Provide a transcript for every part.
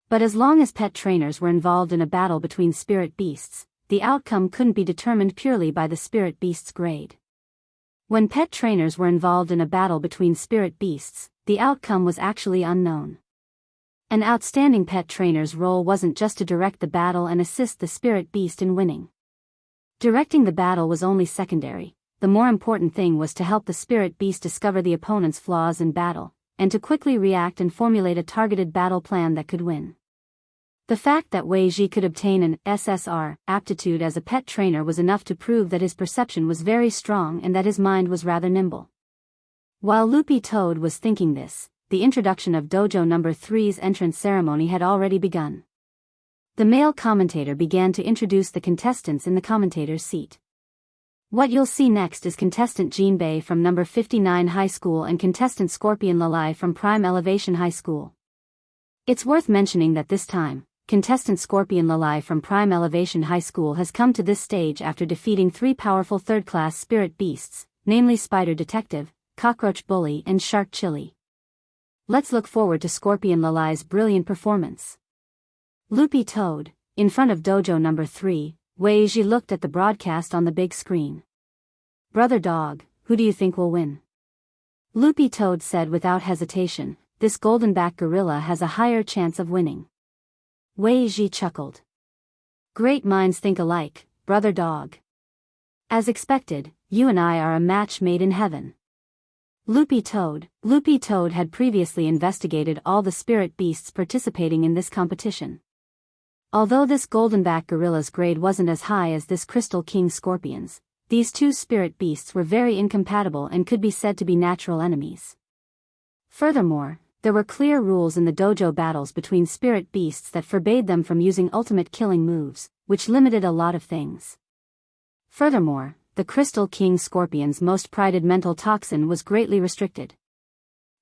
But as long as pet trainers were involved in a battle between spirit beasts, the outcome couldn't be determined purely by the spirit beast's grade. When pet trainers were involved in a battle between spirit beasts, the outcome was actually unknown. An outstanding pet trainer's role wasn't just to direct the battle and assist the spirit beast in winning. Directing the battle was only secondary. The more important thing was to help the spirit beast discover the opponent's flaws in battle, and to quickly react and formulate a targeted battle plan that could win. The fact that Wei Ji could obtain an SSR aptitude as a pet trainer was enough to prove that his perception was very strong and that his mind was rather nimble. While Loopy Toad was thinking this, the introduction of Dojo No. 3's entrance ceremony had already begun. The male commentator began to introduce the contestants in the commentator's seat. What you'll see next is contestant Jean Bei from No. 59 High School and contestant Scorpion Lalai from Prime Elevation High School. It's worth mentioning that this time, contestant Scorpion Lalai from Prime Elevation High School has come to this stage after defeating 3 powerful third-class spirit beasts, namely Spider Detective, Cockroach Bully and Shark Chili. Let's look forward to Scorpion Lalai's brilliant performance. Loopy Toad, in front of Dojo No. 3, Wei Ji looked at the broadcast on the big screen. "Brother Dog, who do you think will win?" Loopy Toad said without hesitation, "This golden-back gorilla has a higher chance of winning." Wei Ji chuckled. "Great minds think alike, Brother Dog. As expected, you and I are a match made in heaven." Loopy Toad had previously investigated all the spirit beasts participating in this competition. Although this goldenback gorilla's grade wasn't as high as this Crystal King Scorpion's, these two spirit beasts were very incompatible and could be said to be natural enemies. Furthermore, there were clear rules in the dojo battles between spirit beasts that forbade them from using ultimate killing moves, which limited a lot of things. Furthermore, the Crystal King Scorpion's most prided mental toxin was greatly restricted.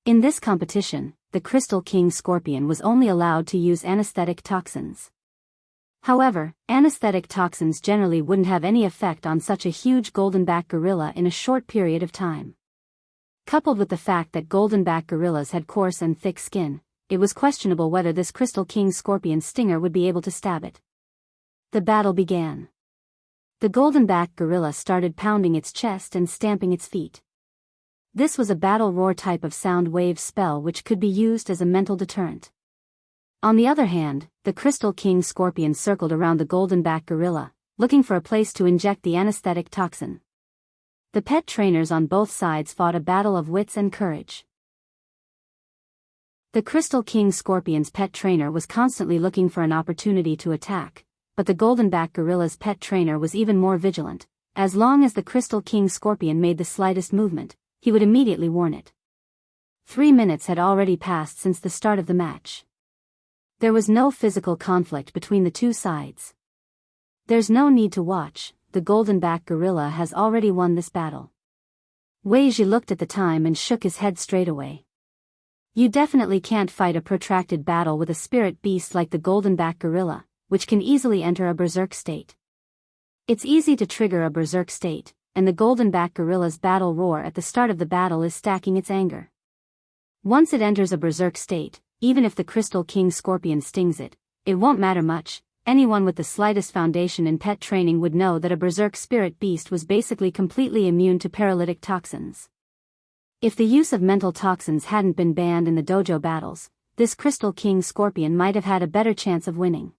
In this competition, the Crystal King Scorpion was only allowed to use anesthetic toxins. However, anesthetic toxins generally wouldn't have any effect on such a huge goldenback gorilla in a short period of time. Coupled with the fact that goldenback gorillas had coarse and thick skin, it was questionable whether this Crystal King Scorpion's stinger would be able to stab it. The battle began. The goldenback gorilla started pounding its chest and stamping its feet. This was a battle roar type of sound wave spell which could be used as a mental deterrent. On the other hand, the Crystal King Scorpion circled around the goldenback gorilla, looking for a place to inject the anesthetic toxin. The pet trainers on both sides fought a battle of wits and courage. The Crystal King Scorpion's pet trainer was constantly looking for an opportunity to attack, but the goldenback gorilla's pet trainer was even more vigilant. As long as the Crystal King Scorpion made the slightest movement, he would immediately warn it. 3 minutes had already passed since the start of the match. There was no physical conflict between the two sides. There's no need to watch, the goldenback gorilla has already won this battle. Wei Ji looked at the time and shook his head straight away. You definitely can't fight a protracted battle with a spirit beast like the goldenback gorilla, which can easily enter a berserk state. It's easy to trigger a berserk state, and the goldenback gorilla's battle roar at the start of the battle is stacking its anger. Once it enters a berserk state, even if the Crystal King Scorpion stings it, it won't matter much. Anyone with the slightest foundation in pet training would know that a berserk spirit beast was basically completely immune to paralytic toxins. If the use of mental toxins hadn't been banned in the dojo battles, this Crystal King Scorpion might have had a better chance of winning.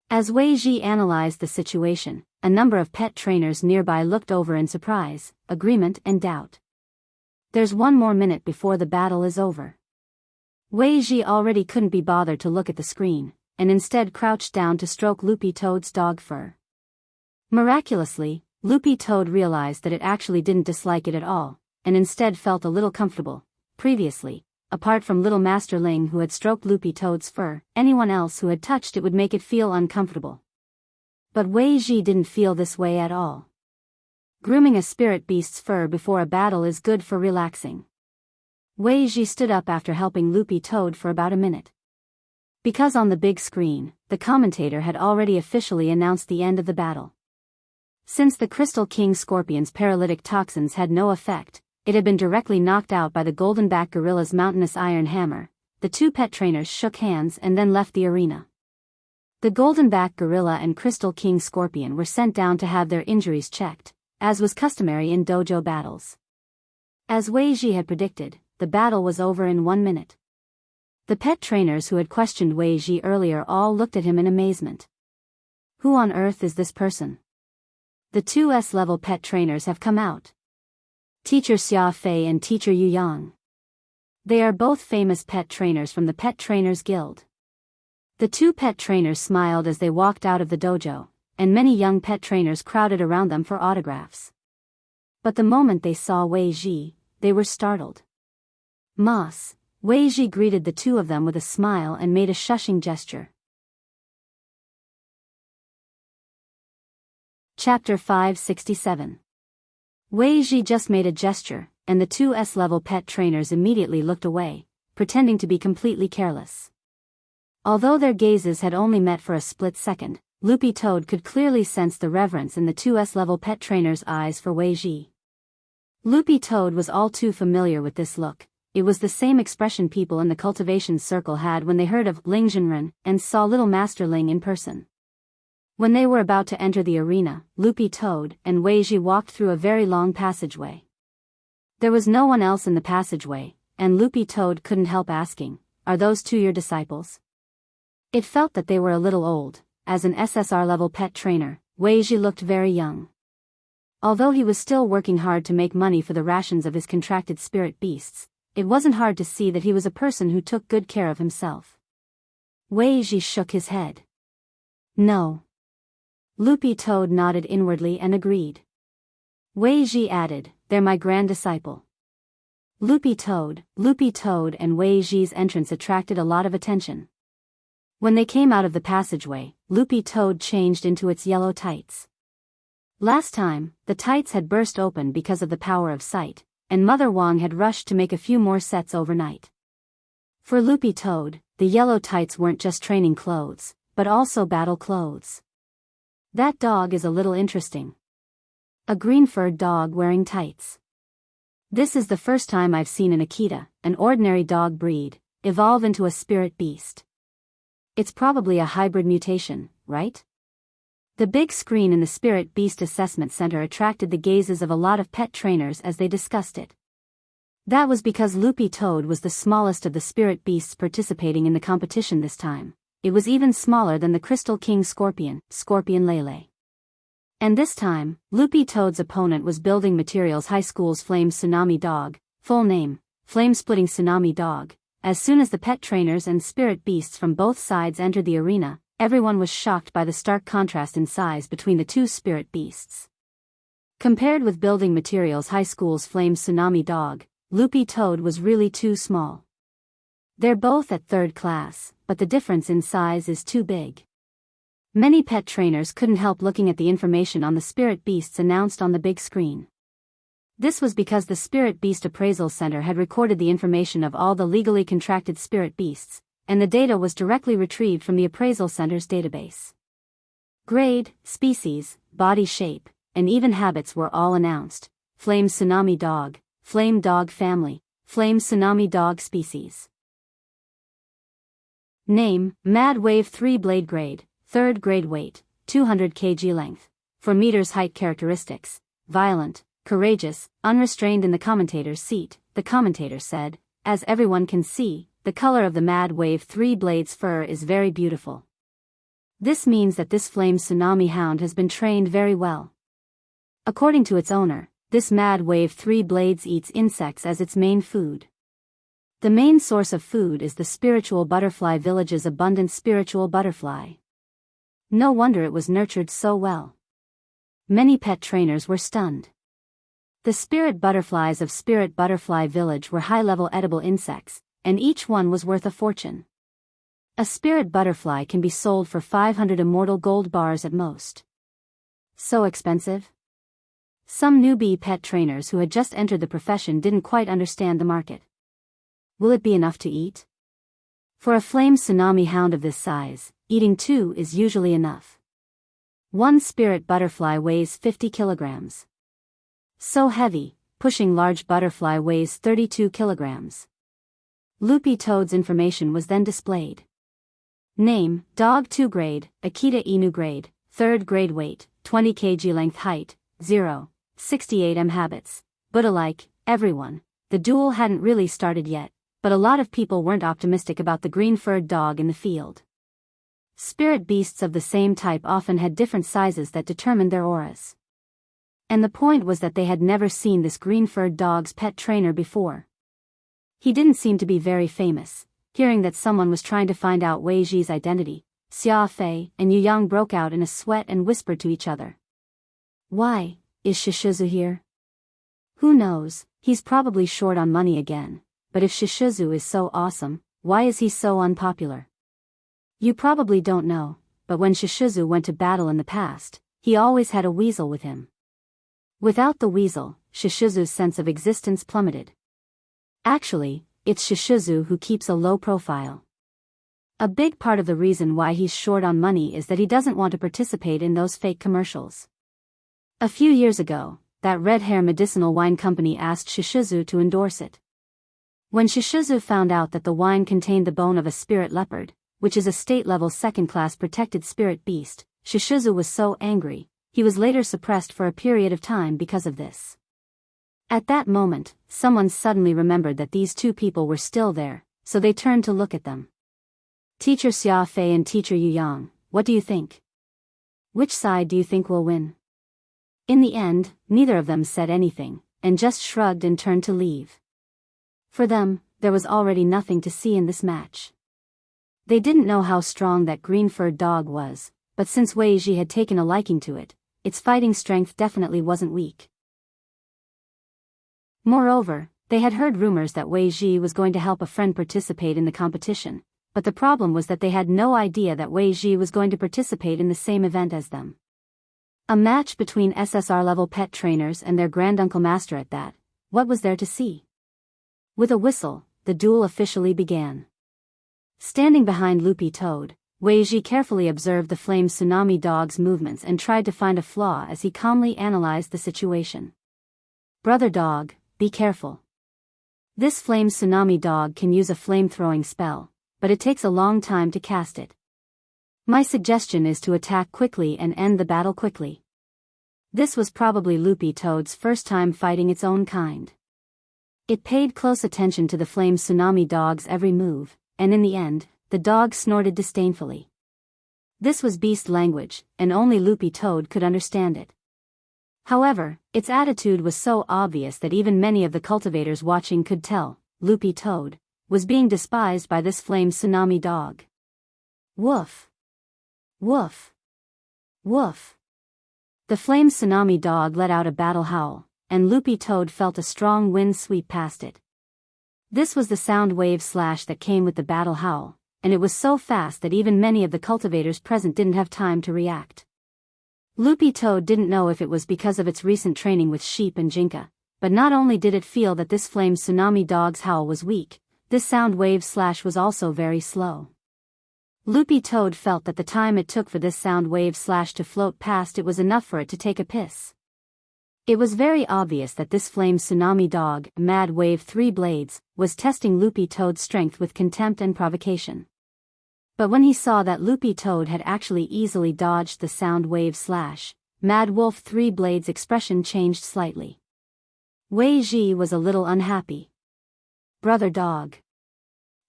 As Wei Ji analyzed the situation, a number of pet trainers nearby looked over in surprise, agreement and doubt. There's 1 more minute before the battle is over. Wei Ji already couldn't be bothered to look at the screen, and instead crouched down to stroke Loopy Toad's dog fur. Miraculously, Loopy Toad realized that it actually didn't dislike it at all, and instead felt a little comfortable. Previously, apart from little Master Ling who had stroked Loopy Toad's fur, anyone else who had touched it would make it feel uncomfortable. But Wei Ji didn't feel this way at all. Grooming a spirit beast's fur before a battle is good for relaxing. Wei Ji stood up after helping Loopy Toad for about a minute. Because on the big screen, the commentator had already officially announced the end of the battle. Since the Crystal King Scorpion's paralytic toxins had no effect, it had been directly knocked out by the goldenback gorilla's mountainous iron hammer, the two pet trainers shook hands and then left the arena. The golden-back gorilla and crystal king scorpion were sent down to have their injuries checked, as was customary in dojo battles. As Wei Ji had predicted, the battle was over in 1 minute. The pet trainers who had questioned Wei Ji earlier all looked at him in amazement. Who on earth is this person? The two S-level pet trainers have come out. Teacher Xia Fei and Teacher Yu Yang. They are both famous pet trainers from the Pet Trainers Guild. The two pet trainers smiled as they walked out of the dojo, and many young pet trainers crowded around them for autographs. But the moment they saw Wei Ji, they were startled. Mas, Wei Ji greeted the two of them with a smile and made a shushing gesture. Chapter 567. Wei Ji just made a gesture, and the two S-level pet trainers immediately looked away, pretending to be completely careless. Although their gazes had only met for a split second, Loopy Toad could clearly sense the reverence in the two S-level pet trainers' eyes for Wei Ji. Loopy Toad was all too familiar with this look. It was the same expression people in the cultivation circle had when they heard of Ling Jinren and saw Little Master Ling in person. When they were about to enter the arena, Loopy Toad and Wei Ji walked through a very long passageway. There was no one else in the passageway, and Loopy Toad couldn't help asking, "Are those two your disciples?" It felt that they were a little old. As an SSR-level pet trainer, Wei Ji looked very young. Although he was still working hard to make money for the rations of his contracted spirit beasts, it wasn't hard to see that he was a person who took good care of himself. Wei Ji shook his head. "No." Loopy Toad nodded inwardly and agreed. Wei Ji added, "They're my grand disciple." Loopy Toad and Wei Ji's entrance attracted a lot of attention. When they came out of the passageway, Loopy Toad changed into its yellow tights. Last time, the tights had burst open because of the power of sight, and Mother Wong had rushed to make a few more sets overnight. For Loopy Toad, the yellow tights weren't just training clothes, but also battle clothes. That dog is a little interesting. A green-furred dog wearing tights. This is the first time I've seen an Akita, an ordinary dog breed, evolve into a spirit beast. It's probably a hybrid mutation, right? The big screen in the Spirit Beast Assessment Center attracted the gazes of a lot of pet trainers as they discussed it. That was because Loopy Toad was the smallest of the spirit beasts participating in the competition this time. It was even smaller than the Crystal King Scorpion, Scorpion Lele. And this time, Loopy Toad's opponent was Building Materials High School's Flame Tsunami Dog, full name, Flame Splitting Tsunami Dog. As soon as the pet trainers and spirit beasts from both sides entered the arena, everyone was shocked by the stark contrast in size between the two spirit beasts. Compared with Building Materials High School's Flame Tsunami Dog, Loopy Toad was really too small. They're both at 3rd class, but the difference in size is too big. Many pet trainers couldn't help looking at the information on the spirit beasts announced on the big screen. This was because the Spirit Beast Appraisal Center had recorded the information of all the legally contracted spirit beasts, and the data was directly retrieved from the Appraisal Center's database. Grade, species, body shape, and even habits were all announced. Flame Tsunami Dog, Flame Dog Family, Flame Tsunami Dog Species. Name, Mad Wave 3 Blade Grade, 3rd grade weight, 200 kg length. 4 meters height. Characteristics, violent, courageous, unrestrained. In the commentator's seat, the commentator said, "As everyone can see, the color of the Mad Wave 3 Blade's fur is very beautiful. This means that this Flame Tsunami Hound has been trained very well. According to its owner, this Mad Wave 3 Blades eats insects as its main food. The main source of food is the Spiritual Butterfly Village's abundant spiritual butterfly. No wonder it was nurtured so well." Many pet trainers were stunned. The spirit butterflies of Spirit Butterfly Village were high-level edible insects, and each one was worth a fortune. A spirit butterfly can be sold for 500 immortal gold bars at most. So expensive? Some newbie pet trainers who had just entered the profession didn't quite understand the market. Will it be enough to eat? For a Flame Tsunami Hound of this size, eating 2 is usually enough. One spirit butterfly weighs 50 kilograms. So heavy, pushing large butterfly weighs 32 kilograms. Loopy Toad's information was then displayed. Name, dog 2 grade, Akita Inu grade, 3rd grade weight, 20 kg length height, 0, 68 m habits. But alike, everyone, the duel hadn't really started yet, but a lot of people weren't optimistic about the green-furred dog in the field. Spirit beasts of the same type often had different sizes that determined their auras. And the point was that they had never seen this green-furred dog's pet trainer before. He didn't seem to be very famous. Hearing that someone was trying to find out Wei Ji's identity, Xia Fei and Yu Yang broke out in a sweat and whispered to each other. Why, is Shishizu here? Who knows, he's probably short on money again, but if Shishizu is so awesome, why is he so unpopular? You probably don't know, but when Shishizu went to battle in the past, he always had a weasel with him. Without the weasel, Shishizu's sense of existence plummeted. Actually, it's Shishizu who keeps a low profile. A big part of the reason why he's short on money is that he doesn't want to participate in those fake commercials. A few years ago, that red hair medicinal wine company asked Shishizu to endorse it. When Shishizu found out that the wine contained the bone of a spirit leopard, which is a state-level second-class protected spirit beast, Shishizu was so angry, he was later suppressed for a period of time because of this. At that moment, someone suddenly remembered that these two people were still there, so they turned to look at them. Teacher Xia Fei and Teacher Yu Yang, what do you think? Which side do you think will win? In the end, neither of them said anything, and just shrugged and turned to leave. For them, there was already nothing to see in this match. They didn't know how strong that green-furred dog was, but since Wei Ji had taken a liking to it, its fighting strength definitely wasn't weak. Moreover, they had heard rumors that Wei Ji was going to help a friend participate in the competition, but the problem was that they had no idea that Wei Ji was going to participate in the same event as them. A match between SSR-level pet trainers and their granduncle master at that. What was there to see? With a whistle, the duel officially began. Standing behind Loopy Toad, Wei Ji carefully observed the flame tsunami dog's movements and tried to find a flaw as he calmly analyzed the situation. Brother dog, be careful. This flame tsunami dog can use a flame-throwing spell, but it takes a long time to cast it. My suggestion is to attack quickly and end the battle quickly. This was probably Loopy Toad's first time fighting its own kind. It paid close attention to the flame tsunami dog's every move, and in the end, the dog snorted disdainfully. This was beast language, and only Loopy Toad could understand it. However, its attitude was so obvious that even many of the cultivators watching could tell, Loopy Toad was being despised by this flame tsunami dog. Woof! Woof! Woof! The flame tsunami dog let out a battle howl, and Loopy Toad felt a strong wind sweep past it. This was the sound wave slash that came with the battle howl, and it was so fast that even many of the cultivators present didn't have time to react. Loopy Toad didn't know if it was because of its recent training with sheep and Jinka, but not only did it feel that this flame tsunami dog's howl was weak, this sound wave slash was also very slow. Loopy Toad felt that the time it took for this sound wave slash to float past it was enough for it to take a piss. It was very obvious that this flame tsunami dog, Mad Wave 3 Blades, was testing Loopy Toad's strength with contempt and provocation. But when he saw that Loopy Toad had actually easily dodged the sound wave slash, Mad Wolf 3 Blades' expression changed slightly. Wei Ji was a little unhappy. Brother dog.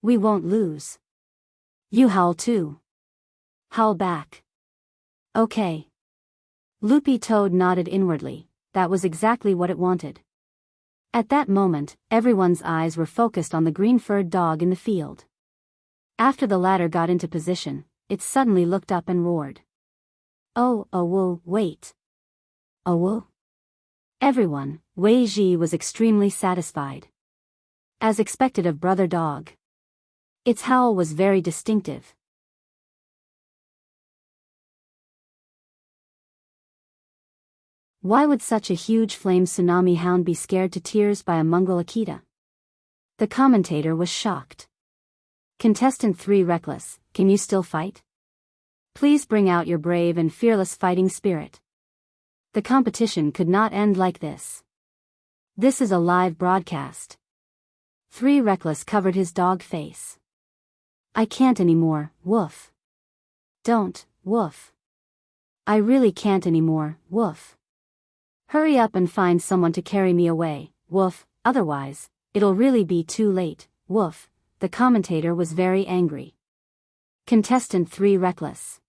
We won't lose. You howl too. Howl back. Okay. Loopy Toad nodded inwardly, that was exactly what it wanted. At that moment, everyone's eyes were focused on the green-furred dog in the field. After the latter got into position, it suddenly looked up and roared. Oh, whoa, wait. Oh, whoa. Everyone, Wei Ji was extremely satisfied. As expected of Brother Dog. Its howl was very distinctive. Why would such a huge flame tsunami hound be scared to tears by a mongrel Akita? The commentator was shocked. Contestant 3 Reckless, can you still fight? Please bring out your brave and fearless fighting spirit. The competition could not end like this. This is a live broadcast. 3 Reckless covered his dog face. I can't anymore, woof. Don't, woof. I really can't anymore, woof. Hurry up and find someone to carry me away, woof, otherwise, it'll really be too late, woof. The commentator was very angry. Contestant 3 Reckless.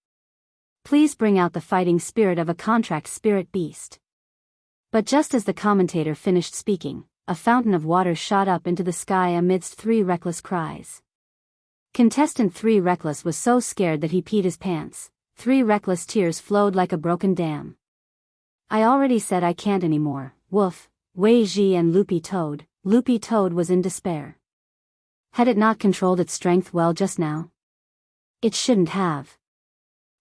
Please bring out the fighting spirit of a contract spirit beast. But just as the commentator finished speaking, a fountain of water shot up into the sky amidst 3 Reckless cries. Contestant 3 Reckless was so scared that he peed his pants. 3 Reckless tears flowed like a broken dam. I already said I can't anymore, woof. Wei Ji and Loopy Toad. Loopy Toad was in despair. Had it not controlled its strength well just now? It shouldn't have.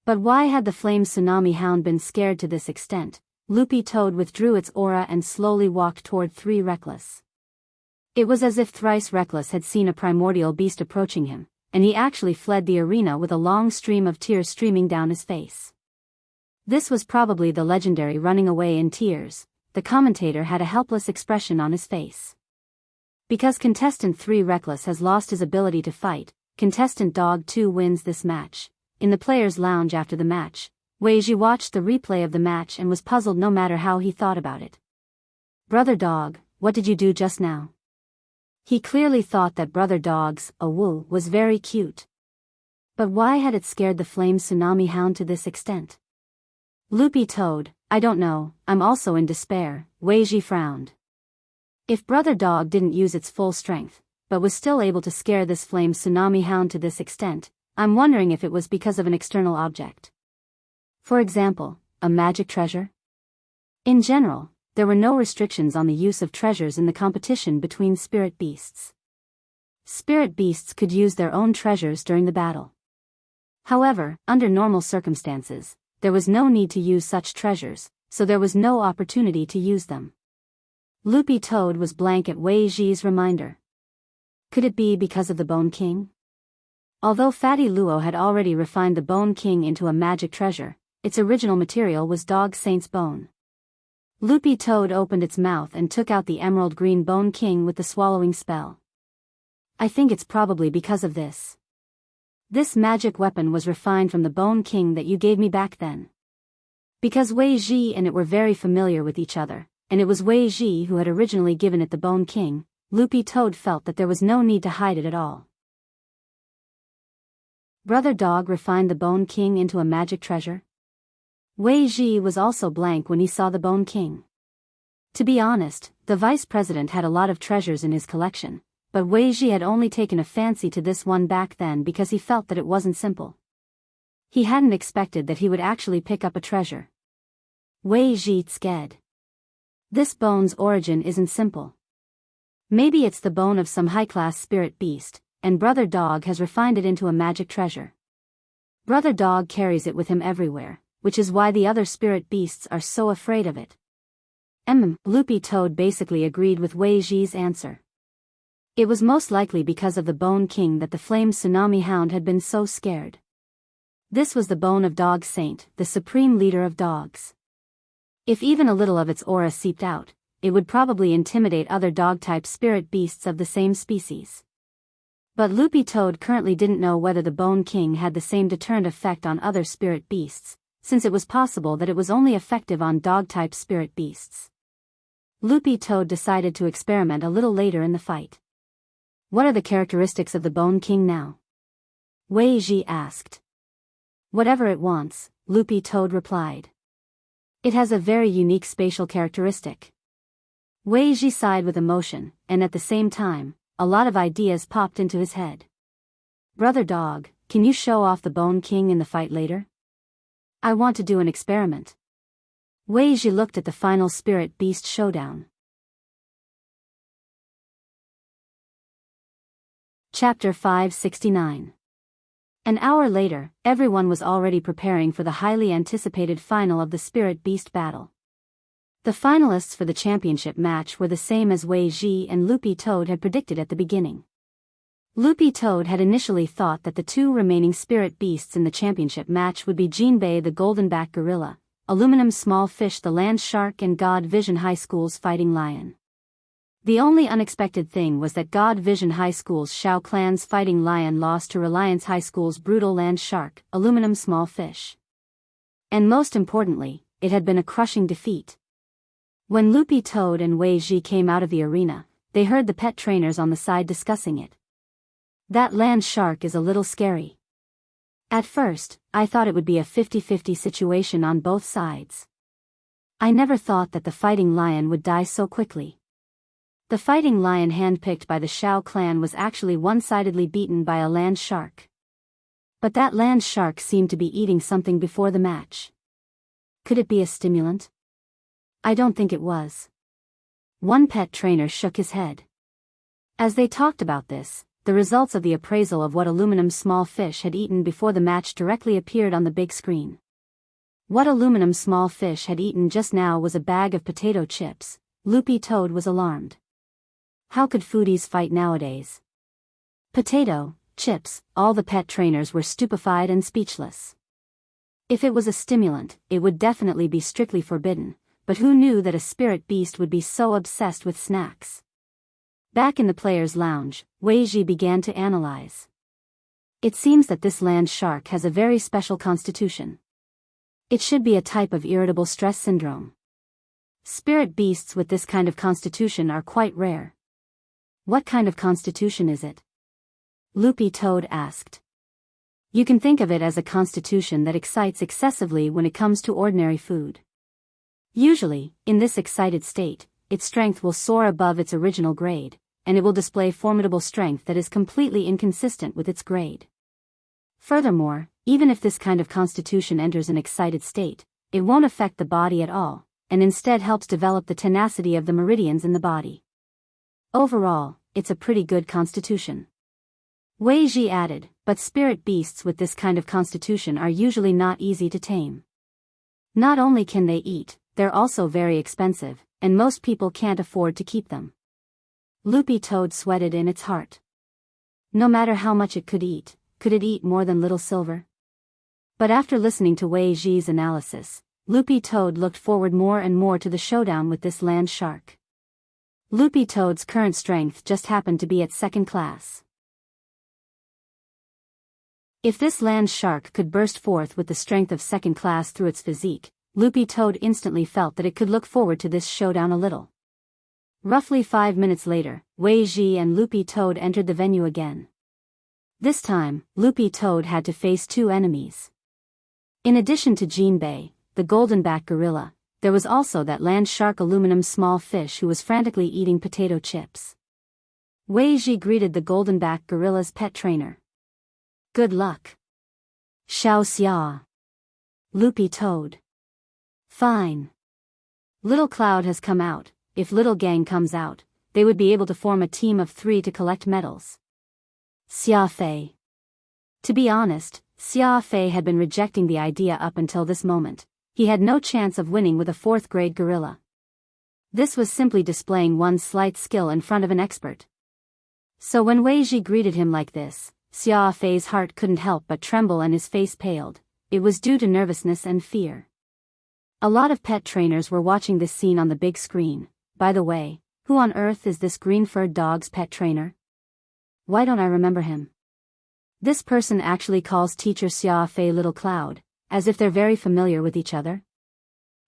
But why had the flame tsunami hound been scared to this extent? Loopy Toad withdrew its aura and slowly walked toward 3 Reckless. It was as if Thrice Reckless had seen a primordial beast approaching him, and he actually fled the arena with a long stream of tears streaming down his face. This was probably the legendary running away in tears. The commentator had a helpless expression on his face. Because contestant 3 Reckless has lost his ability to fight, contestant Dog 2 wins this match. In the players' lounge after the match, Wei Ji watched the replay of the match and was puzzled no matter how he thought about it. Brother Dog, what did you do just now? He clearly thought that Brother Dog's "awoo" was very cute. But why had it scared the flame tsunami hound to this extent? Loopy Toad, I don't know, I'm also in despair, Wei Ji frowned. If Brother Dog didn't use its full strength, but was still able to scare this flame tsunami hound to this extent, I'm wondering if it was because of an external object. For example, a magic treasure? In general, there were no restrictions on the use of treasures in the competition between spirit beasts. Spirit beasts could use their own treasures during the battle. However, under normal circumstances, there was no need to use such treasures, so there was no opportunity to use them. Loopy Toad was blank at Wei Ji's reminder. Could it be because of the Bone King? Although Fatty Luo had already refined the Bone King into a magic treasure, its original material was Dog Saint's bone. Loopy Toad opened its mouth and took out the emerald green Bone King with the swallowing spell. I think it's probably because of this. This magic weapon was refined from the Bone King that you gave me back then. Because Wei Ji and it were very familiar with each other, and it was Wei Ji who had originally given it the Bone King, Loopy Toad felt that there was no need to hide it at all. Brother Dog refined the Bone King into a magic treasure? Wei Ji was also blank when he saw the Bone King. To be honest, the vice president had a lot of treasures in his collection, but Wei Ji had only taken a fancy to this one back then because he felt that it wasn't simple. He hadn't expected that he would actually pick up a treasure. Wei Ji sked. This bone's origin isn't simple. Maybe it's the bone of some high-class spirit beast, and Brother Dog has refined it into a magic treasure. Brother Dog carries it with him everywhere, which is why the other spirit beasts are so afraid of it. Loopy Toad basically agreed with Wei Ji's answer. It was most likely because of the Bone King that the flame tsunami hound had been so scared. This was the bone of Dog Saint, the supreme leader of dogs. If even a little of its aura seeped out, it would probably intimidate other dog-type spirit beasts of the same species. But Loopy Toad currently didn't know whether the Bone King had the same deterrent effect on other spirit beasts, since it was possible that it was only effective on dog-type spirit beasts. Loopy Toad decided to experiment a little later in the fight. What are the characteristics of the Bone King now? Wei Ji asked. Whatever it wants, Loopy Toad replied. It has a very unique spatial characteristic. Wei Ji sighed with emotion, and at the same time, a lot of ideas popped into his head. Brother Dog, can you show off the Bone King in the fight later? I want to do an experiment. Wei Ji looked at the final spirit beast showdown. Chapter 569. An hour later, everyone was already preparing for the highly anticipated final of the spirit beast battle. The finalists for the championship match were the same as Wei Ji and Loopy Toad had predicted at the beginning. Loopy Toad had initially thought that the two remaining spirit beasts in the championship match would be Jinbei the goldenback gorilla, Aluminum Small Fish the land shark and God Vision High School's fighting lion. The only unexpected thing was that God Vision High School's Shao Clan's fighting lion lost to Reliance High School's brutal land shark, aluminum small fish. And most importantly, it had been a crushing defeat. When Loopy Toad and Wei Ji came out of the arena, they heard the pet trainers on the side discussing it. That land shark is a little scary. At first, I thought it would be a 50-50 situation on both sides. I never thought that the fighting lion would die so quickly. The fighting lion handpicked by the Shao clan was actually one-sidedly beaten by a land shark. But that land shark seemed to be eating something before the match. Could it be a stimulant? I don't think it was. One pet trainer shook his head. As they talked about this, the results of the appraisal of what aluminum small fish had eaten before the match directly appeared on the big screen. What aluminum small fish had eaten just now was a bag of potato chips. Loopy Toad was alarmed. How could foodies fight nowadays? Potato, chips, all the pet trainers were stupefied and speechless. If it was a stimulant, it would definitely be strictly forbidden, but who knew that a spirit beast would be so obsessed with snacks? Back in the players' lounge, Wei Ji began to analyze. It seems that this land shark has a very special constitution. It should be a type of irritable stress syndrome. Spirit beasts with this kind of constitution are quite rare. What kind of constitution is it? Loopy Toad asked. You can think of it as a constitution that excites excessively when it comes to ordinary food. Usually, in this excited state, its strength will soar above its original grade, and it will display formidable strength that is completely inconsistent with its grade. Furthermore, even if this kind of constitution enters an excited state, it won't affect the body at all, and instead helps develop the tenacity of the meridians in the body. Overall, it's a pretty good constitution. Wei Ji added, but spirit beasts with this kind of constitution are usually not easy to tame. Not only can they eat, they're also very expensive, and most people can't afford to keep them. Loopy Toad sweated in its heart. No matter how much it could it eat more than Little Silver? But after listening to Wei Ji's analysis, Loopy Toad looked forward more and more to the showdown with this land shark. Loopy Toad's current strength just happened to be at second class. If this land shark could burst forth with the strength of second class through its physique, Loopy Toad instantly felt that it could look forward to this showdown a little. Roughly 5 minutes later, Wei Ji and Loopy Toad entered the venue again. This time, Loopy Toad had to face two enemies. In addition to Jinbei, the goldenback gorilla, there was also that land shark aluminum small fish who was frantically eating potato chips. Wei Ji greeted the goldenback gorilla's pet trainer. Good luck. Xiao Xia. Loopy Toad. Fine. Little Cloud has come out. If Little Gang comes out, they would be able to form a team of 3 to collect medals. Xia Fei. To be honest, Xia Fei had been rejecting the idea up until this moment. He had no chance of winning with a 4th grade gorilla. This was simply displaying one's slight skill in front of an expert. So when Wei Ji greeted him like this, Xia Fei's heart couldn't help but tremble and his face paled. It was due to nervousness and fear. A lot of pet trainers were watching this scene on the big screen. By the way, who on earth is this green-furred dog's pet trainer? Why don't I remember him? This person actually calls teacher Xia Fei Little Cloud, as if they're very familiar with each other.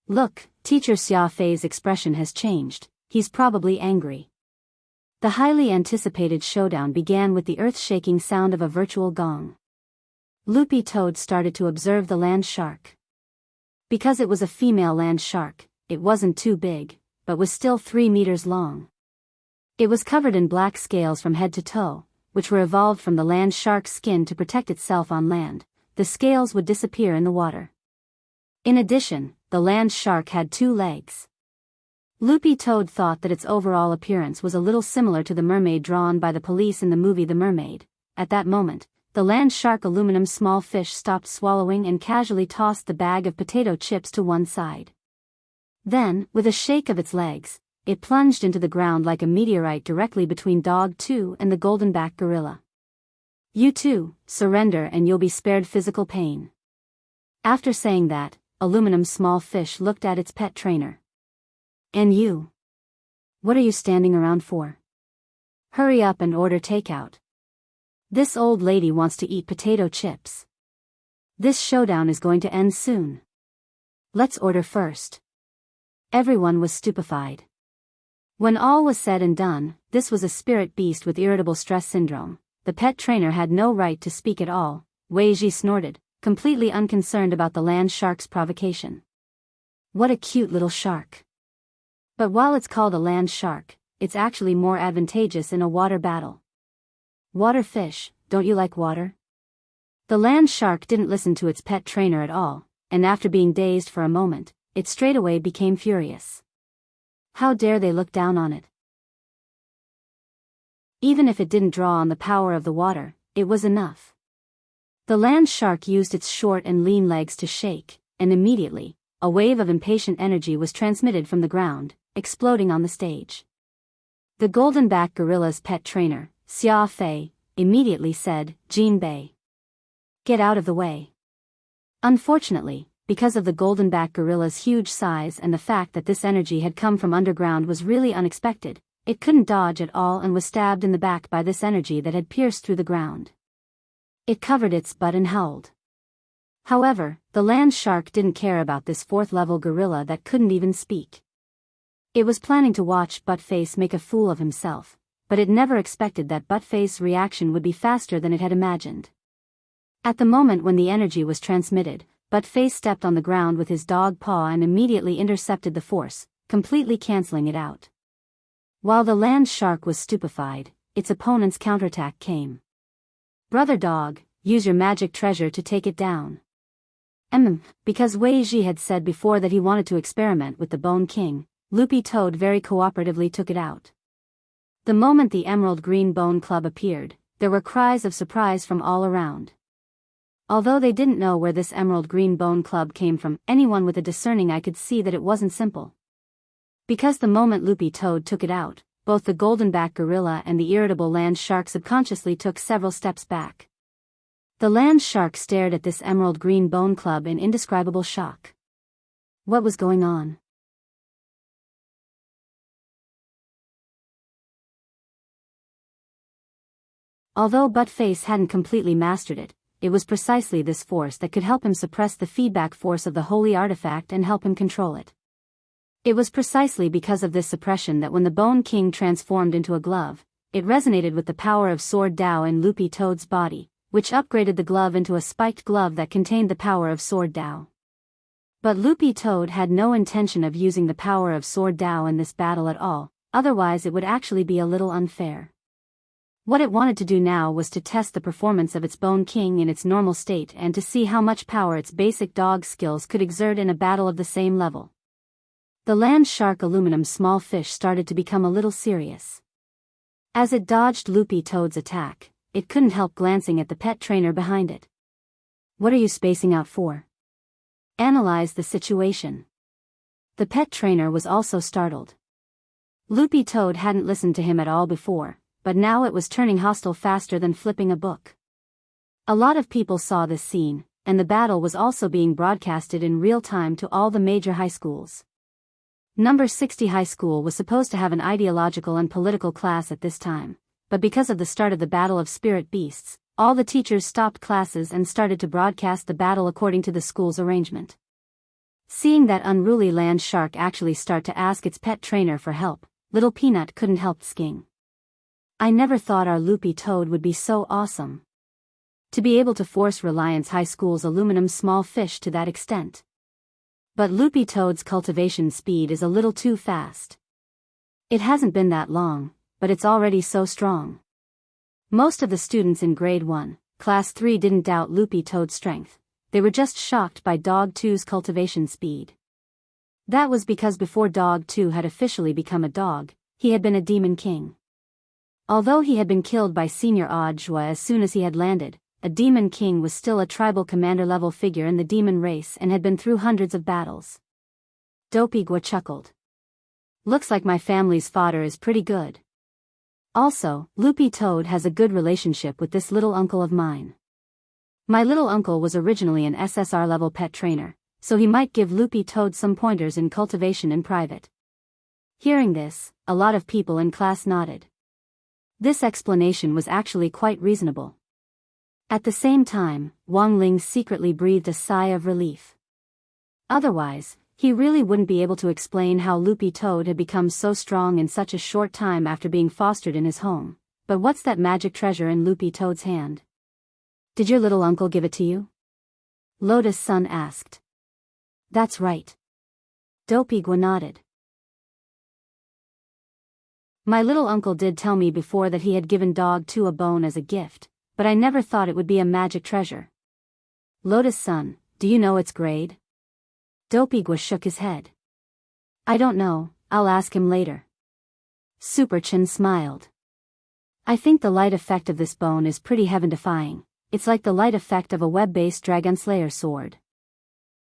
Look, teacher Xia Fei's expression has changed. He's probably angry. The highly anticipated showdown began with the earth-shaking sound of a virtual gong. Loopy Toad started to observe the land shark. Because it was a female land shark, it wasn't too big, but was still 3 meters long. It was covered in black scales from head to toe, which were evolved from the land shark's skin to protect itself on land. The scales would disappear in the water. In addition, the land shark had 2 legs. Loopy Toad thought that its overall appearance was a little similar to the mermaid drawn by the police in the movie The Mermaid. At that moment, the land shark aluminum small fish stopped swallowing and casually tossed the bag of potato chips to one side. Then, with a shake of its legs, it plunged into the ground like a meteorite directly between Dog 2 and the goldenback gorilla. You two, surrender and you'll be spared physical pain. After saying that, aluminum small fish looked at its pet trainer. And you? What are you standing around for? Hurry up and order takeout. This old lady wants to eat potato chips. This showdown is going to end soon. Let's order first. Everyone was stupefied. When all was said and done, this was a spirit beast with irritable stress syndrome. The pet trainer had no right to speak at all. Wei Ji snorted, completely unconcerned about the land shark's provocation. What a cute little shark. But while it's called a land shark, it's actually more advantageous in a water battle. Water fish, don't you like water? The land shark didn't listen to its pet trainer at all, and after being dazed for a moment, it straightaway became furious. How dare they look down on it? Even if it didn't draw on the power of the water, it was enough. The land shark used its short and lean legs to shake, and immediately, a wave of impatient energy was transmitted from the ground, exploding on the stage. The golden-back gorilla's pet trainer, Xia Fei, immediately said, "Jin Bei, get out of the way." Unfortunately, because of the golden-back gorilla's huge size and the fact that this energy had come from underground was really unexpected, it couldn't dodge at all and was stabbed in the back by this energy that had pierced through the ground. It covered its butt and howled. However, the land shark didn't care about this fourth-level gorilla that couldn't even speak. It was planning to watch Buttface make a fool of himself, but it never expected that Buttface's reaction would be faster than it had imagined. At the moment when the energy was transmitted, Buttface stepped on the ground with his dog paw and immediately intercepted the force, completely cancelling it out. While the land shark was stupefied, its opponent's counterattack came. "Brother dog, use your magic treasure to take it down." Because Wei Ji had said before that he wanted to experiment with the Bone King, Loopy Toad very cooperatively took it out. The moment the Emerald Green Bone Club appeared, there were cries of surprise from all around. Although they didn't know where this Emerald Green Bone Club came from, anyone with a discerning eye could see that it wasn't simple. Because the moment Loopy Toad took it out, both the golden-back gorilla and the irritable land shark subconsciously took several steps back. The land shark stared at this Emerald Green Bone Club in indescribable shock. What was going on? Although Buttface hadn't completely mastered it, it was precisely this force that could help him suppress the feedback force of the holy artifact and help him control it. It was precisely because of this suppression that when the Bone King transformed into a glove, it resonated with the power of Sword Dao in Loopy Toad's body, which upgraded the glove into a spiked glove that contained the power of Sword Dao. But Loopy Toad had no intention of using the power of Sword Dao in this battle at all, otherwise it would actually be a little unfair. What it wanted to do now was to test the performance of its Bone King in its normal state and to see how much power its basic dog skills could exert in a battle of the same level. The land shark aluminum small fish started to become a little serious. As it dodged Loopy Toad's attack, it couldn't help glancing at the pet trainer behind it. "What are you spacing out for? Analyze the situation." The pet trainer was also startled. Loopy Toad hadn't listened to him at all before, but now it was turning hostile faster than flipping a book. A lot of people saw this scene, and the battle was also being broadcasted in real time to all the major high schools. Number 60 High School was supposed to have an ideological and political class at this time, but because of the start of the Battle of Spirit Beasts, all the teachers stopped classes and started to broadcast the battle according to the school's arrangement. Seeing that unruly land shark actually start to ask its pet trainer for help, Little Peanut couldn't help sking. "I never thought our Loopy Toad would be so awesome. To be able to force Reliance High School's aluminum small fish to that extent. But Loopy Toad's cultivation speed is a little too fast. It hasn't been that long, but it's already so strong." Most of the students in Grade 1, Class 3 didn't doubt Loopy Toad's strength, they were just shocked by Dog 2's cultivation speed. That was because before Dog 2 had officially become a dog, he had been a Demon King. Although he had been killed by Senior Odd as soon as he had landed, a Demon King was still a tribal commander-level figure in the demon race and had been through hundreds of battles. Dopey Gua chuckled. "Looks like my family's fodder is pretty good. Also, Loopy Toad has a good relationship with this little uncle of mine. My little uncle was originally an SSR-level pet trainer, so he might give Loopy Toad some pointers in cultivation in private." Hearing this, A lot of people in class nodded. This explanation was actually quite reasonable. At the same time, Wang Ling secretly breathed a sigh of relief. Otherwise, he really wouldn't be able to explain how Loopy Toad had become so strong in such a short time after being fostered in his home. But what's that magic treasure in Loopy Toad's hand? Did your little uncle give it to you? Lotus Sun asked. That's right. Dopey-gwa nodded. My little uncle did tell me before that he had given Dog 2 a bone as a gift, but I never thought it would be a magic treasure. Lotus Sun, do you know its grade? Dopey-gwa shook his head. I don't know, I'll ask him later. Super Chin smiled. I think the light effect of this bone is pretty heaven-defying. It's like the light effect of a web-based Dragon Slayer sword.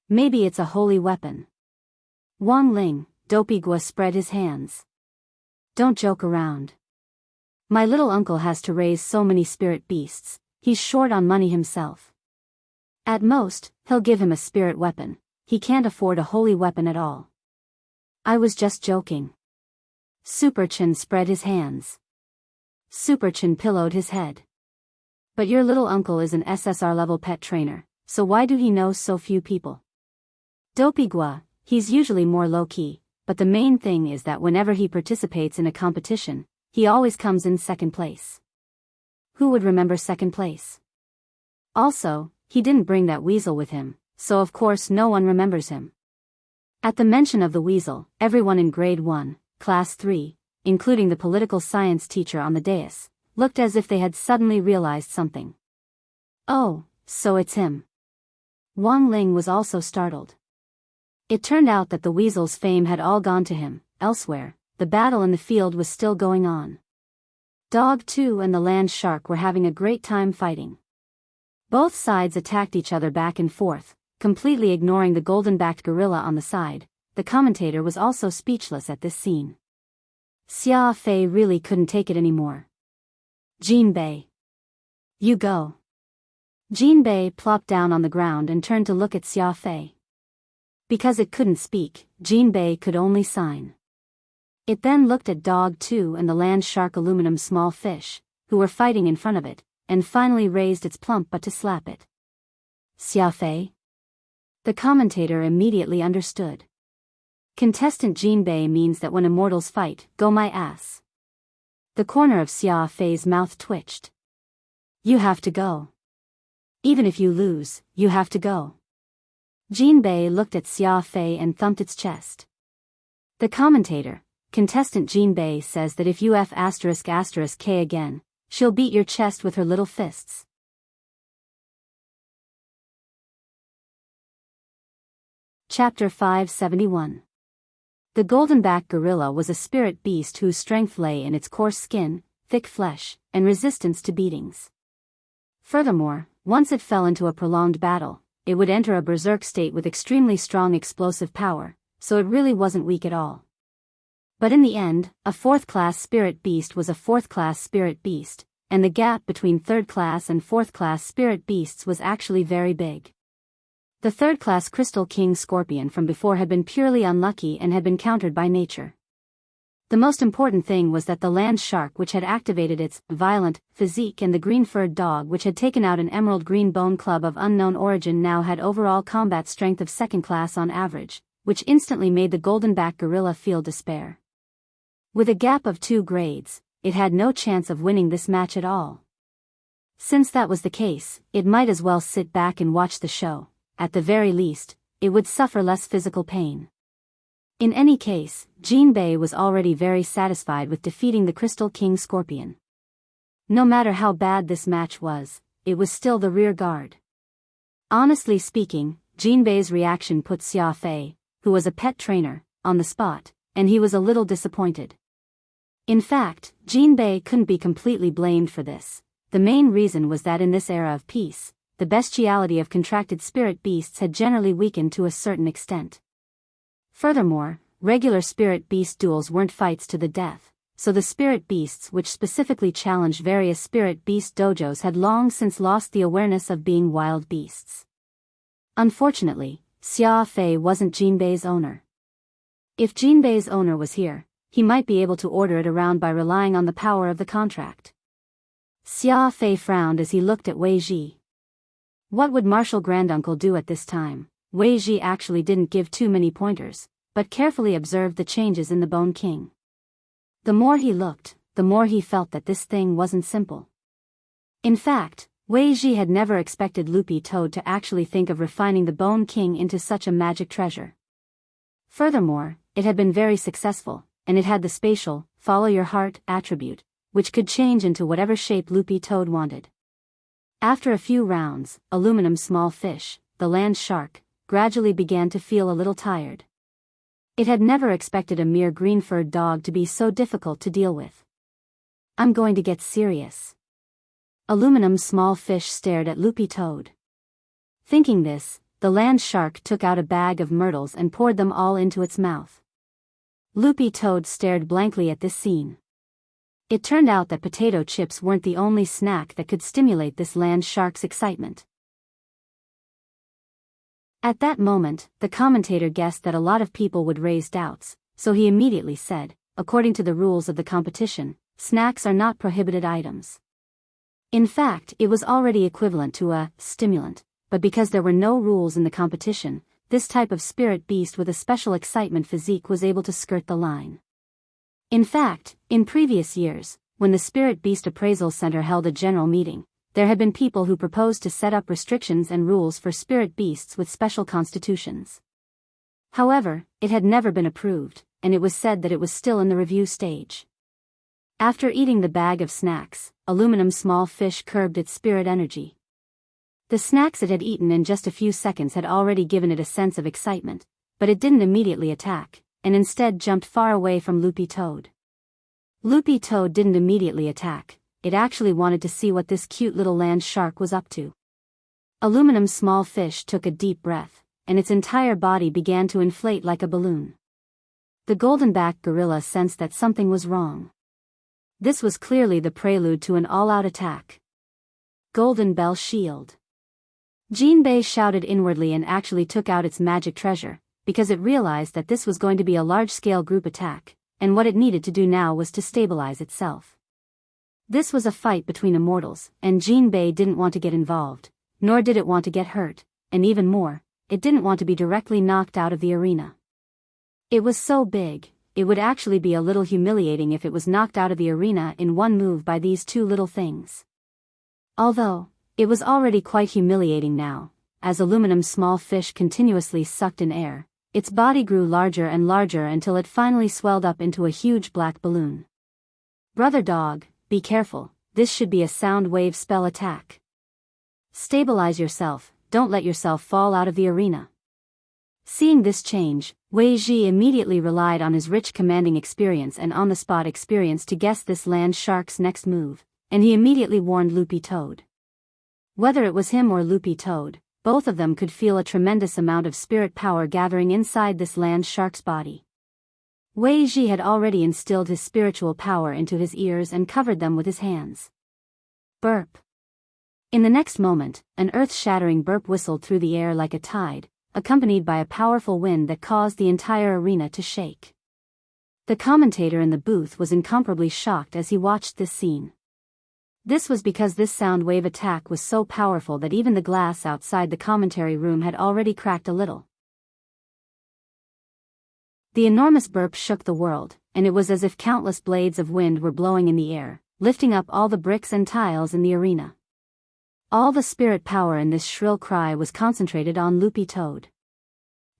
Maybe it's a holy weapon. Wang Ling, Dopey-gwa spread his hands. Don't joke around. My little uncle has to raise so many spirit beasts, he's short on money himself. At most, he'll give him a spirit weapon. He can't afford a holy weapon at all. I was just joking. Super Chin spread his hands. Super Chin pillowed his head. But your little uncle is an SSR-level pet trainer, so why do he know so few people? Dopey-gwa, he's usually more low-key, but the main thing is that whenever he participates in a competition, he always comes in second place. Who would remember second place? Also, he didn't bring that weasel with him, so of course no one remembers him. At the mention of the weasel, everyone in grade 1, class 3, including the political science teacher on the dais, looked as if they had suddenly realized something. Oh, so it's him. Wang Ling was also startled. It turned out that the weasel's fame had all gone to him. Elsewhere, the battle in the field was still going on. Dog 2 and the land shark were having a great time fighting. Both sides attacked each other back and forth, completely ignoring the golden-backed gorilla on the side. The commentator was also speechless at this scene. Xia Fei really couldn't take it anymore. Jinbei. You go. Jinbei plopped down on the ground and turned to look at Xia Fei. Because it couldn't speak, Jinbei could only sign. It then looked at Dog 2 and the land shark aluminum small fish, who were fighting in front of it, and finally raised its plump butt to slap it. Xia Fei? The commentator immediately understood. Contestant Jinbei means that when immortals fight, go my ass. The corner of Xia Fei's mouth twitched. You have to go. Even if you lose, you have to go. Jinbei looked at Xia Fei and thumped its chest. The commentator, contestant Jinbei, says that if you F***K again, she'll beat your chest with her little fists. Chapter 571. The golden-backed gorilla was a spirit beast whose strength lay in its coarse skin, thick flesh, and resistance to beatings. Furthermore, once it fell into a prolonged battle, it would enter a berserk state with extremely strong explosive power, so it really wasn't weak at all. But in the end, a 4th-class spirit beast was a 4th-class spirit beast, and the gap between 3rd-class and 4th-class spirit beasts was actually very big. The 3rd-class Crystal King Scorpion from before had been purely unlucky and had been countered by nature. The most important thing was that the land shark, which had activated its violent physique, and the green-furred dog which had taken out an emerald green bone club of unknown origin now had overall combat strength of 2nd class on average, which instantly made the golden-backed gorilla feel despair. With a gap of 2 grades, it had no chance of winning this match at all. Since that was the case, it might as well sit back and watch the show. At the very least, it would suffer less physical pain. In any case, Jinbei was already very satisfied with defeating the Crystal King Scorpion. No matter how bad this match was, it was still the rear guard. Honestly speaking, Jinbei's reaction put Xia Fei, who was a pet trainer, on the spot, and he was a little disappointed. In fact, Jinbei couldn't be completely blamed for this. The main reason was that in this era of peace, the bestiality of contracted spirit beasts had generally weakened to a certain extent. Furthermore, regular spirit beast duels weren't fights to the death, so the spirit beasts which specifically challenged various spirit beast dojos had long since lost the awareness of being wild beasts. Unfortunately, Xia Fei wasn't Jinbei's owner. If Jinbei's owner was here, he might be able to order it around by relying on the power of the contract. Xia Fei frowned as he looked at Wei Ji. What would Marshal Granduncle do at this time? Wei Ji actually didn't give too many pointers, but carefully observed the changes in the Bone King. The more he looked, the more he felt that this thing wasn't simple. In fact, Wei Ji had never expected Loopy Toad to actually think of refining the Bone King into such a magic treasure. Furthermore, it had been very successful, and it had the spatial, follow your heart attribute, which could change into whatever shape Loopy Toad wanted. After a few rounds, Aluminum Small Fish, the land shark, gradually began to feel a little tired. It had never expected a mere green-furred dog to be so difficult to deal with. I'm going to get serious. Aluminum Small Fish stared at Loopy Toad. Thinking this, the land shark took out a bag of myrtles and poured them all into its mouth. Loopy Toad stared blankly at this scene. It turned out that potato chips weren't the only snack that could stimulate this land shark's excitement. At that moment, the commentator guessed that a lot of people would raise doubts, so he immediately said, according to the rules of the competition, snacks are not prohibited items. In fact, it was already equivalent to a stimulant, but because there were no rules in the competition, this type of spirit beast with a special excitement physique was able to skirt the line. In fact, in previous years, when the Spirit Beast Appraisal Center held a general meeting, there had been people who proposed to set up restrictions and rules for spirit beasts with special constitutions. However, it had never been approved, and it was said that it was still in the review stage. After eating the bag of snacks, Aluminum Small Fish curbed its spirit energy. The snacks it had eaten in just a few seconds had already given it a sense of excitement, but it didn't immediately attack, and instead jumped far away from Loopy Toad. Loopy Toad didn't immediately attack, it actually wanted to see what this cute little land shark was up to. Aluminum Small Fish took a deep breath, and its entire body began to inflate like a balloon. The goldenback gorilla sensed that something was wrong. This was clearly the prelude to an all-out attack. Golden Bell Shield. Jinbei shouted inwardly and actually took out its magic treasure, because it realized that this was going to be a large-scale group attack, and what it needed to do now was to stabilize itself. This was a fight between immortals, and Jinbei didn't want to get involved, nor did it want to get hurt, and even more, it didn't want to be directly knocked out of the arena. It was so big, it would actually be a little humiliating if it was knocked out of the arena in one move by these two little things. Although, it was already quite humiliating now, as Aluminum Small Fish continuously sucked in air. Its body grew larger and larger until it finally swelled up into a huge black balloon. Brother Dog, be careful, this should be a sound wave spell attack. Stabilize yourself, don't let yourself fall out of the arena. Seeing this change, Wei Ji immediately relied on his rich commanding experience and on-the-spot experience to guess this land shark's next move, and he immediately warned Loopy Toad. Whether it was him or Loopy Toad, both of them could feel a tremendous amount of spirit power gathering inside this land shark's body. Wei Ji had already instilled his spiritual power into his ears and covered them with his hands. Burp. In the next moment, an earth-shattering burp whistled through the air like a tide, accompanied by a powerful wind that caused the entire arena to shake. The commentator in the booth was incomparably shocked as he watched this scene. This was because this sound wave attack was so powerful that even the glass outside the commentary room had already cracked a little. The enormous burp shook the world, and it was as if countless blades of wind were blowing in the air, lifting up all the bricks and tiles in the arena. All the spirit power in this shrill cry was concentrated on Loopy Toad.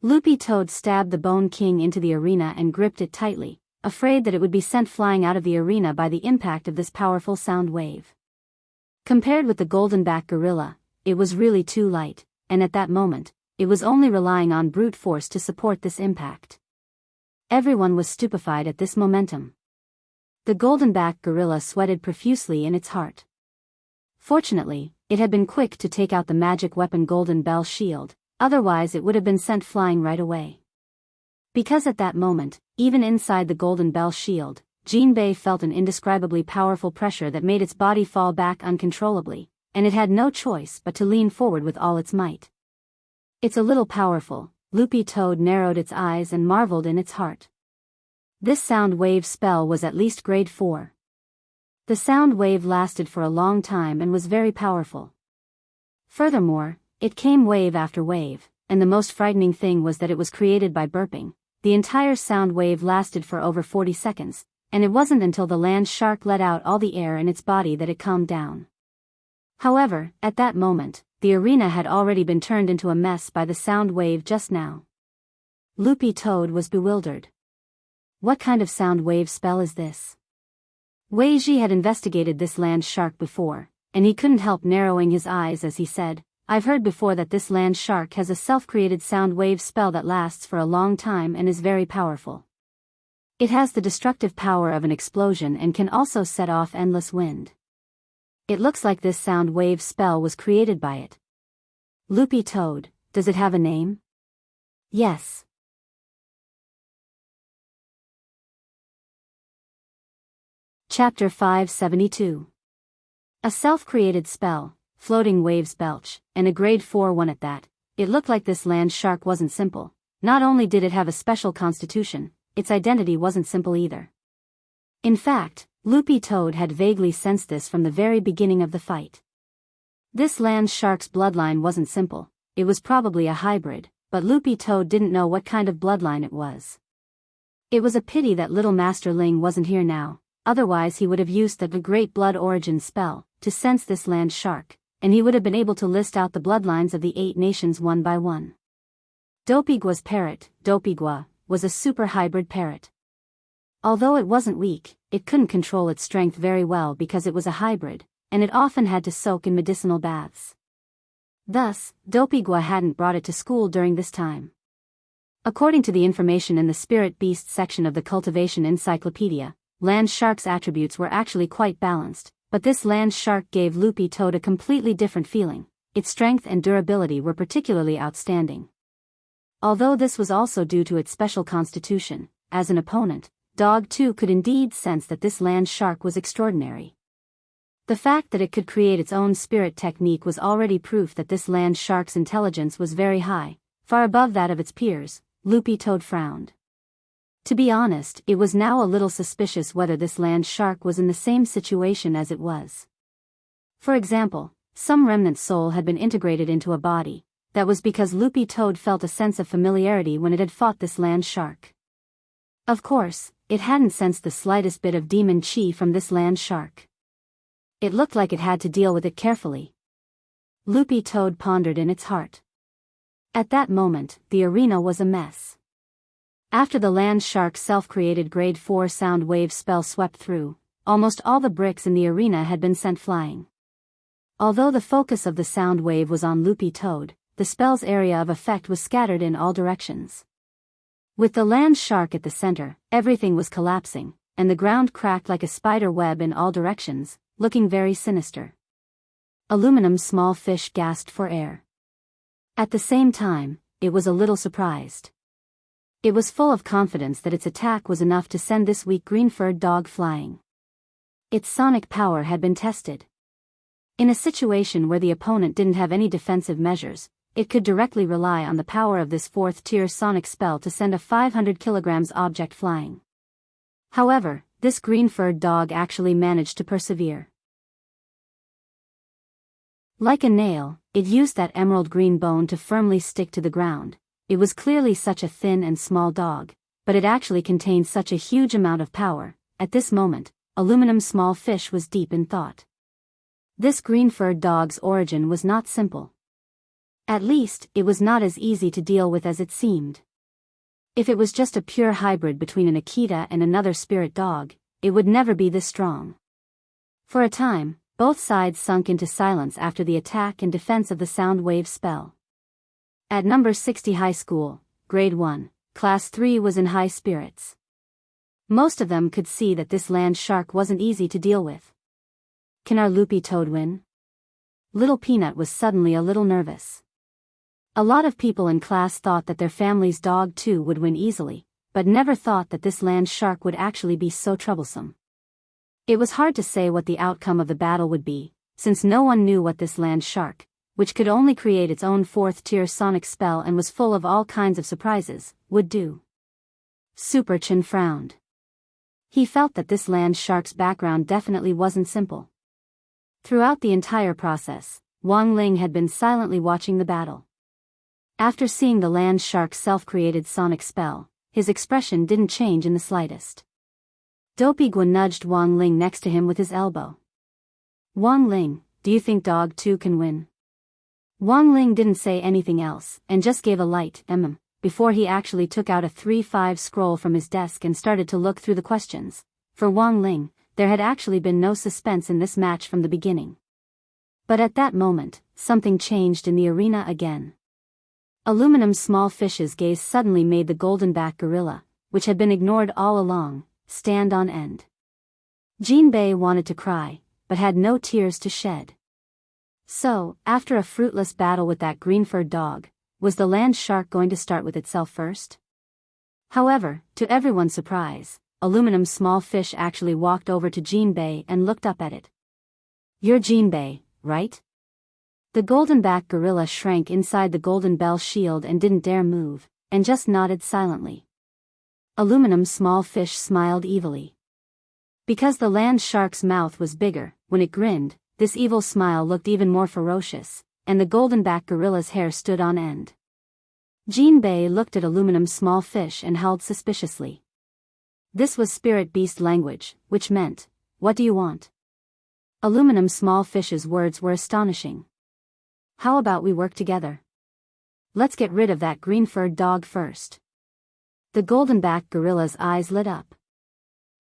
Loopy Toad stabbed the Bone King into the arena and gripped it tightly, afraid that it would be sent flying out of the arena by the impact of this powerful sound wave. Compared with the goldenback gorilla, it was really too light, and at that moment, it was only relying on brute force to support this impact. Everyone was stupefied at this momentum. The goldenback gorilla sweated profusely in its heart. Fortunately, it had been quick to take out the magic weapon Golden Bell Shield, otherwise it would have been sent flying right away. Because at that moment, even inside the Golden Bell Shield, Jinbei felt an indescribably powerful pressure that made its body fall back uncontrollably, and it had no choice but to lean forward with all its might. It's a little powerful, Loopy Toad narrowed its eyes and marveled in its heart. This sound wave spell was at least grade 4. The sound wave lasted for a long time and was very powerful. Furthermore, it came wave after wave, and the most frightening thing was that it was created by burping. The entire sound wave lasted for over 40 seconds, and it wasn't until the land shark let out all the air in its body that it calmed down. However, at that moment, the arena had already been turned into a mess by the sound wave just now. Loopy Toad was bewildered. What kind of sound wave spell is this? Wei Ji had investigated this land shark before, and he couldn't help narrowing his eyes as he said, I've heard before that this land shark has a self-created sound wave spell that lasts for a long time and is very powerful. It has the destructive power of an explosion and can also set off endless wind. It looks like this sound wave spell was created by it. Loopy Toad, does it have a name? Yes. Chapter 572. A self-created spell, floating waves belch, and a grade 4 one at that. It looked like this land shark wasn't simple. Not only did it have a special constitution, its identity wasn't simple either. In fact, Loopy Toad had vaguely sensed this from the very beginning of the fight. This land shark's bloodline wasn't simple, it was probably a hybrid, but Loopy Toad didn't know what kind of bloodline it was. It was a pity that little Master Ling wasn't here now, otherwise he would have used the Great Blood Origin spell to sense this land shark, and he would have been able to list out the bloodlines of the 8 nations one by one. Dopigua's parrot, Dopigua, was a super hybrid parrot. Although it wasn't weak, it couldn't control its strength very well because it was a hybrid, and it often had to soak in medicinal baths. Thus, Dopigua hadn't brought it to school during this time. According to the information in the Spirit Beast section of the Cultivation Encyclopedia, land shark's attributes were actually quite balanced, but this land shark gave Loopy Toad a completely different feeling. Its strength and durability were particularly outstanding. Although this was also due to its special constitution, as an opponent, Dog 2 could indeed sense that this land shark was extraordinary. The fact that it could create its own spirit technique was already proof that this land shark's intelligence was very high, far above that of its peers. Loopy Toad frowned. To be honest, it was now a little suspicious whether this land shark was in the same situation as it was. For example, some remnant soul had been integrated into a body. That was because Loopy Toad felt a sense of familiarity when it had fought this land shark. Of course, it hadn't sensed the slightest bit of demon chi from this land shark. It looked like it had to deal with it carefully. Loopy Toad pondered in its heart. At that moment, the arena was a mess. After the land shark's self-created grade 4 sound wave spell swept through, almost all the bricks in the arena had been sent flying. Although the focus of the sound wave was on Loopy Toad, the spell's area of effect was scattered in all directions. With the land shark at the center, everything was collapsing, and the ground cracked like a spider web in all directions, looking very sinister. Aluminum small fish gasped for air. At the same time, it was a little surprised. It was full of confidence that its attack was enough to send this weak green-furred dog flying. Its sonic power had been tested. In a situation where the opponent didn't have any defensive measures, it could directly rely on the power of this 4th-tier sonic spell to send a 500 kilograms object flying. However, this green-furred dog actually managed to persevere. Like a nail, it used that emerald green bone to firmly stick to the ground. It was clearly such a thin and small dog, but it actually contained such a huge amount of power. At this moment, Aluminum small fish was deep in thought. This green-furred dog's origin was not simple. At least, it was not as easy to deal with as it seemed. If it was just a pure hybrid between an Akita and another spirit dog, it would never be this strong. For a time, both sides sunk into silence after the attack and defense of the sound wave spell. At number 60 high school, grade 1, class 3 was in high spirits. Most of them could see that this land shark wasn't easy to deal with. Can our Loopy Toad win? Little Peanut was suddenly a little nervous. A lot of people in class thought that their family's dog too would win easily, but never thought that this land shark would actually be so troublesome. It was hard to say what the outcome of the battle would be, since no one knew what this land shark, which could only create its own 4th-tier sonic spell and was full of all kinds of surprises, would do. Super Chin frowned. He felt that this land shark's background definitely wasn't simple. Throughout the entire process, Wang Ling had been silently watching the battle. After seeing the land shark's self-created sonic spell, his expression didn't change in the slightest. Dopey Guan nudged Wang Ling next to him with his elbow. Wang Ling, do you think Dog 2 can win? Wang Ling didn't say anything else, and just gave a light before he actually took out a 3-5 scroll from his desk and started to look through the questions. For Wang Ling, there had actually been no suspense in this match from the beginning. But at that moment, something changed in the arena again. Aluminum's small fish's gaze suddenly made the golden-back gorilla, which had been ignored all along, stand on end. Jinbei wanted to cry, but had no tears to shed. So, after a fruitless battle with that green-furred dog, was the land shark going to start with itself first? However, to everyone's surprise, Aluminum's small fish actually walked over to Jinbei and looked up at it. You're Jinbei, right? The golden-back gorilla shrank inside the golden bell shield and didn't dare move, and just nodded silently. Aluminum's small fish smiled evilly. Because the land shark's mouth was bigger, when it grinned, this evil smile looked even more ferocious, and the golden-back gorilla's hair stood on end. Jinbei looked at Aluminum's small fish and howled suspiciously. This was spirit beast language, which meant, "What do you want?" Aluminum's small fish's words were astonishing. How about we work together? Let's get rid of that green-furred dog first. The golden-back gorilla's eyes lit up.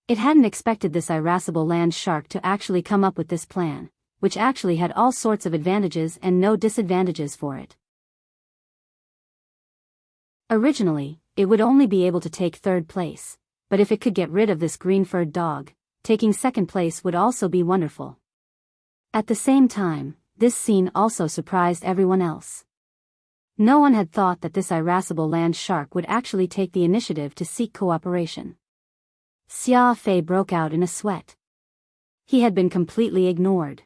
It hadn't expected this irascible land shark to actually come up with this plan, which actually had all sorts of advantages and no disadvantages for it. Originally, it would only be able to take third place, but if it could get rid of this green-furred dog, taking second place would also be wonderful. At the same time, this scene also surprised everyone else. No one had thought that this irascible land shark would actually take the initiative to seek cooperation. Xia Fei broke out in a sweat. He had been completely ignored.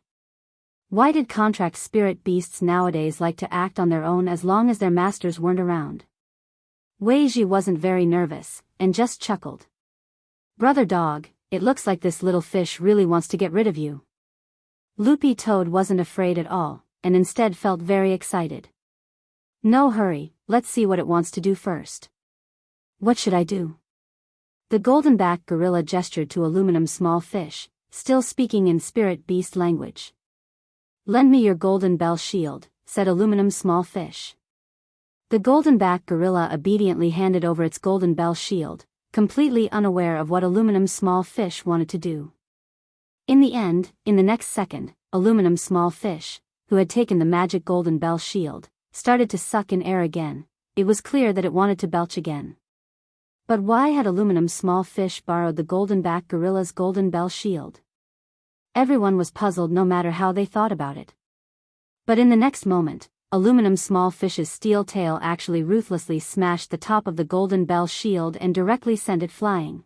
Why did contract spirit beasts nowadays like to act on their own as long as their masters weren't around? Wei Ji wasn't very nervous, and just chuckled. Brother Dog, it looks like this little fish really wants to get rid of you. Loopy Toad wasn't afraid at all, and instead felt very excited. No hurry, let's see what it wants to do first. What should I do? The golden-back gorilla gestured to Aluminum's small fish, still speaking in spirit beast language. Lend me your golden bell shield, said Aluminum's small fish. The golden-back gorilla obediently handed over its golden bell shield, completely unaware of what Aluminum's small fish wanted to do. In the end, in the next second, Aluminum's small fish, who had taken the magic golden bell shield, started to suck in air again. It was clear that it wanted to belch again. But why had Aluminum's small fish borrowed the golden-back gorilla's golden bell shield? Everyone was puzzled no matter how they thought about it. But in the next moment, Aluminum's small fish's steel tail actually ruthlessly smashed the top of the golden bell shield and directly sent it flying.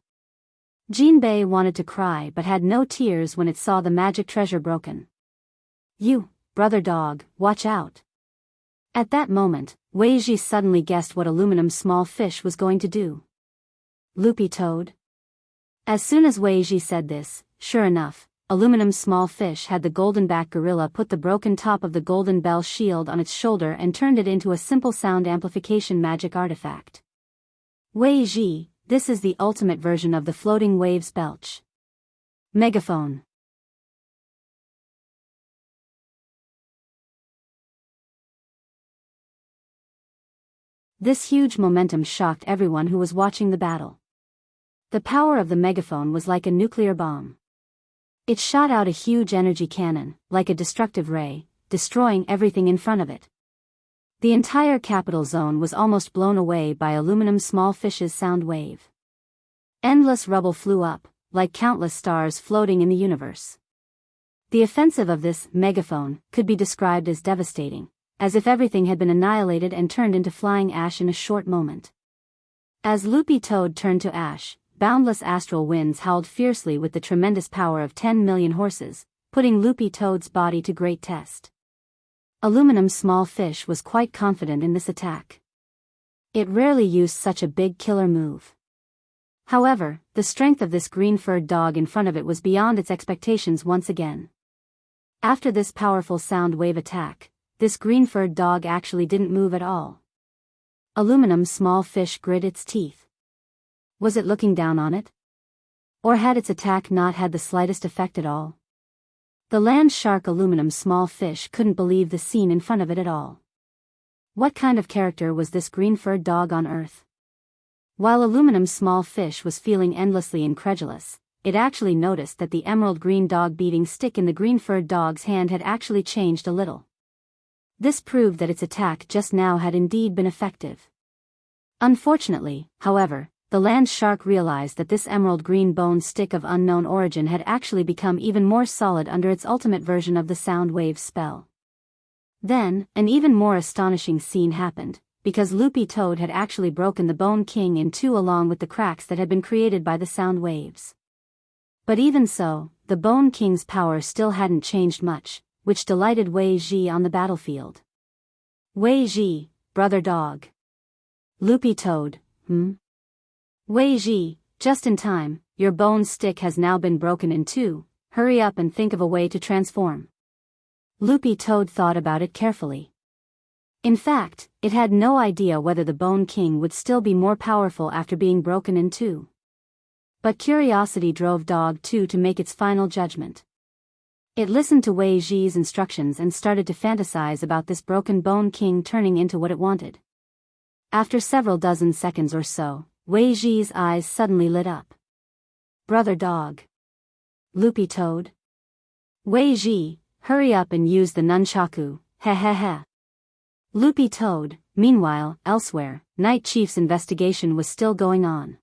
Jinbei wanted to cry but had no tears when it saw the magic treasure broken. You, brother dog, watch out. At that moment, Wei Ji suddenly guessed what Aluminum's small fish was going to do. Loopy Toad. As soon as Wei Ji said this, sure enough, Aluminum's small fish had the golden-back gorilla put the broken top of the golden bell shield on its shoulder and turned it into a simple sound amplification magic artifact. Wei Ji, this is the ultimate version of the floating waves belch. Megaphone. This huge momentum shocked everyone who was watching the battle. The power of the megaphone was like a nuclear bomb. It shot out a huge energy cannon, like a destructive ray, destroying everything in front of it. The entire capital zone was almost blown away by Aluminum's small fish's sound wave. Endless rubble flew up, like countless stars floating in the universe. The offensive of this megaphone could be described as devastating, as if everything had been annihilated and turned into flying ash in a short moment. As Loopy Toad turned to ash, boundless astral winds howled fiercely with the tremendous power of 10 million horses, putting Loopy Toad's body to great test. Aluminum's small fish was quite confident in this attack. It rarely used such a big killer move. However, the strength of this green-furred dog in front of it was beyond its expectations once again. After this powerful sound wave attack, this green-furred dog actually didn't move at all. Aluminum small fish grit its teeth. Was it looking down on it? Or had its attack not had the slightest effect at all? The land shark aluminum small fish couldn't believe the scene in front of it at all. What kind of character was this green-furred dog on Earth? While aluminum small fish was feeling endlessly incredulous, it actually noticed that the emerald green dog beating stick in the green-furred dog's hand had actually changed a little. This proved that its attack just now had indeed been effective. Unfortunately, however, the land shark realized that this emerald green bone stick of unknown origin had actually become even more solid under its ultimate version of the sound wave spell. Then, an even more astonishing scene happened, because Loopy Toad had actually broken the Bone King in two along with the cracks that had been created by the sound waves. But even so, the Bone King's power still hadn't changed much, which delighted Wei Ji on the battlefield. Wei Ji, brother dog. Loopy Toad, Wei Ji, just in time, your bone stick has now been broken in two, hurry up and think of a way to transform. Loopy Toad thought about it carefully. In fact, it had no idea whether the Bone King would still be more powerful after being broken in two. But curiosity drove Dog 2 to make its final judgment. It listened to Wei Ji's instructions and started to fantasize about this broken Bone King turning into what it wanted. After several dozen seconds or so, Wei Ji's eyes suddenly lit up. Brother Dog. Loopy Toad. Wei Ji, hurry up and use the nunchaku, heh. Loopy Toad, meanwhile, elsewhere, Night Chief's investigation was still going on.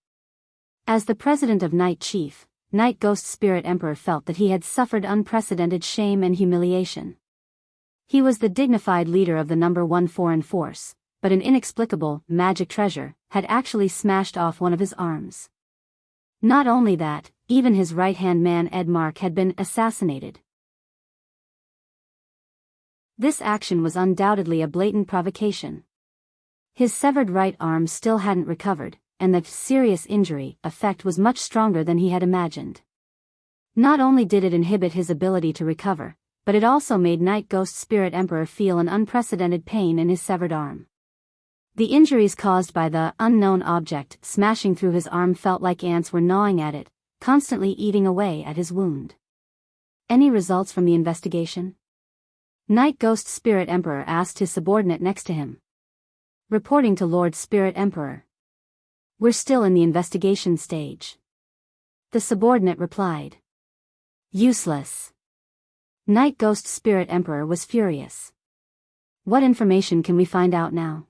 As the president of Night Chief, Night Ghost Spirit Emperor felt that he had suffered unprecedented shame and humiliation. He was the dignified leader of the number 1 foreign force, but an inexplicable magic treasure had actually smashed off one of his arms. Not only that, even his right-hand man Edmark had been assassinated. This action was undoubtedly a blatant provocation. His severed right arm still hadn't recovered, and the serious injury effect was much stronger than he had imagined. Not only did it inhibit his ability to recover, but it also made Night Ghost Spirit Emperor feel an unprecedented pain in his severed arm. The injuries caused by the unknown object smashing through his arm felt like ants were gnawing at it, constantly eating away at his wound. Any results from the investigation? Night Ghost Spirit Emperor asked his subordinate next to him. Reporting to Lord Spirit Emperor. We're still in the investigation stage. The subordinate replied. Useless. Night Ghost Spirit Emperor was furious. What information can we find out now?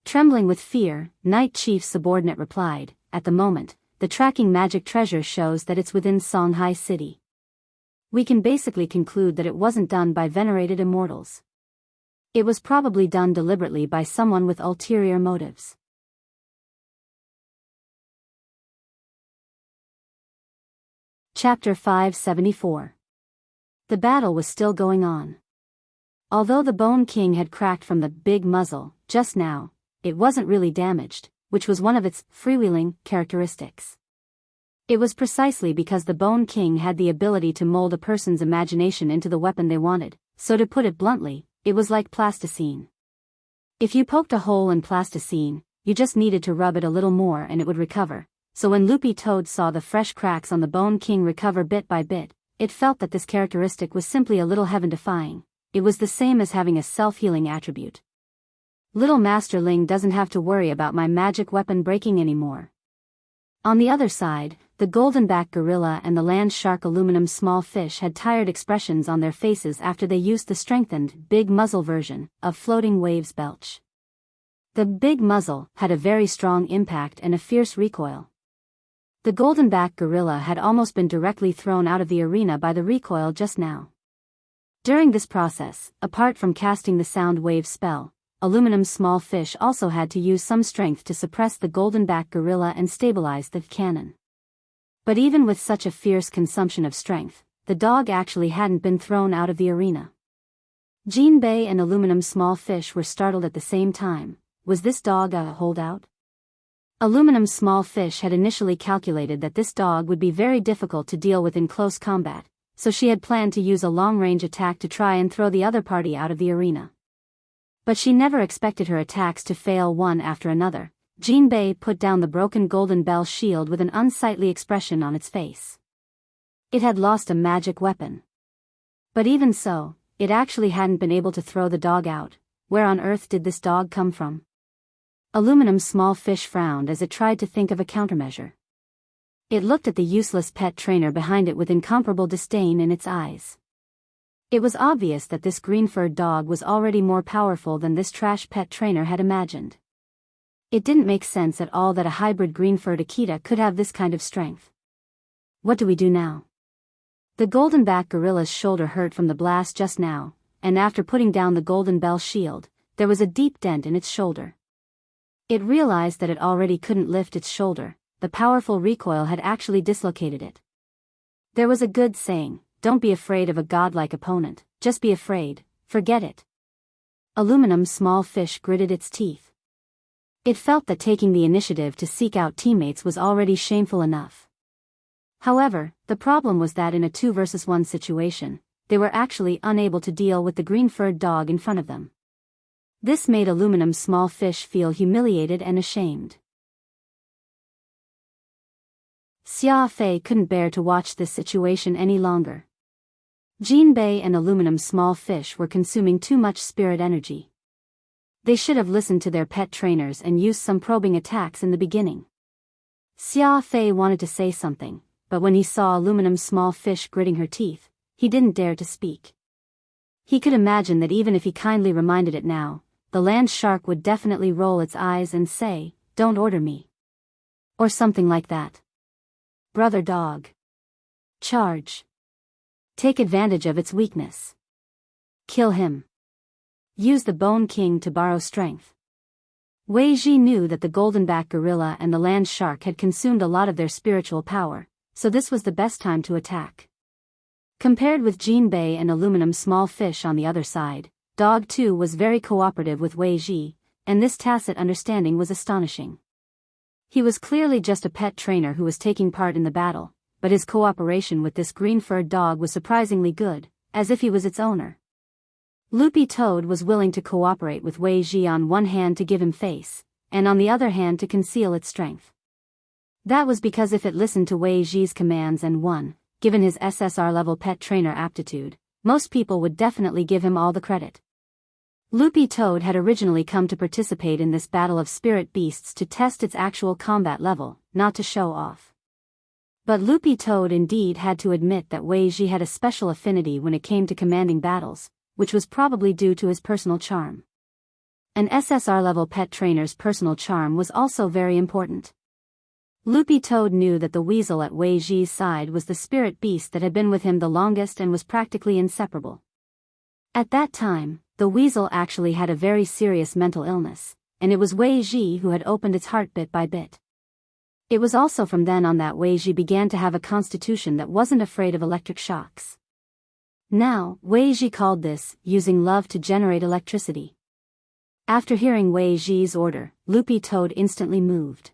Trembling with fear, Night Chief's subordinate replied, at the moment, the tracking magic treasure shows that it's within Songhai City. We can basically conclude that it wasn't done by venerated immortals. It was probably done deliberately by someone with ulterior motives. Chapter 574. The battle was still going on. Although the Bone King had cracked from the big muzzle, just now, it wasn't really damaged, which was one of its freewheeling characteristics. It was precisely because the Bone King had the ability to mold a person's imagination into the weapon they wanted, so to put it bluntly, it was like plasticine. If you poked a hole in plasticine, you just needed to rub it a little more and it would recover, so when Loopy Toad saw the fresh cracks on the Bone King recover bit by bit, it felt that this characteristic was simply a little heaven-defying. It was the same as having a self-healing attribute. Little Master Ling doesn't have to worry about my magic weapon breaking anymore. On the other side, the golden-back gorilla and the land shark aluminum small fish had tired expressions on their faces after they used the strengthened, big muzzle version of Floating Waves Belch. The big muzzle had a very strong impact and a fierce recoil. The golden-back gorilla had almost been directly thrown out of the arena by the recoil just now. During this process, apart from casting the sound wave spell, aluminum small fish also had to use some strength to suppress the golden-back gorilla and stabilize the cannon. But even with such a fierce consumption of strength, the dog actually hadn't been thrown out of the arena. Jinbei and aluminum small fish were startled at the same time. Was this dog a holdout? Aluminum's small fish had initially calculated that this dog would be very difficult to deal with in close combat, so she had planned to use a long-range attack to try and throw the other party out of the arena. But she never expected her attacks to fail one after another. Jinbei put down the broken golden bell shield with an unsightly expression on its face. It had lost a magic weapon. But even so, it actually hadn't been able to throw the dog out. Where on earth did this dog come from? Aluminum's small fish frowned as it tried to think of a countermeasure. It looked at the useless pet trainer behind it with incomparable disdain in its eyes. It was obvious that this green-furred dog was already more powerful than this trash pet trainer had imagined. It didn't make sense at all that a hybrid green-furred Akita could have this kind of strength. What do we do now? The golden-back gorilla's shoulder hurt from the blast just now, and after putting down the golden bell shield, there was a deep dent in its shoulder. It realized that it already couldn't lift its shoulder. The powerful recoil had actually dislocated it. There was a good saying, "Don't be afraid of a godlike opponent, just be afraid, forget it." Aluminum's small fish gritted its teeth. It felt that taking the initiative to seek out teammates was already shameful enough. However, the problem was that in a 2-versus-1 situation, they were actually unable to deal with the green-furred dog in front of them. This made Aluminum's small fish feel humiliated and ashamed. Xia Fei couldn't bear to watch this situation any longer. Jinbei and Aluminum's small fish were consuming too much spirit energy. They should have listened to their pet trainers and used some probing attacks in the beginning. Xia Fei wanted to say something, but when he saw Aluminum's small fish gritting her teeth, he didn't dare to speak. He could imagine that even if he kindly reminded it now, the land shark would definitely roll its eyes and say, "Don't order me." Or something like that. Brother dog. Charge. Take advantage of its weakness. Kill him. Use the Bone King to borrow strength. Wei Ji knew that the golden-back gorilla and the land shark had consumed a lot of their spiritual power, so this was the best time to attack. Compared with Jinbei and Aluminum's small fish on the other side, Dog 2 was very cooperative with Wei Ji, and this tacit understanding was astonishing. He was clearly just a pet trainer who was taking part in the battle, but his cooperation with this green-furred dog was surprisingly good, as if he was its owner. Loopy Toad was willing to cooperate with Wei Ji on one hand to give him face, and on the other hand to conceal its strength. That was because if it listened to Wei Ji's commands and won, given his SSR-level pet trainer aptitude, most people would definitely give him all the credit. Loopy Toad had originally come to participate in this battle of spirit beasts to test its actual combat level, not to show off. But Loopy Toad indeed had to admit that Wei Ji had a special affinity when it came to commanding battles, which was probably due to his personal charm. An SSR-level pet trainer's personal charm was also very important. Loopy Toad knew that the weasel at Wei Ji's side was the spirit beast that had been with him the longest and was practically inseparable. At that time, the weasel actually had a very serious mental illness, and it was Wei Ji who had opened its heart bit by bit. It was also from then on that Wei Ji began to have a constitution that wasn't afraid of electric shocks. Now, Wei Ji called this using love to generate electricity. After hearing Wei Ji's order, Loopy Toad instantly moved.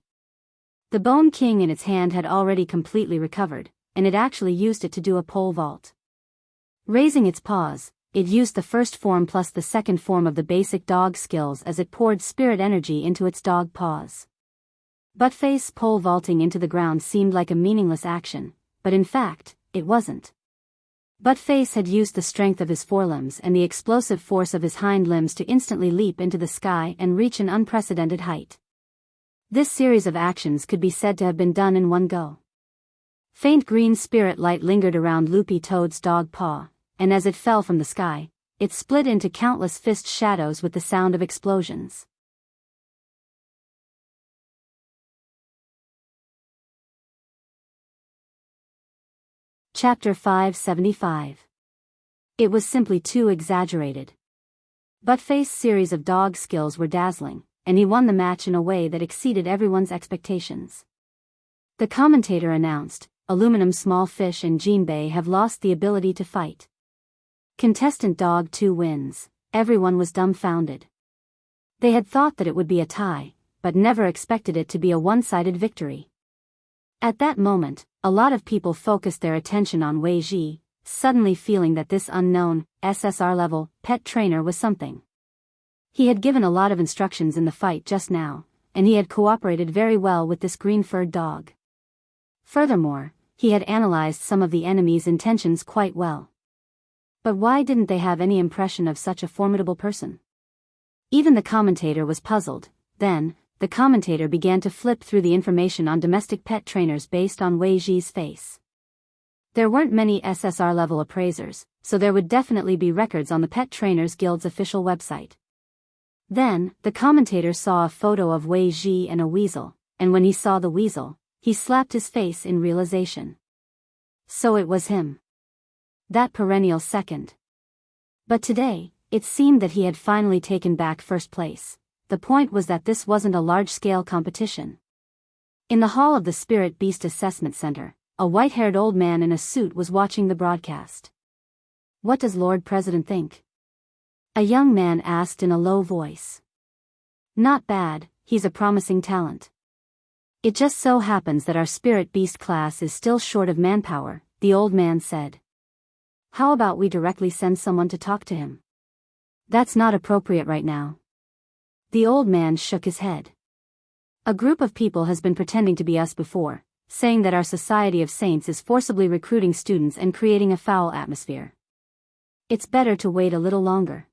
The Bone King in its hand had already completely recovered, and it actually used it to do a pole vault. Raising its paws, it used the first form plus the second form of the basic dog skills as it poured spirit energy into its dog paws. Buttface pole vaulting into the ground seemed like a meaningless action, but in fact, it wasn't. Buttface had used the strength of his forelimbs and the explosive force of his hind limbs to instantly leap into the sky and reach an unprecedented height. This series of actions could be said to have been done in one go. Faint green spirit light lingered around Loopy Toad's dog paw, and as it fell from the sky, it split into countless fist shadows with the sound of explosions. Chapter 575. It was simply too exaggerated. Buttface's series of dog skills were dazzling, and he won the match in a way that exceeded everyone's expectations. The commentator announced, "Aluminum Small Fish and Jinbei have lost the ability to fight. Contestant Dog 2 wins." Everyone was dumbfounded. They had thought that it would be a tie, but never expected it to be a one-sided victory. At that moment, a lot of people focused their attention on Wei Ji, suddenly feeling that this unknown, SSR-level, pet trainer was something. He had given a lot of instructions in the fight just now, and he had cooperated very well with this green-furred dog. Furthermore, he had analyzed some of the enemy's intentions quite well. But why didn't they have any impression of such a formidable person? Even the commentator was puzzled. Then, the commentator began to flip through the information on domestic pet trainers based on Wei Ji's face. There weren't many SSR-level appraisers, so there would definitely be records on the Pet Trainers Guild's official website. Then, the commentator saw a photo of Wei Ji and a weasel, and when he saw the weasel, he slapped his face in realization. So it was him. That perennial second. But today, it seemed that he had finally taken back first place. The point was that this wasn't a large-scale competition. In the hall of the Spirit Beast Assessment Center, a white-haired old man in a suit was watching the broadcast. "What does Lord President think?" a young man asked in a low voice. "Not bad, he's a promising talent. It just so happens that our Spirit Beast class is still short of manpower," the old man said. "How about we directly send someone to talk to him?" "That's not appropriate right now." The old man shook his head. "A group of people has been pretending to be us before, saying that our Society of Saints is forcibly recruiting students and creating a foul atmosphere. It's better to wait a little longer.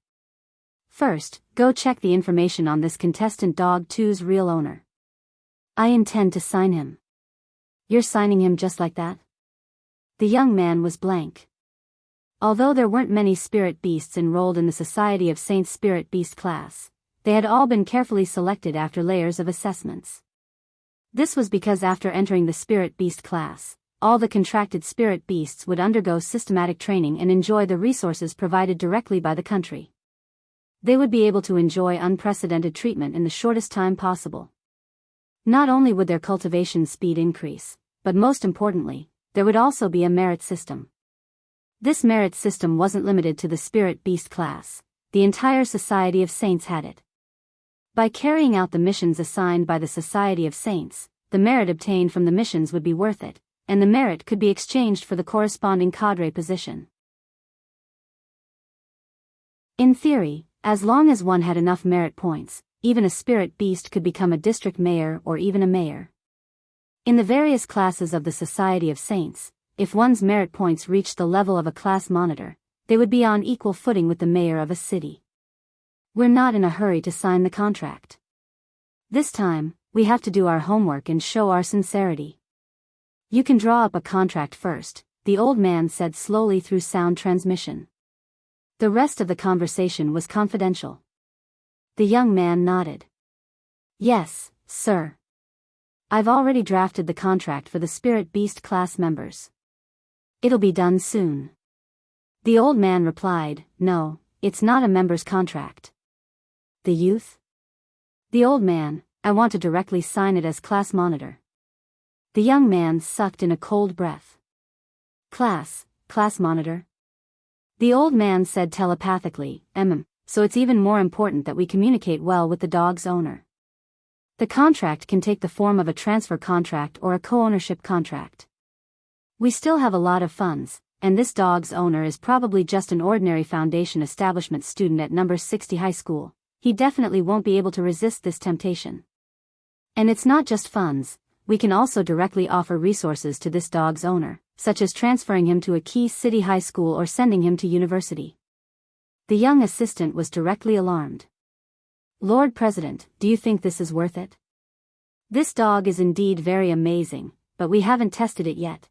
First, go check the information on this contestant Dog 2's real owner. I intend to sign him." "You're signing him just like that?" The young man was blank. Although there weren't many spirit beasts enrolled in the Society of Saints Spirit Beast class, they had all been carefully selected after layers of assessments. This was because after entering the Spirit Beast class, all the contracted spirit beasts would undergo systematic training and enjoy the resources provided directly by the country. They would be able to enjoy unprecedented treatment in the shortest time possible. Not only would their cultivation speed increase, but most importantly, there would also be a merit system. This merit system wasn't limited to the Spirit Beast class, the entire Society of Saints had it. By carrying out the missions assigned by the Society of Saints, the merit obtained from the missions would be worth it, and the merit could be exchanged for the corresponding cadre position. In theory, as long as one had enough merit points, even a spirit beast could become a district mayor or even a mayor. In the various classes of the Society of Saints, if one's merit points reached the level of a class monitor, they would be on equal footing with the mayor of a city. We're not in a hurry to sign the contract. This time, we have to do our homework and show our sincerity. You can draw up a contract first, the old man said slowly through sound transmission. The rest of the conversation was confidential. The young man nodded. "Yes, sir. I've already drafted the contract for the Spirit Beast class members. It'll be done soon." The old man replied, "No, it's not a member's contract." "The youth?" "The old man, I want to directly sign it as class monitor." The young man sucked in a cold breath. Class monitor?" The old man said telepathically, So it's even more important that we communicate well with the dog's owner. The contract can take the form of a transfer contract or a co-ownership contract. We still have a lot of funds, and this dog's owner is probably just an ordinary foundation establishment student at number 60 high school. He definitely won't be able to resist this temptation. And it's not just funds, we can also directly offer resources to this dog's owner, such as transferring him to a key city high school or sending him to university. The young assistant was directly alarmed. "Lord President, do you think this is worth it? This dog is indeed very amazing, but we haven't tested it yet."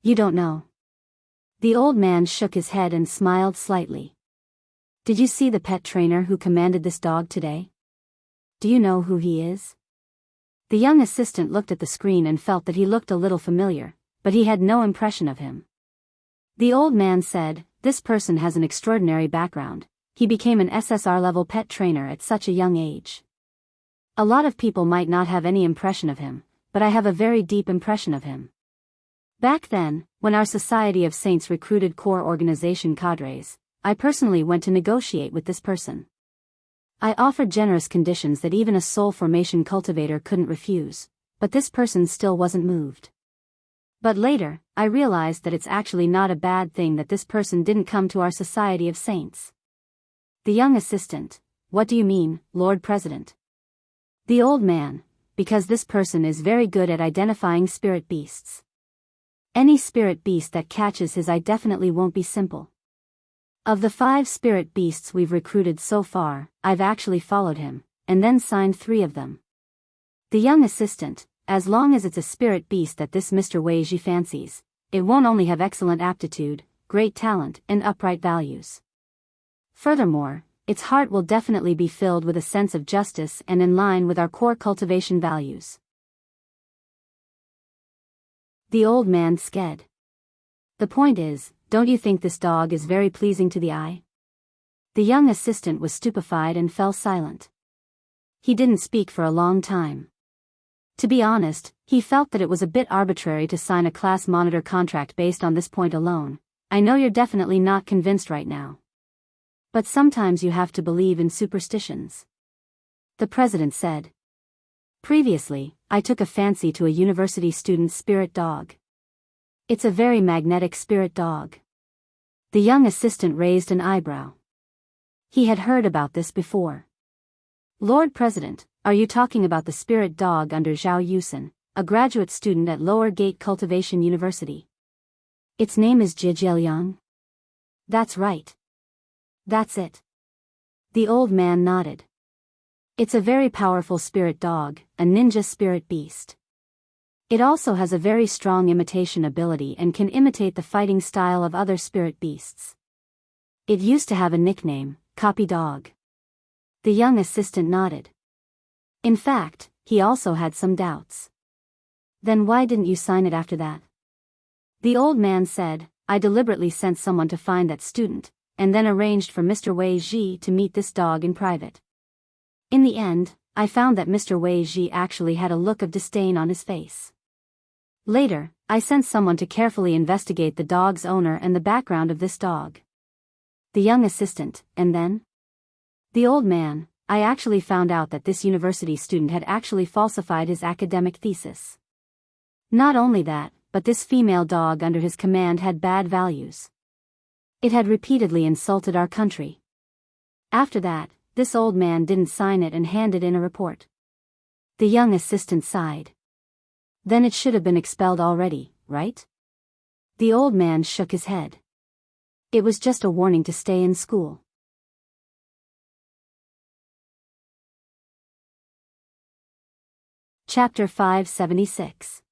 "You don't know." The old man shook his head and smiled slightly. "Did you see the pet trainer who commanded this dog today? Do you know who he is?" The young assistant looked at the screen and felt that he looked a little familiar, but he had no impression of him. The old man said, "This person has an extraordinary background. He became an SSR-level pet trainer at such a young age. A lot of people might not have any impression of him, but I have a very deep impression of him. Back then, when our Society of Saints recruited core organization cadres, I personally went to negotiate with this person. I offered generous conditions that even a soul formation cultivator couldn't refuse, but this person still wasn't moved. But later, I realized that it's actually not a bad thing that this person didn't come to our Society of Saints. The young assistant: "What do you mean, Lord President?" The old man: "Because this person is very good at identifying spirit beasts. Any spirit beast that catches his eye definitely won't be simple. Of the 5 spirit beasts we've recruited so far, I've actually followed him, and then signed 3 of them." The young assistant: "As long as it's a spirit beast that this Mr. Weiji fancies, it won't only have excellent aptitude, great talent, and upright values. Furthermore, its heart will definitely be filled with a sense of justice and in line with our core cultivation values." The old man sked. "The point is, don't you think this dog is very pleasing to the eye?" The young assistant was stupefied and fell silent. He didn't speak for a long time. To be honest, he felt that it was a bit arbitrary to sign a class monitor contract based on this point alone. "I know you're definitely not convinced right now. But sometimes you have to believe in superstitions," the president said. "Previously, I took a fancy to a university student's spirit dog. It's a very magnetic spirit dog." The young assistant raised an eyebrow. He had heard about this before. "Lord President, are you talking about the spirit dog under Zhao Yusen, a graduate student at Lower Gate Cultivation University? Its name is Jijieliang?" "That's right. That's it." The old man nodded. "It's a very powerful spirit dog, a ninja spirit beast. It also has a very strong imitation ability and can imitate the fighting style of other spirit beasts. It used to have a nickname, Copy Dog." The young assistant nodded. In fact, he also had some doubts. "Then why didn't you sign it after that?" The old man said, "I deliberately sent someone to find that student, and then arranged for Mr. Wei Ji to meet this dog in private. In the end, I found that Mr. Wei Ji actually had a look of disdain on his face. Later, I sent someone to carefully investigate the dog's owner and the background of this dog." The young assistant: "And then?" The old man: "I actually found out that this university student had actually falsified his academic thesis. Not only that, but this female dog under his command had bad values. It had repeatedly insulted our country. After that, this old man didn't sign it and handed in a report." The young assistant sighed. "Then it should have been expelled already, right?" The old man shook his head. "It was just a warning to stay in school." Chapter 576.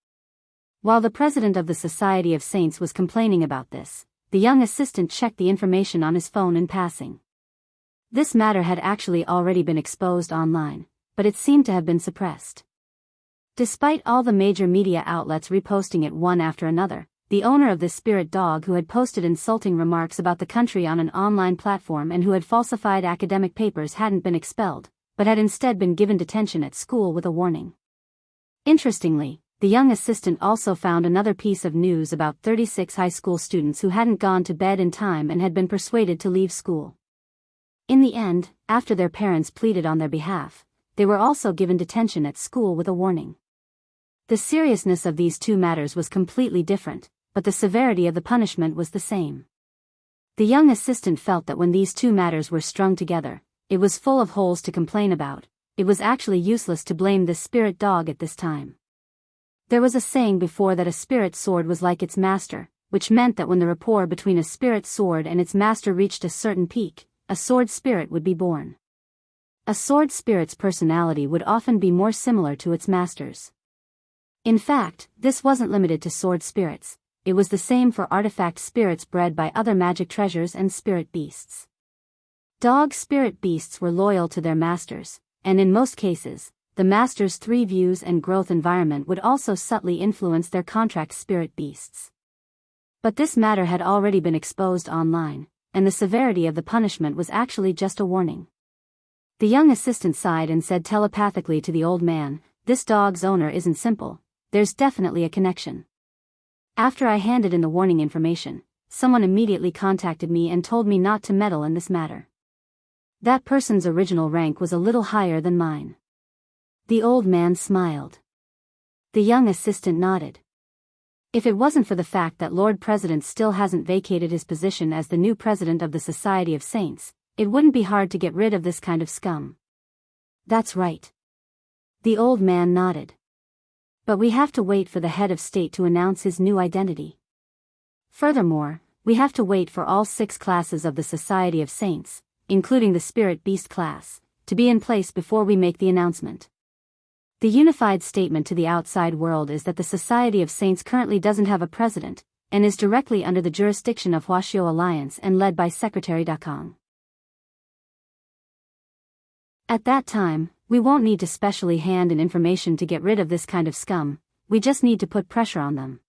While the president of the Society of Saints was complaining about this, the young assistant checked the information on his phone in passing. This matter had actually already been exposed online, but it seemed to have been suppressed. Despite all the major media outlets reposting it one after another, the owner of this spirit dog who had posted insulting remarks about the country on an online platform and who had falsified academic papers hadn't been expelled, but had instead been given detention at school with a warning. Interestingly, the young assistant also found another piece of news about 36 high school students who hadn't gone to bed in time and had been persuaded to leave school. In the end, after their parents pleaded on their behalf, they were also given detention at school with a warning. The seriousness of these 2 matters was completely different, but the severity of the punishment was the same. The young assistant felt that when these 2 matters were strung together, it was full of holes to complain about. It was actually useless to blame this spirit dog at this time. There was a saying before that a spirit sword was like its master, which meant that when the rapport between a spirit sword and its master reached a certain peak, a sword spirit would be born. A sword spirit's personality would often be more similar to its master's. In fact, this wasn't limited to sword spirits, it was the same for artifact spirits bred by other magic treasures and spirit beasts. Dog spirit beasts were loyal to their masters, and in most cases, the master's 3 views and growth environment would also subtly influence their contract spirit beasts. But this matter had already been exposed online, and the severity of the punishment was actually just a warning. The young assistant sighed and said telepathically to the old man, "This dog's owner isn't simple, there's definitely a connection." After I handed in the warning information, someone immediately contacted me and told me not to meddle in this matter. That person's original rank was a little higher than mine. The old man smiled. The young assistant nodded. If it wasn't for the fact that Lord President still hasn't vacated his position as the new president of the Society of Saints, it wouldn't be hard to get rid of this kind of scum. That's right. The old man nodded. But we have to wait for the head of state to announce his new identity. Furthermore, we have to wait for all 6 classes of the Society of Saints, including the Spirit Beast class, to be in place before we make the announcement. The unified statement to the outside world is that the Society of Saints currently doesn't have a president, and is directly under the jurisdiction of Huaxiao Alliance and led by Secretary Dakong. At that time, we won't need to specially hand in information to get rid of this kind of scum, we just need to put pressure on them.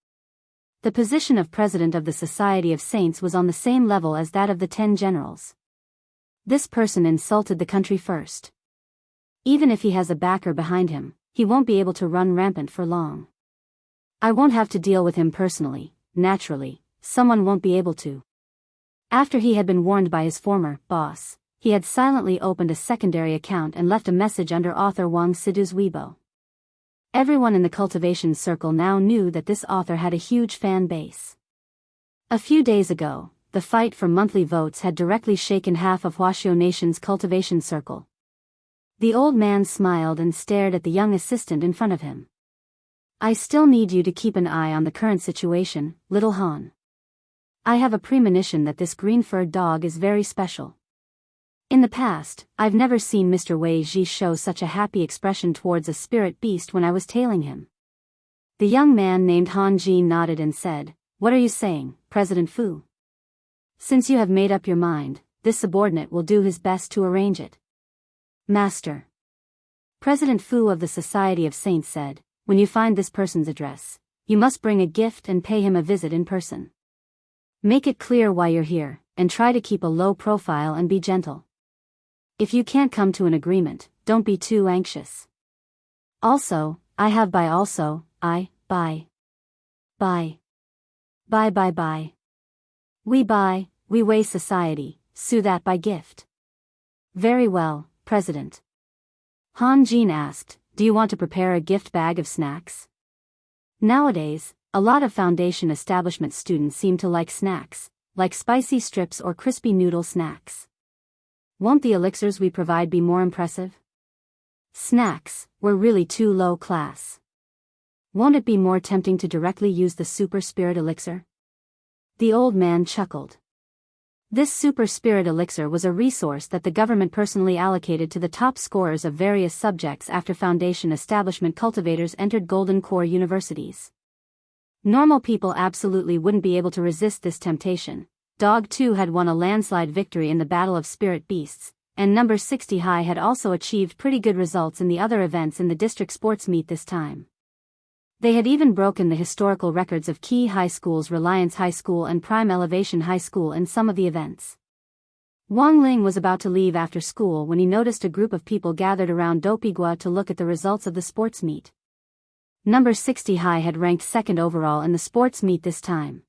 The position of president of the Society of Saints was on the same level as that of the 10 generals. This person insulted the country first. Even if he has a backer behind him, he won't be able to run rampant for long. I won't have to deal with him personally, naturally, someone won't be able to. After he had been warned by his former boss, he had silently opened a secondary account and left a message under author Wang Sidu's Weibo. Everyone in the cultivation circle now knew that this author had a huge fan base. A few days ago, the fight for monthly votes had directly shaken half of Huaxiao Nation's cultivation circle. The old man smiled and stared at the young assistant in front of him. I still need you to keep an eye on the current situation, little Han. I have a premonition that this green-furred dog is very special. In the past, I've never seen Mr. Wei Ji show such a happy expression towards a spirit beast when I was tailing him. The young man named Han Jin nodded and said, "What are you saying, President Fu? Since you have made up your mind, this subordinate will do his best to arrange it." Master. President Fu of the Society of Saints said, "When you find this person's address, you must bring a gift and pay him a visit in person. Make it clear why you're here, and try to keep a low profile and be gentle. If you can't come to an agreement, don't be too anxious. Also, bye. We Wei Society, sue that by gift." "Very well, President." Han Jin asked, "Do you want to prepare a gift bag of snacks?" Nowadays, a lot of foundation establishment students seem to like snacks, like spicy strips or crispy noodle snacks. Won't the elixirs we provide be more impressive? Snacks, we're really too low class. Won't it be more tempting to directly use the super spirit elixir? The old man chuckled. This super spirit elixir was a resource that the government personally allocated to the top scorers of various subjects after foundation establishment cultivators entered Golden Core universities. Normal people absolutely wouldn't be able to resist this temptation. Dog 2 had won a landslide victory in the Battle of Spirit Beasts, and number 60 High had also achieved pretty good results in the other events in the district sports meet this time. They had even broken the historical records of Key High School's Reliance High School and Prime Elevation High School in some of the events. Wang Ling was about to leave after school when he noticed a group of people gathered around Dopigua to look at the results of the sports meet. Number 60 High had ranked second overall in the sports meet this time.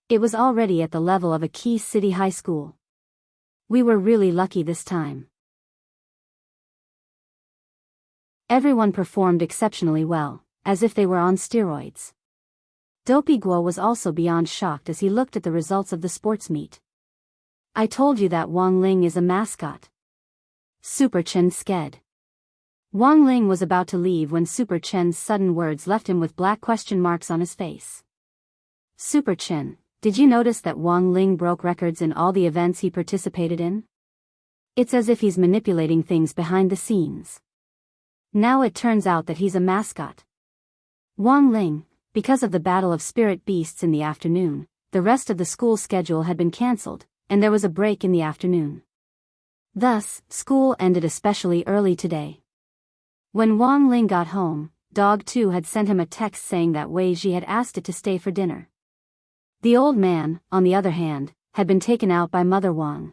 It was already at the level of a Key City high school. We were really lucky this time. Everyone performed exceptionally well, as if they were on steroids. Dopigua was also beyond shocked as he looked at the results of the sports meet. "I told you that Wang Ling is a mascot." Super Chen sked. Wang Ling was about to leave when Super Chen's sudden words left him with black question marks on his face. "Super Chen, did you notice that Wang Ling broke records in all the events he participated in? It's as if he's manipulating things behind the scenes. Now it turns out that he's a mascot." Wang Ling, because of the Battle of Spirit Beasts in the afternoon, the rest of the school schedule had been cancelled, and there was a break in the afternoon. Thus, school ended especially early today. When Wang Ling got home, Dog 2 had sent him a text saying that Wei Ji had asked it to stay for dinner. The old man, on the other hand, had been taken out by Mother Wang.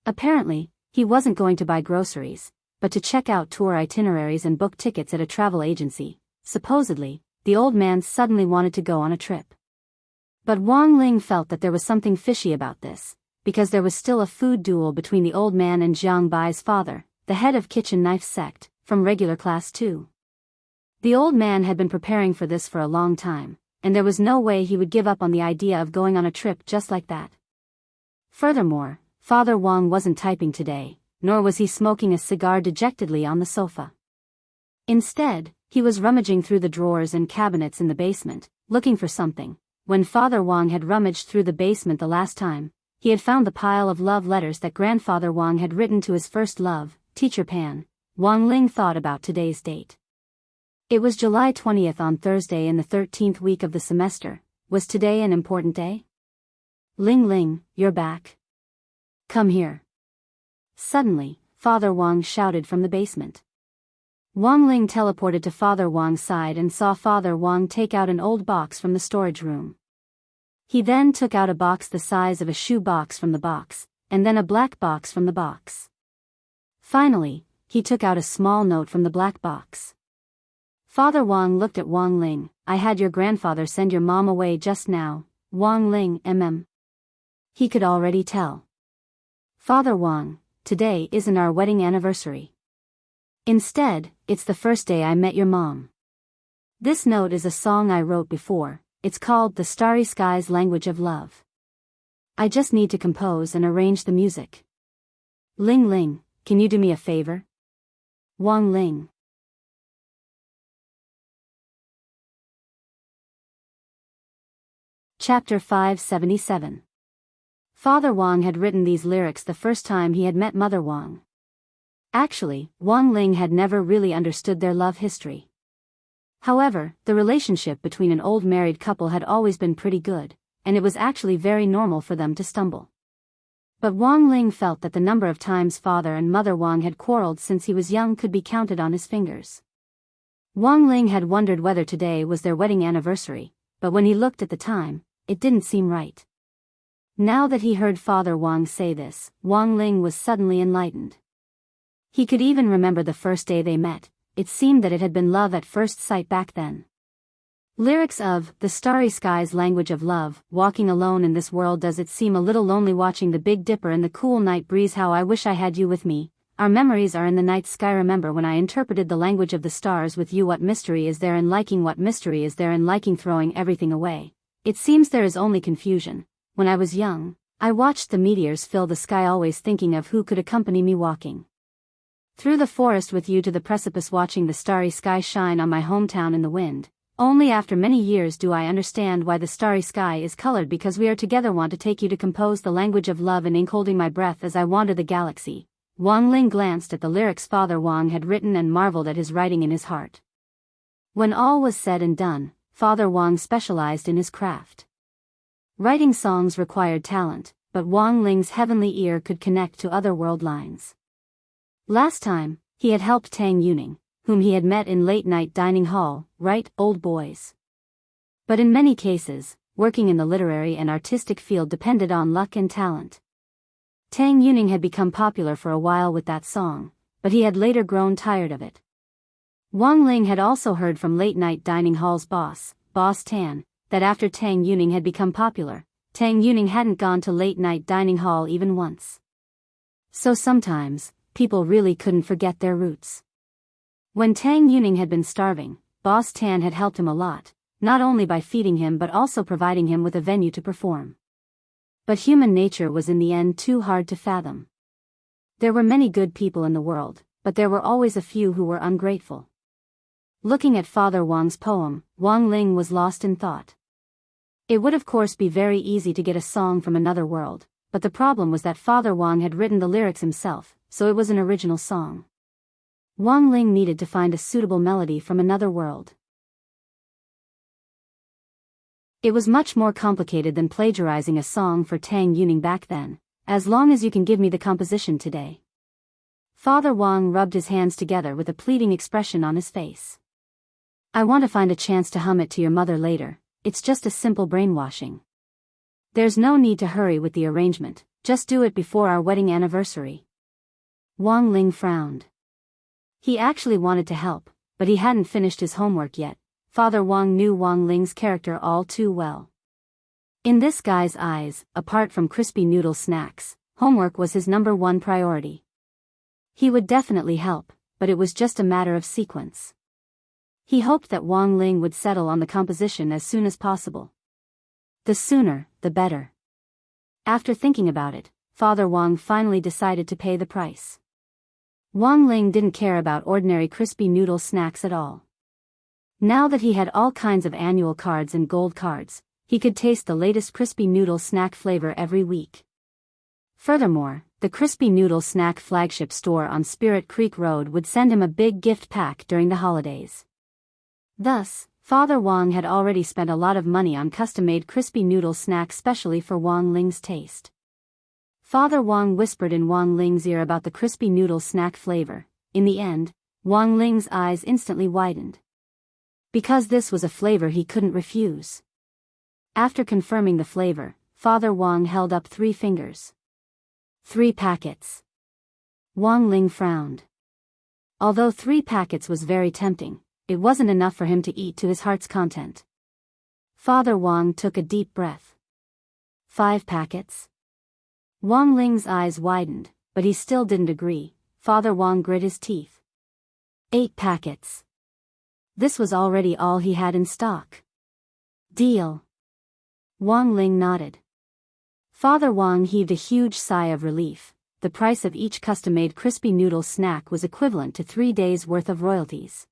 Apparently, he wasn't going to buy groceries, but to check out tour itineraries and book tickets at a travel agency. Supposedly, the old man suddenly wanted to go on a trip. But Wang Ling felt that there was something fishy about this, because there was still a food duel between the old man and Jiang Bai's father, the head of Kitchen Knife Sect, from regular class 2. The old man had been preparing for this for a long time, and there was no way he would give up on the idea of going on a trip just like that. Furthermore, Father Wang wasn't typing today, nor was he smoking a cigar dejectedly on the sofa. Instead, he was rummaging through the drawers and cabinets in the basement, looking for something. When Father Wang had rummaged through the basement the last time, he had found the pile of love letters that Grandfather Wang had written to his first love, Teacher Pan. Wang Ling thought about today's date. It was July 20th on Thursday in the 13th week of the semester. Was today an important day? Ling Ling, you're back. Come here. Suddenly, Father Wang shouted from the basement. Wang Ling teleported to Father Wang's side and saw Father Wang take out an old box from the storage room. He then took out a box the size of a shoe box from the box, and then a black box from the box. Finally, he took out a small note from the black box. Father Wang looked at Wang Ling. I had your grandfather send your mom away just now, Wang Ling He could already tell. Father Wang, today isn't our wedding anniversary. Instead, it's the first day I met your mom. This note is a song I wrote before. It's called The Starry Sky's Language of Love. I just need to compose and arrange the music. Ling Ling, can you do me a favor? Wang Ling. Chapter 577. Father Wang had written these lyrics the first time he had met Mother Wang. Actually, Wang Ling had never really understood their love history. However, the relationship between an old married couple had always been pretty good, and it was actually very normal for them to stumble. But Wang Ling felt that the number of times Father and Mother Wang had quarreled since he was young could be counted on his fingers. Wang Ling had wondered whether today was their wedding anniversary, but when he looked at the time, it didn't seem right. Now that he heard Father Wang say this, Wang Ling was suddenly enlightened. He could even remember the first day they met. It seemed that it had been love at first sight back then. Lyrics of The Starry Sky's Language of Love. Walking alone in this world, does it seem a little lonely watching the Big Dipper and the cool night breeze? How I wish I had you with me. Our memories are in the night sky. Remember when I interpreted the language of the stars with you? What mystery is there in liking? What mystery is there in liking throwing everything away? It seems there is only confusion. When I was young, I watched the meteors fill the sky, always thinking of who could accompany me walking through the forest with you to the precipice, watching the starry sky shine on my hometown in the wind. Only after many years do I understand why the starry sky is colored, because we are together. Want to take you to compose the language of love in ink, holding my breath as I wander the galaxy. Wang Ling glanced at the lyrics Father Wang had written and marveled at his writing in his heart. When all was said and done, Father Wang specialized in his craft. Writing songs required talent, but Wang Ling's heavenly ear could connect to other world lines. Last time, he had helped Tang Yuning, whom he had met in late-night dining hall, write Old Boys. But in many cases, working in the literary and artistic field depended on luck and talent. Tang Yuning had become popular for a while with that song, but he had later grown tired of it. Wang Ling had also heard from late-night dining hall's boss, Boss Tan, that after Tang Yuning had become popular, Tang Yuning hadn't gone to late-night dining hall even once. So sometimes, people really couldn't forget their roots. When Tang Yuning had been starving, Boss Tan had helped him a lot, not only by feeding him but also providing him with a venue to perform. But human nature was in the end too hard to fathom. There were many good people in the world, but there were always a few who were ungrateful. Looking at Father Wang's poem, Wang Ling was lost in thought. It would of course be very easy to get a song from another world, but the problem was that Father Wang had written the lyrics himself, so it was an original song. Wang Ling needed to find a suitable melody from another world. It was much more complicated than plagiarizing a song for Tang Yuning back then, as long as you can give me the composition today. Father Wang rubbed his hands together with a pleading expression on his face. I want to find a chance to hum it to your mother later. It's just a simple brainwashing. There's no need to hurry with the arrangement, just do it before our wedding anniversary. Wang Ling frowned. He actually wanted to help, but he hadn't finished his homework yet. Father Wang knew Wang Ling's character all too well. In this guy's eyes, apart from crispy noodle snacks, homework was his #1 priority. He would definitely help, but it was just a matter of sequence. He hoped that Wang Ling would settle on the composition as soon as possible. The sooner, the better. After thinking about it, Father Wang finally decided to pay the price. Wang Ling didn't care about ordinary crispy noodle snacks at all. Now that he had all kinds of annual cards and gold cards, he could taste the latest crispy noodle snack flavor every week. Furthermore, the crispy noodle snack flagship store on Spirit Creek Road would send him a big gift pack during the holidays. Thus, Father Wang had already spent a lot of money on custom-made crispy noodle snacks specially for Wang Ling's taste. Father Wang whispered in Wang Ling's ear about the crispy noodle snack flavor. In the end, Wang Ling's eyes instantly widened. Because this was a flavor he couldn't refuse. After confirming the flavor, Father Wang held up 3 fingers. 3 packets. Wang Ling frowned. Although 3 packets was very tempting, it wasn't enough for him to eat to his heart's content. Father Wang took a deep breath. 5 packets? Wang Ling's eyes widened, but he still didn't agree. Father Wang grit his teeth. 8 packets. This was already all he had in stock. Deal. Wang Ling nodded. Father Wang heaved a huge sigh of relief. The price of each custom-made crispy noodle snack was equivalent to 3 days' worth of royalties.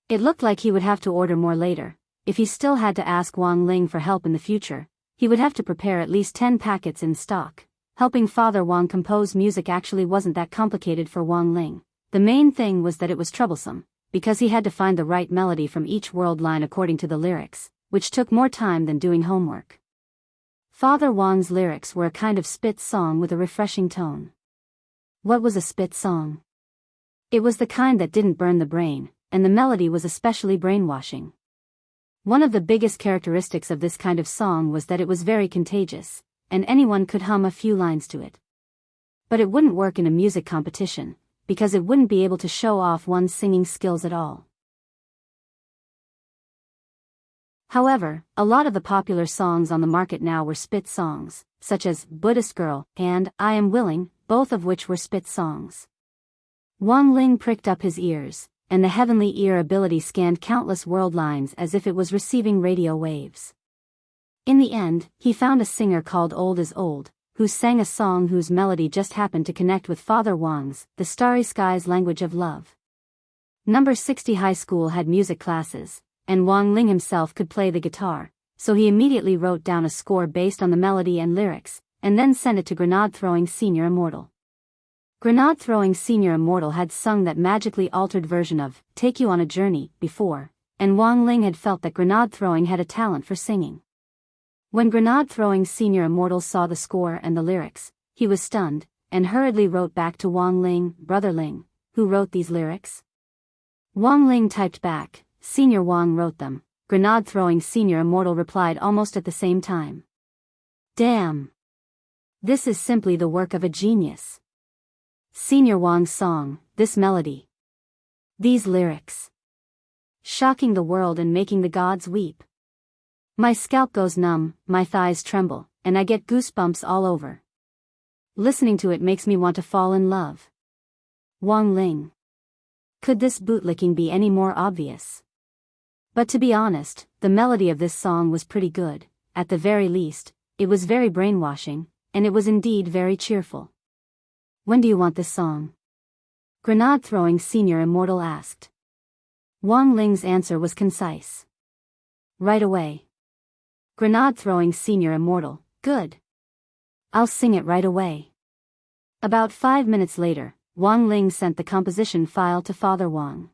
It looked like he would have to order more later. If he still had to ask Wang Ling for help in the future, he would have to prepare at least 10 packets in stock. Helping Father Wang compose music actually wasn't that complicated for Wang Ling. The main thing was that it was troublesome, because he had to find the right melody from each world line according to the lyrics, which took more time than doing homework. Father Wang's lyrics were a kind of spit song with a refreshing tone. What was a spit song? It was the kind that didn't burn the brain, and the melody was especially brainwashing. One of the biggest characteristics of this kind of song was that it was very contagious, and anyone could hum a few lines to it. But it wouldn't work in a music competition, because it wouldn't be able to show off one's singing skills at all. However, a lot of the popular songs on the market now were spit songs, such as Buddhist Girl and I Am Willing, both of which were spit songs. Wang Ling pricked up his ears, and the heavenly ear ability scanned countless world lines as if it was receiving radio waves. In the end, he found a singer called Old is Old, who sang a song whose melody just happened to connect with Father Wang's, The Starry Sky's Language of Love. Number 60 High School had music classes, and Wang Ling himself could play the guitar, so he immediately wrote down a score based on the melody and lyrics, and then sent it to Grenade-throwing Senior Immortal. Grenade-throwing Senior Immortal had sung that magically altered version of Take You on a Journey before, and Wang Ling had felt that Grenade-throwing had a talent for singing. When Grenade-throwing Senior Immortal saw the score and the lyrics, he was stunned, and hurriedly wrote back to Wang Ling, Brother Ling, who wrote these lyrics? Wang Ling typed back, Senior Wang wrote them. Grenade-throwing Senior Immortal replied almost at the same time. Damn! This is simply the work of a genius. Senior Wang's song, this melody. These lyrics. Shocking the world and making the gods weep. My scalp goes numb, my thighs tremble, and I get goosebumps all over. Listening to it makes me want to fall in love. Wang Ling. Could this bootlicking be any more obvious? But to be honest, the melody of this song was pretty good. At the very least, it was very brainwashing, and it was indeed very cheerful. When do you want this song? Grenade-throwing Senior Immortal asked. Wang Ling's answer was concise. Right away. Grenade-throwing Senior Immortal, good. I'll sing it right away. About 5 minutes later, Wang Ling sent the composition file to Father Wang.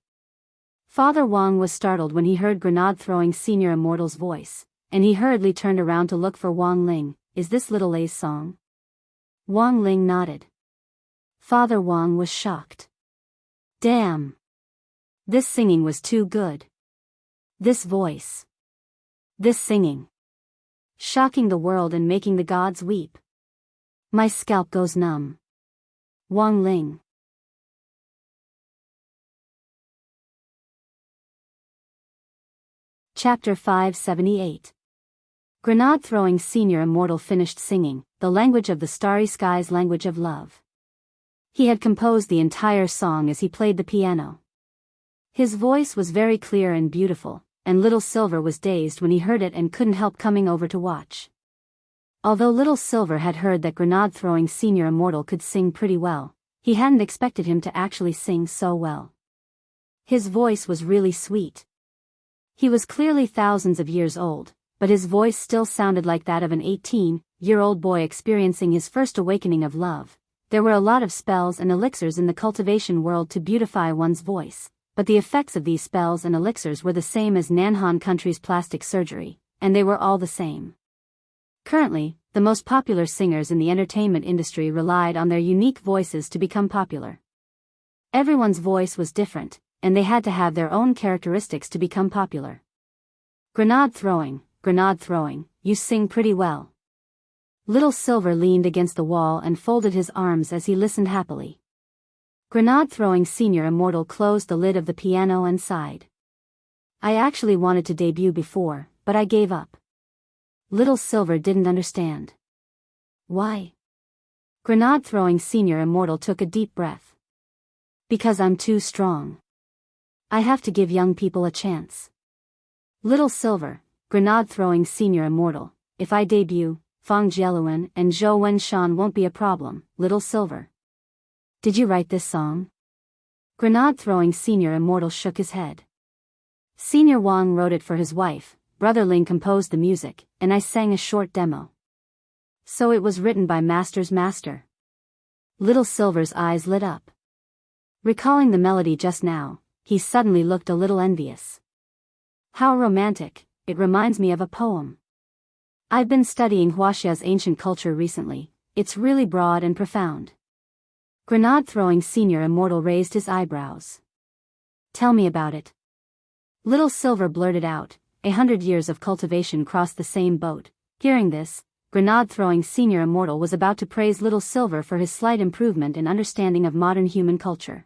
Father Wang was startled when he heard Grenade-throwing Senior Immortal's voice, and he hurriedly turned around to look for Wang Ling. Is this Little A's song? Wang Ling nodded. Father Wang was shocked. Damn! This singing was too good. This voice. This singing. Shocking the world and making the gods weep. My scalp goes numb. Wang Ling. Chapter 578. Grenade-throwing senior immortal finished singing, the language of the starry skies, language of love. He had composed the entire song as he played the piano. His voice was very clear and beautiful, and Little Silver was dazed when he heard it and couldn't help coming over to watch. Although Little Silver had heard that Grenade-throwing senior immortal could sing pretty well, he hadn't expected him to actually sing so well. His voice was really sweet. He was clearly thousands of years old, but his voice still sounded like that of an 18-year-old boy experiencing his first awakening of love. There were a lot of spells and elixirs in the cultivation world to beautify one's voice, but the effects of these spells and elixirs were the same as Nanhan country's plastic surgery, and they were all the same. Currently, the most popular singers in the entertainment industry relied on their unique voices to become popular. Everyone's voice was different, and they had to have their own characteristics to become popular. Grenade-throwing, you sing pretty well. Little Silver leaned against the wall and folded his arms as he listened happily. Grenade-throwing senior immortal closed the lid of the piano and sighed. I actually wanted to debut before, but I gave up. Little Silver didn't understand. Why? Grenade-throwing senior immortal took a deep breath. Because I'm too strong. I have to give young people a chance. Little Silver, Grenade-throwing senior immortal, if I debut, Fang Jialuan and Zhou Wenshan won't be a problem, Little Silver. Did you write this song? Grenade-throwing senior immortal shook his head. Senior Wang wrote it for his wife, Brother Ling composed the music, and I sang a short demo. So it was written by Master's master. Little Silver's eyes lit up. Recalling the melody just now, he suddenly looked a little envious. How romantic, it reminds me of a poem. I've been studying Huaxia's ancient culture recently, it's really broad and profound. Grenade-throwing senior immortal raised his eyebrows. Tell me about it. Little Silver blurted out, 100 years of cultivation crossed the same boat. Hearing this, Grenade-throwing senior immortal was about to praise Little Silver for his slight improvement in understanding of modern human culture.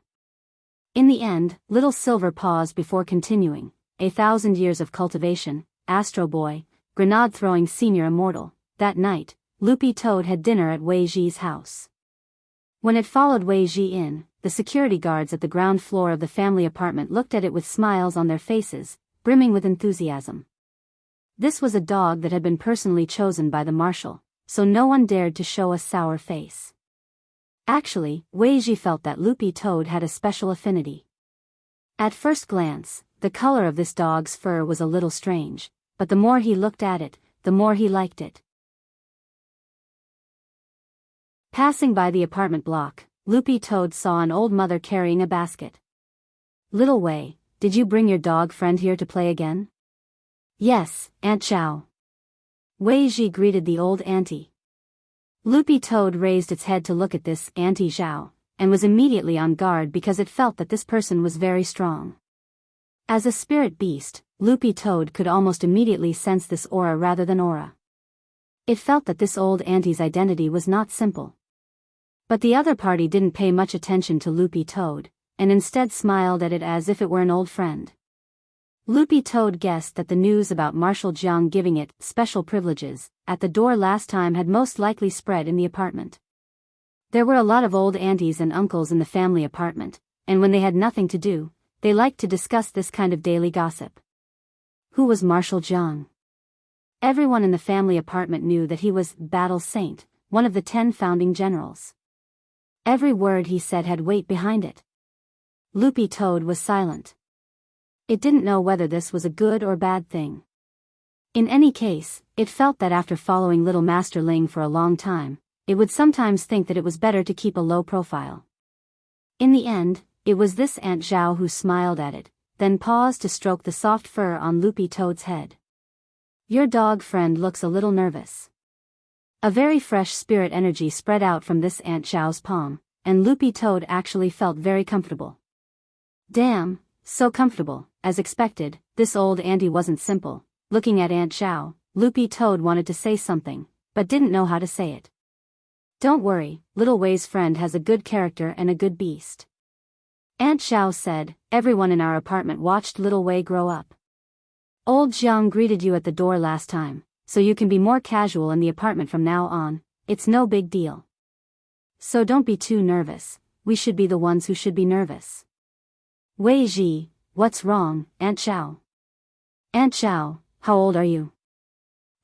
In the end, Little Silver paused before continuing, 1,000 years of cultivation, Astro Boy, Grenade-throwing senior immortal. That night, Loopy Toad had dinner at Wei Ji's house. When it followed Wei Ji in, the security guards at the ground floor of the family apartment looked at it with smiles on their faces, brimming with enthusiasm. This was a dog that had been personally chosen by the marshal, so no one dared to show a sour face. Actually, Wei Ji felt that Loopy Toad had a special affinity. At first glance, the color of this dog's fur was a little strange, but the more he looked at it, the more he liked it. Passing by the apartment block, Loopy Toad saw an old mother carrying a basket. Little Wei, did you bring your dog friend here to play again? Yes, Aunt Zhao. Wei Ji greeted the old auntie. Loopy Toad raised its head to look at this Auntie Zhao, and was immediately on guard because it felt that this person was very strong. As a spirit beast, Loopy Toad could almost immediately sense this aura rather than aura. It felt that this old auntie's identity was not simple. But the other party didn't pay much attention to Loopy Toad, and instead smiled at it as if it were an old friend. Loopy Toad guessed that the news about Marshal Jiang giving it special privileges at the door last time had most likely spread in the apartment. There were a lot of old aunties and uncles in the family apartment, and when they had nothing to do, they liked to discuss this kind of daily gossip. Who was Marshal Jiang? Everyone in the family apartment knew that he was Battle Saint, one of the 10 founding generals. Every word he said had weight behind it. Loopy Toad was silent. It didn't know whether this was a good or bad thing. In any case, it felt that after following Little Master Ling for a long time, it would sometimes think that it was better to keep a low profile. In the end, it was this Aunt Zhao who smiled at it, then paused to stroke the soft fur on Loopy Toad's head. Your dog friend looks a little nervous. A very fresh spirit energy spread out from this Aunt Zhao's palm, and Loopy Toad actually felt very comfortable. Damn, so comfortable. As expected, this old auntie wasn't simple. Looking at Aunt Zhao, Loopy Toad wanted to say something, but didn't know how to say it. Don't worry, Little Wei's friend has a good character and a good beast. Aunt Zhao said. Everyone in our apartment watched Little Wei grow up. Old Jiang greeted you at the door last time, so you can be more casual in the apartment from now on. It's no big deal. So don't be too nervous, we should be the ones who should be nervous. Wei Ji, what's wrong, Aunt Xiao? Aunt Xiao, how old are you?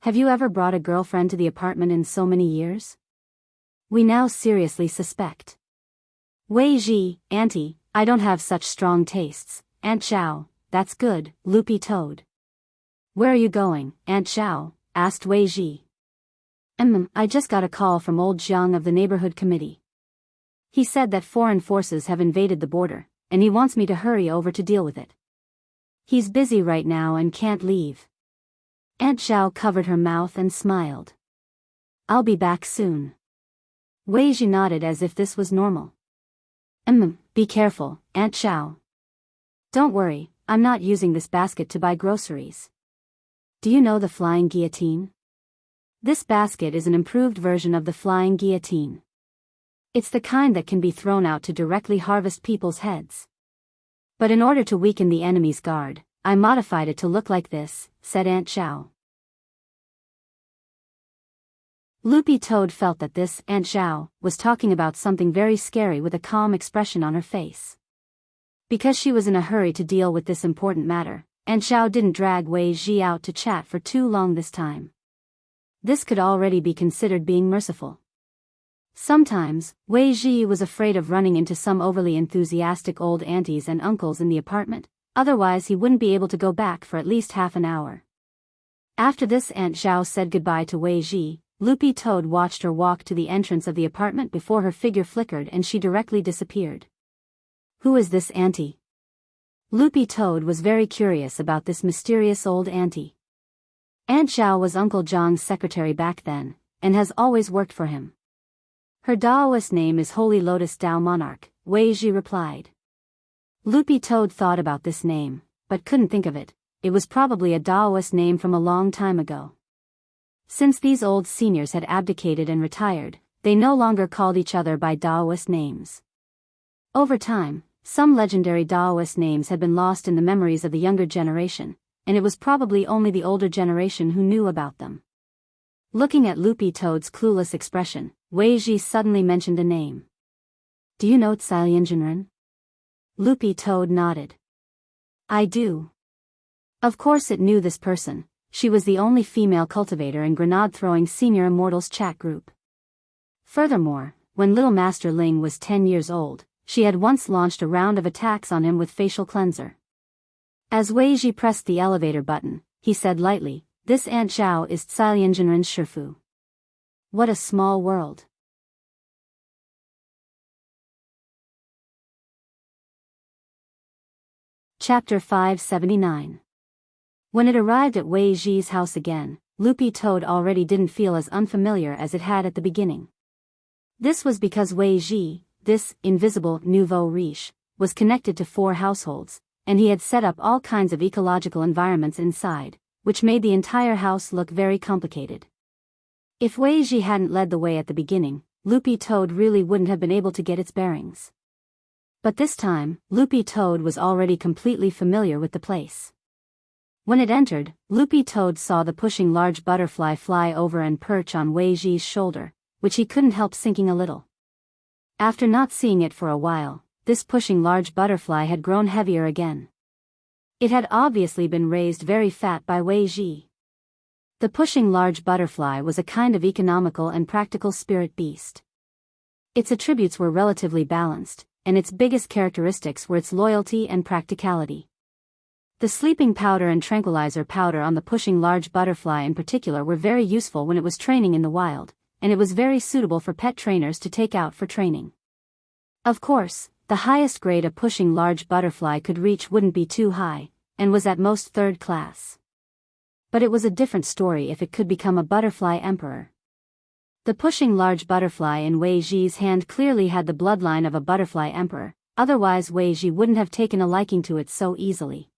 Have you ever brought a girlfriend to the apartment in so many years? We now seriously suspect. Wei Ji, Auntie, I don't have such strong tastes. Aunt Xiao, that's good, Loopy Toad. Where are you going, Aunt Xiao? Asked Wei Ji. I just got a call from old Jiang of the neighborhood committee. He said that foreign forces have invaded the border, and he wants me to hurry over to deal with it. He's busy right now and can't leave. Aunt Xiao covered her mouth and smiled. I'll be back soon. Wei Ji nodded as if this was normal. Be careful, Aunt Xiao. Don't worry, I'm not using this basket to buy groceries. Do you know the flying guillotine? This basket is an improved version of the flying guillotine. It's the kind that can be thrown out to directly harvest people's heads. But in order to weaken the enemy's guard, I modified it to look like this, said Aunt Xiao. Loopy Toad felt that this Aunt Xiao was talking about something very scary with a calm expression on her face. Because she was in a hurry to deal with this important matter, Aunt Xiao didn't drag Wei Ji out to chat for too long this time. This could already be considered being merciful. Sometimes, Wei Ji was afraid of running into some overly enthusiastic old aunties and uncles in the apartment, otherwise he wouldn't be able to go back for at least half an hour. After this Aunt Xiao said goodbye to Wei Ji, Loopy Toad watched her walk to the entrance of the apartment before her figure flickered and she directly disappeared. Who is this auntie? Loopy Toad was very curious about this mysterious old auntie. Aunt Xiao was Uncle Zhang's secretary back then, and has always worked for him. Her Daoist name is Holy Lotus Dao Monarch, Wei Ji replied. Loopy Toad thought about this name, but couldn't think of it. It was probably a Daoist name from a long time ago. Since these old seniors had abdicated and retired, they no longer called each other by Daoist names. Over time, some legendary Daoist names had been lost in the memories of the younger generation, and it was probably only the older generation who knew about them. Looking at Loopy Toad's clueless expression, Wei Ji suddenly mentioned a name. Do you know Tsai Jinren? Loopy Toad nodded. I do. Of course it knew this person. She was the only female cultivator in grenade-throwing Senior Immortals chat group. Furthermore, when Little Master Ling was 10 years old, she had once launched a round of attacks on him with facial cleanser. As Wei Ji pressed the elevator button, he said lightly, this Aunt Xiao is Tsai Jinren's Shifu. What a small world. Chapter 579. When it arrived at Wei Ji's house again, Loopy Toad already didn't feel as unfamiliar as it had at the beginning. This was because Wei Ji, this invisible nouveau riche, was connected to 4 households, and he had set up all kinds of ecological environments inside, which made the entire house look very complicated. If Wei Ji hadn't led the way at the beginning, Loopy Toad really wouldn't have been able to get its bearings. But this time, Loopy Toad was already completely familiar with the place. When it entered, Loopy Toad saw the pushing large butterfly fly over and perch on Wei Ji's shoulder, which he couldn't help sinking a little. After not seeing it for a while, this pushing large butterfly had grown heavier again. It had obviously been raised very fat by Wei Ji. The pushing large butterfly was a kind of economical and practical spirit beast. Its attributes were relatively balanced, and its biggest characteristics were its loyalty and practicality. The sleeping powder and tranquilizer powder on the pushing large butterfly in particular were very useful when it was training in the wild, and it was very suitable for pet trainers to take out for training. Of course, the highest grade a pushing large butterfly could reach wouldn't be too high, and was at most 3rd class. But it was a different story if it could become a butterfly emperor. The pushing large butterfly in Wei Ji's hand clearly had the bloodline of a butterfly emperor, otherwise Wei Ji wouldn't have taken a liking to it so easily.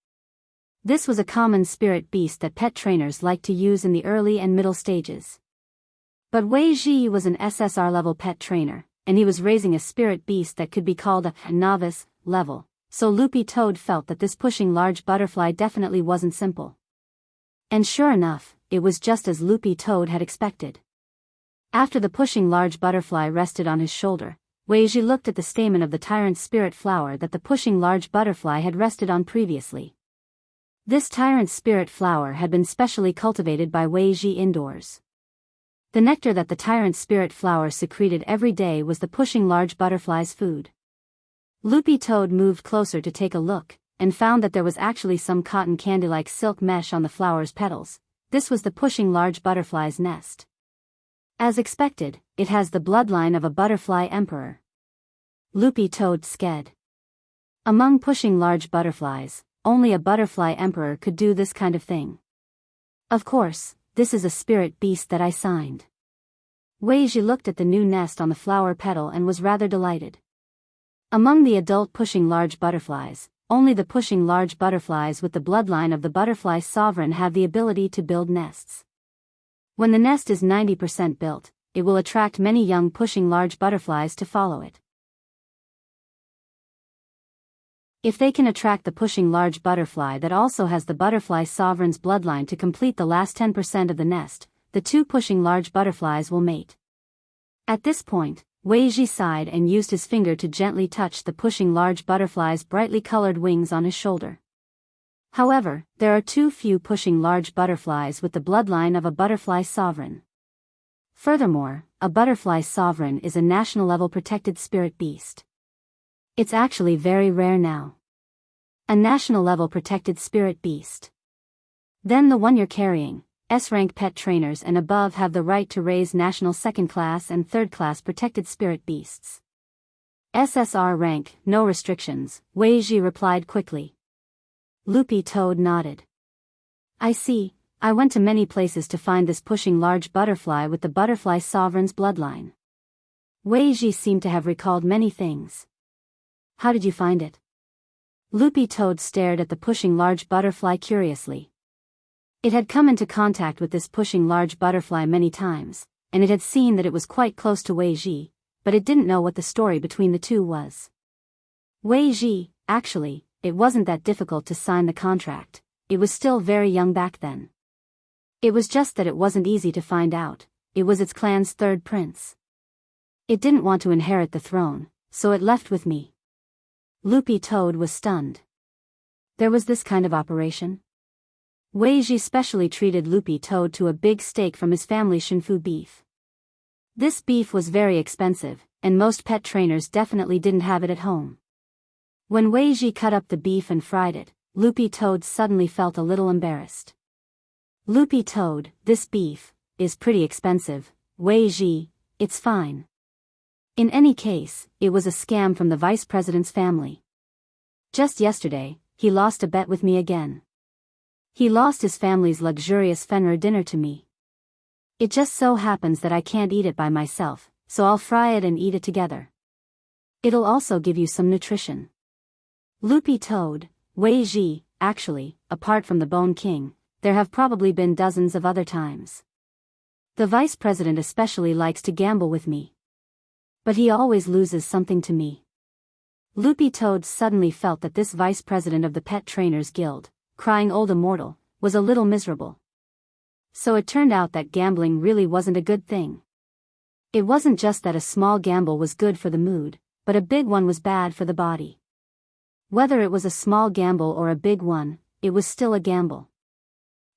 This was a common spirit beast that pet trainers liked to use in the early and middle stages. But Wei Ji was an SSR-level pet trainer, and he was raising a spirit beast that could be called a novice level, so Loopy Toad felt that this pushing large butterfly definitely wasn't simple. And sure enough, it was just as Loopy Toad had expected. After the pushing large butterfly rested on his shoulder, Weiji looked at the stamen of the tyrant spirit flower that the pushing large butterfly had rested on previously. This tyrant spirit flower had been specially cultivated by Weiji indoors. The nectar that the tyrant spirit flower secreted every day was the pushing large butterfly's food. Loopy Toad moved closer to take a look, and found that there was actually some cotton candy-like silk mesh on the flower's petals. This was the pushing large butterfly's nest. As expected, it has the bloodline of a butterfly emperor. Loopy Toad sked. Among pushing large butterflies, only a butterfly emperor could do this kind of thing. Of course, this is a spirit beast that I signed. Weiji looked at the new nest on the flower petal and was rather delighted. Among the adult pushing large butterflies, only the pushing large butterflies with the bloodline of the butterfly sovereign have the ability to build nests. When the nest is 90% built, it will attract many young pushing large butterflies to follow it. If they can attract the pushing large butterfly that also has the butterfly sovereign's bloodline to complete the last 10% of the nest, the two pushing large butterflies will mate. At this point, Weiji sighed and used his finger to gently touch the pushing large butterfly's brightly colored wings on his shoulder. However, there are too few pushing large butterflies with the bloodline of a butterfly sovereign. Furthermore, a butterfly sovereign is a national-level protected spirit beast. It's actually very rare now. A national-level protected spirit beast. Then the one you're carrying, S-rank pet trainers and above have the right to raise national second-class and third-class protected spirit beasts. SSR rank, no restrictions, Weiji replied quickly. Loopy Toad nodded. I see, I went to many places to find this pushing large butterfly with the butterfly sovereign's bloodline. Weiji seemed to have recalled many things. How did you find it? Loopy Toad stared at the pushing large butterfly curiously. It had come into contact with this pushing large butterfly many times, and it had seen that it was quite close to Weiji, but it didn't know what the story between the two was. Weiji, actually, it wasn't that difficult to sign the contract. It was still very young back then. It was just that it wasn't easy to find out. It was its clan's third prince. It didn't want to inherit the throne, so it left with me. Loopy Toad was stunned. There was this kind of operation? Weiji specially treated Loopy Toad to a big steak from his family Shinfu beef. This beef was very expensive, and most pet trainers definitely didn't have it at home. When Weiji cut up the beef and fried it, Loopy Toad suddenly felt a little embarrassed. Loopy Toad, this beef is pretty expensive. Weiji, it's fine. In any case, it was a scam from the vice president's family. Just yesterday, he lost a bet with me again. He lost his family's luxurious Fenrir dinner to me. It just so happens that I can't eat it by myself, so I'll fry it and eat it together. It'll also give you some nutrition. Loopy Toad, Weiji, actually, apart from the Bone King, there have probably been dozens of other times. The vice president especially likes to gamble with me. But he always loses something to me. Loopy Toad suddenly felt that this vice president of the Pet Trainers Guild, crying old immortal, was a little miserable. So it turned out that gambling really wasn't a good thing. It wasn't just that a small gamble was good for the mood, but a big one was bad for the body. Whether it was a small gamble or a big one, it was still a gamble.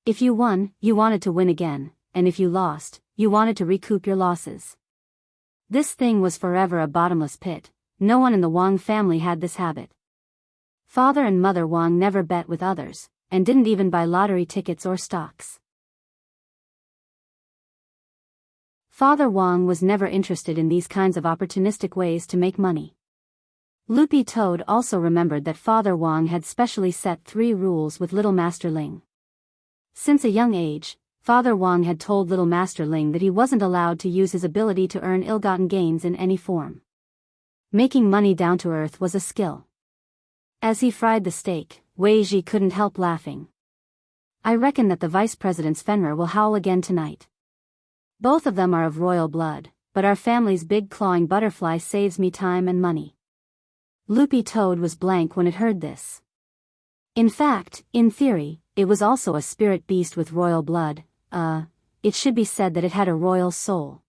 If you won, you wanted to win again, and if you lost, you wanted to recoup your losses. This thing was forever a bottomless pit. No one in the Wang family had this habit. Father and Mother Wang never bet with others, and didn't even buy lottery tickets or stocks. Father Wang was never interested in these kinds of opportunistic ways to make money. Loopy Toad also remembered that Father Wang had specially set 3 rules with Little Master Ling. Since a young age, Father Wang had told Little Master Ling that he wasn't allowed to use his ability to earn ill-gotten gains in any form. Making money down to earth was a skill. As he fried the steak, Weiji couldn't help laughing. I reckon that the vice president's Fenrir will howl again tonight. Both of them are of royal blood, but our family's big clawing butterfly saves me time and money. Loopy Toad was blank when it heard this. In fact, in theory, it was also a spirit beast with royal blood, it should be said that it had a royal soul.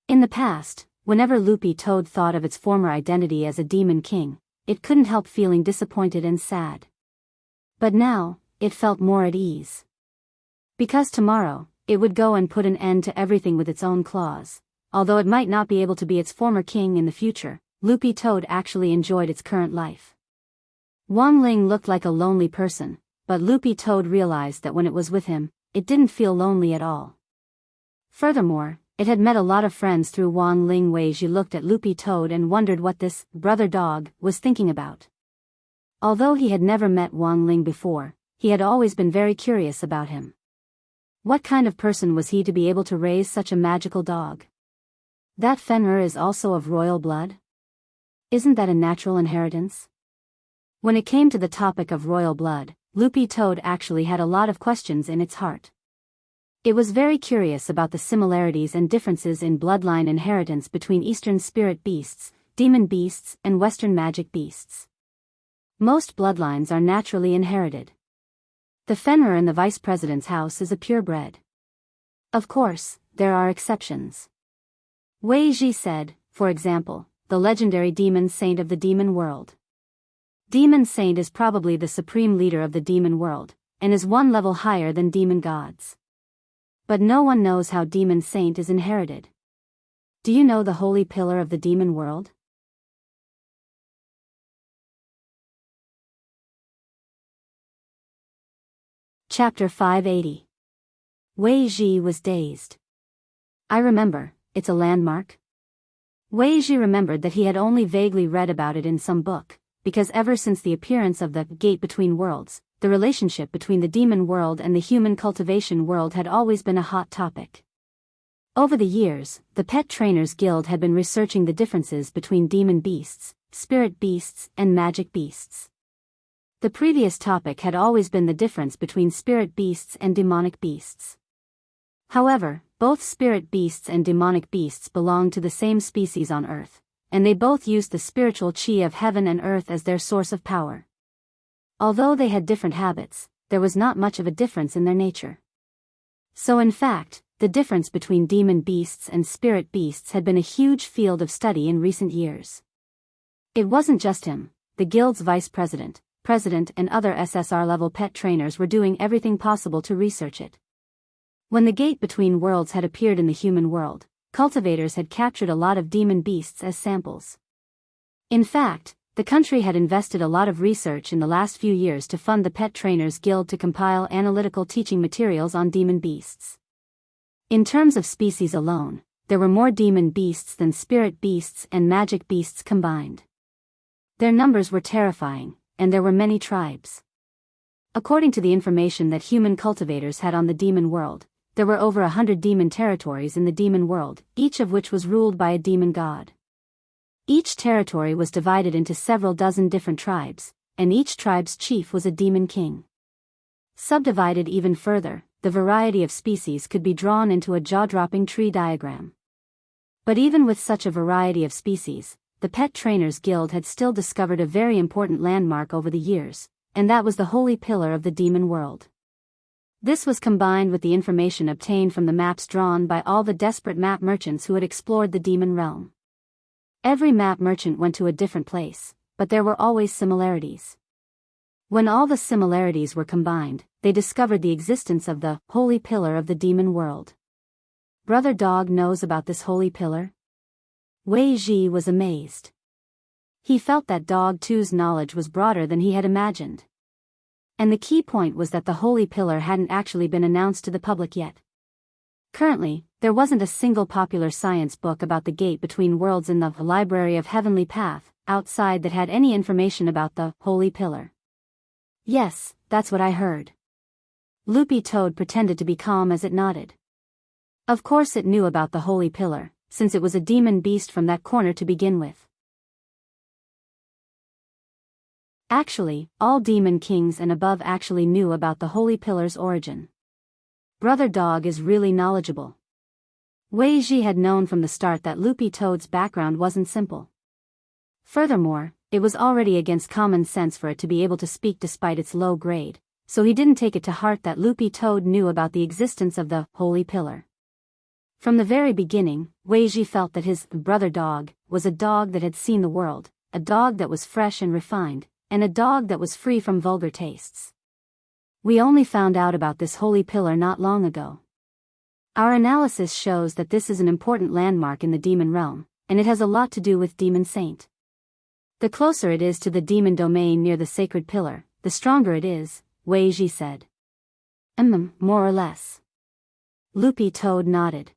In the past, whenever Loopy Toad thought of its former identity as a demon king, it couldn't help feeling disappointed and sad. But now, it felt more at ease. Because tomorrow, it would go and put an end to everything with its own claws. Although it might not be able to be its former king in the future, Loopy Toad actually enjoyed its current life. Wang Ling looked like a lonely person, but Loopy Toad realized that when it was with him, it didn't feel lonely at all. Furthermore, it had met a lot of friends through Wang Ling. Wei Ji looked at Loopy Toad and wondered what this brother dog was thinking about. Although he had never met Wang Ling before, he had always been very curious about him. What kind of person was he to be able to raise such a magical dog? That Fenrir is also of royal blood? Isn't that a natural inheritance? When it came to the topic of royal blood, Loopy Toad actually had a lot of questions in its heart. It was very curious about the similarities and differences in bloodline inheritance between Eastern spirit beasts, demon beasts, and Western magic beasts. Most bloodlines are naturally inherited. The Fenrir in the vice president's house is a purebred. Of course, there are exceptions. Wei Ji said, for example, the legendary demon saint of the demon world. Demon saint is probably the supreme leader of the demon world, and is one level higher than demon gods. But no one knows how demon saint is inherited. Do you know the holy pillar of the demon world? Chapter 580. Wei Ji was dazed. I remember, it's a landmark. Wei Ji remembered that he had only vaguely read about it in some book, because ever since the appearance of the Gate Between Worlds, the relationship between the demon world and the human cultivation world had always been a hot topic. Over the years, the Pet Trainers Guild had been researching the differences between demon beasts, spirit beasts, and magic beasts. The previous topic had always been the difference between spirit beasts and demonic beasts. However, both spirit beasts and demonic beasts belonged to the same species on Earth, and they both used the spiritual chi of heaven and earth as their source of power. Although they had different habits, there was not much of a difference in their nature. So in fact, the difference between demon beasts and spirit beasts had been a huge field of study in recent years. It wasn't just him, the guild's vice president, and other SSR-level pet trainers were doing everything possible to research it. When the Gate Between Worlds had appeared in the human world, cultivators had captured a lot of demon beasts as samples. In fact, the country had invested a lot of research in the last few years to fund the Pet Trainers Guild to compile analytical teaching materials on demon beasts. In terms of species alone, there were more demon beasts than spirit beasts and magic beasts combined. Their numbers were terrifying, and there were many tribes. According to the information that human cultivators had on the demon world, there were over 100 demon territories in the demon world, each of which was ruled by a demon god. Each territory was divided into several dozen different tribes, and each tribe's chief was a demon king. Subdivided even further, the variety of species could be drawn into a jaw-dropping tree diagram. But even with such a variety of species, the Pet Trainers Guild had still discovered a very important landmark over the years, and that was the holy pillar of the demon world. This was combined with the information obtained from the maps drawn by all the desperate map merchants who had explored the demon realm. Every map merchant went to a different place, but there were always similarities. When all the similarities were combined, they discovered the existence of the holy pillar of the demon world. Brother Dog knows about this holy pillar? Wei Ji was amazed. He felt that Dog 2's knowledge was broader than he had imagined. And the key point was that the holy pillar hadn't actually been announced to the public yet. Currently, there wasn't a single popular science book about the Gate Between Worlds in the Library of Heavenly Path outside that had any information about the holy pillar. Yes, that's what I heard. Loopy Toad pretended to be calm as it nodded. Of course it knew about the holy pillar, since it was a demon beast from that corner to begin with. Actually, all demon kings and above actually knew about the holy pillar's origin. Brother Dog is really knowledgeable. Wei Ji had known from the start that Loopy Toad's background wasn't simple. Furthermore, it was already against common sense for it to be able to speak despite its low grade, so he didn't take it to heart that Loopy Toad knew about the existence of the Holy Pillar. From the very beginning, Weiji felt that his brother dog was a dog that had seen the world, a dog that was fresh and refined, and a dog that was free from vulgar tastes. We only found out about this Holy Pillar not long ago. Our analysis shows that this is an important landmark in the demon realm, and it has a lot to do with Demon Saint. The closer it is to the demon domain near the sacred pillar, the stronger it is, Weiji said. More or less. Loopy Toad nodded.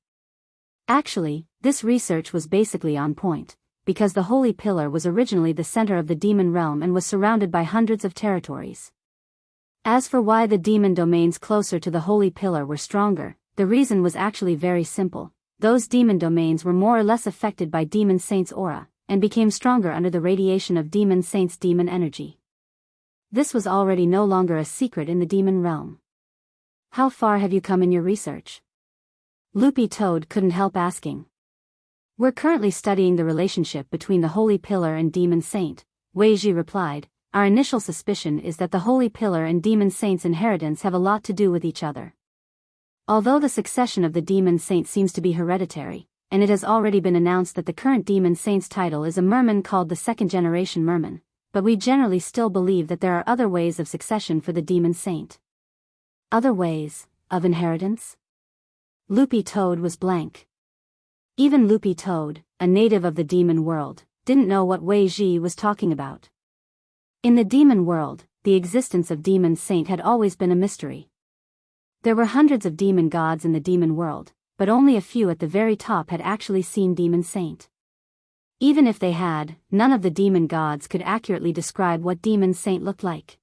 Actually, this research was basically on point, because the Holy Pillar was originally the center of the demon realm and was surrounded by hundreds of territories. As for why the demon domains closer to the Holy Pillar were stronger, the reason was actually very simple. Those demon domains were more or less affected by Demon Saint's aura, and became stronger under the radiation of Demon Saint's demon energy. This was already no longer a secret in the demon realm. How far have you come in your research? Loopy Toad couldn't help asking. We're currently studying the relationship between the Holy Pillar and Demon Saint, Weiji replied. Our initial suspicion is that the Holy Pillar and Demon Saint's inheritance have a lot to do with each other. Although the succession of the Demon Saint seems to be hereditary, and it has already been announced that the current Demon Saint's title is a merman called the second-generation merman, but we generally still believe that there are other ways of succession for the Demon Saint. Other ways of inheritance? Loopy Toad was blank. Even Loopy Toad, a native of the demon world, didn't know what Weiji was talking about. In the demon world, the existence of Demon Saint had always been a mystery. There were hundreds of demon gods in the demon world, but only a few at the very top had actually seen Demon Saint. Even if they had, none of the demon gods could accurately describe what Demon Saint looked like.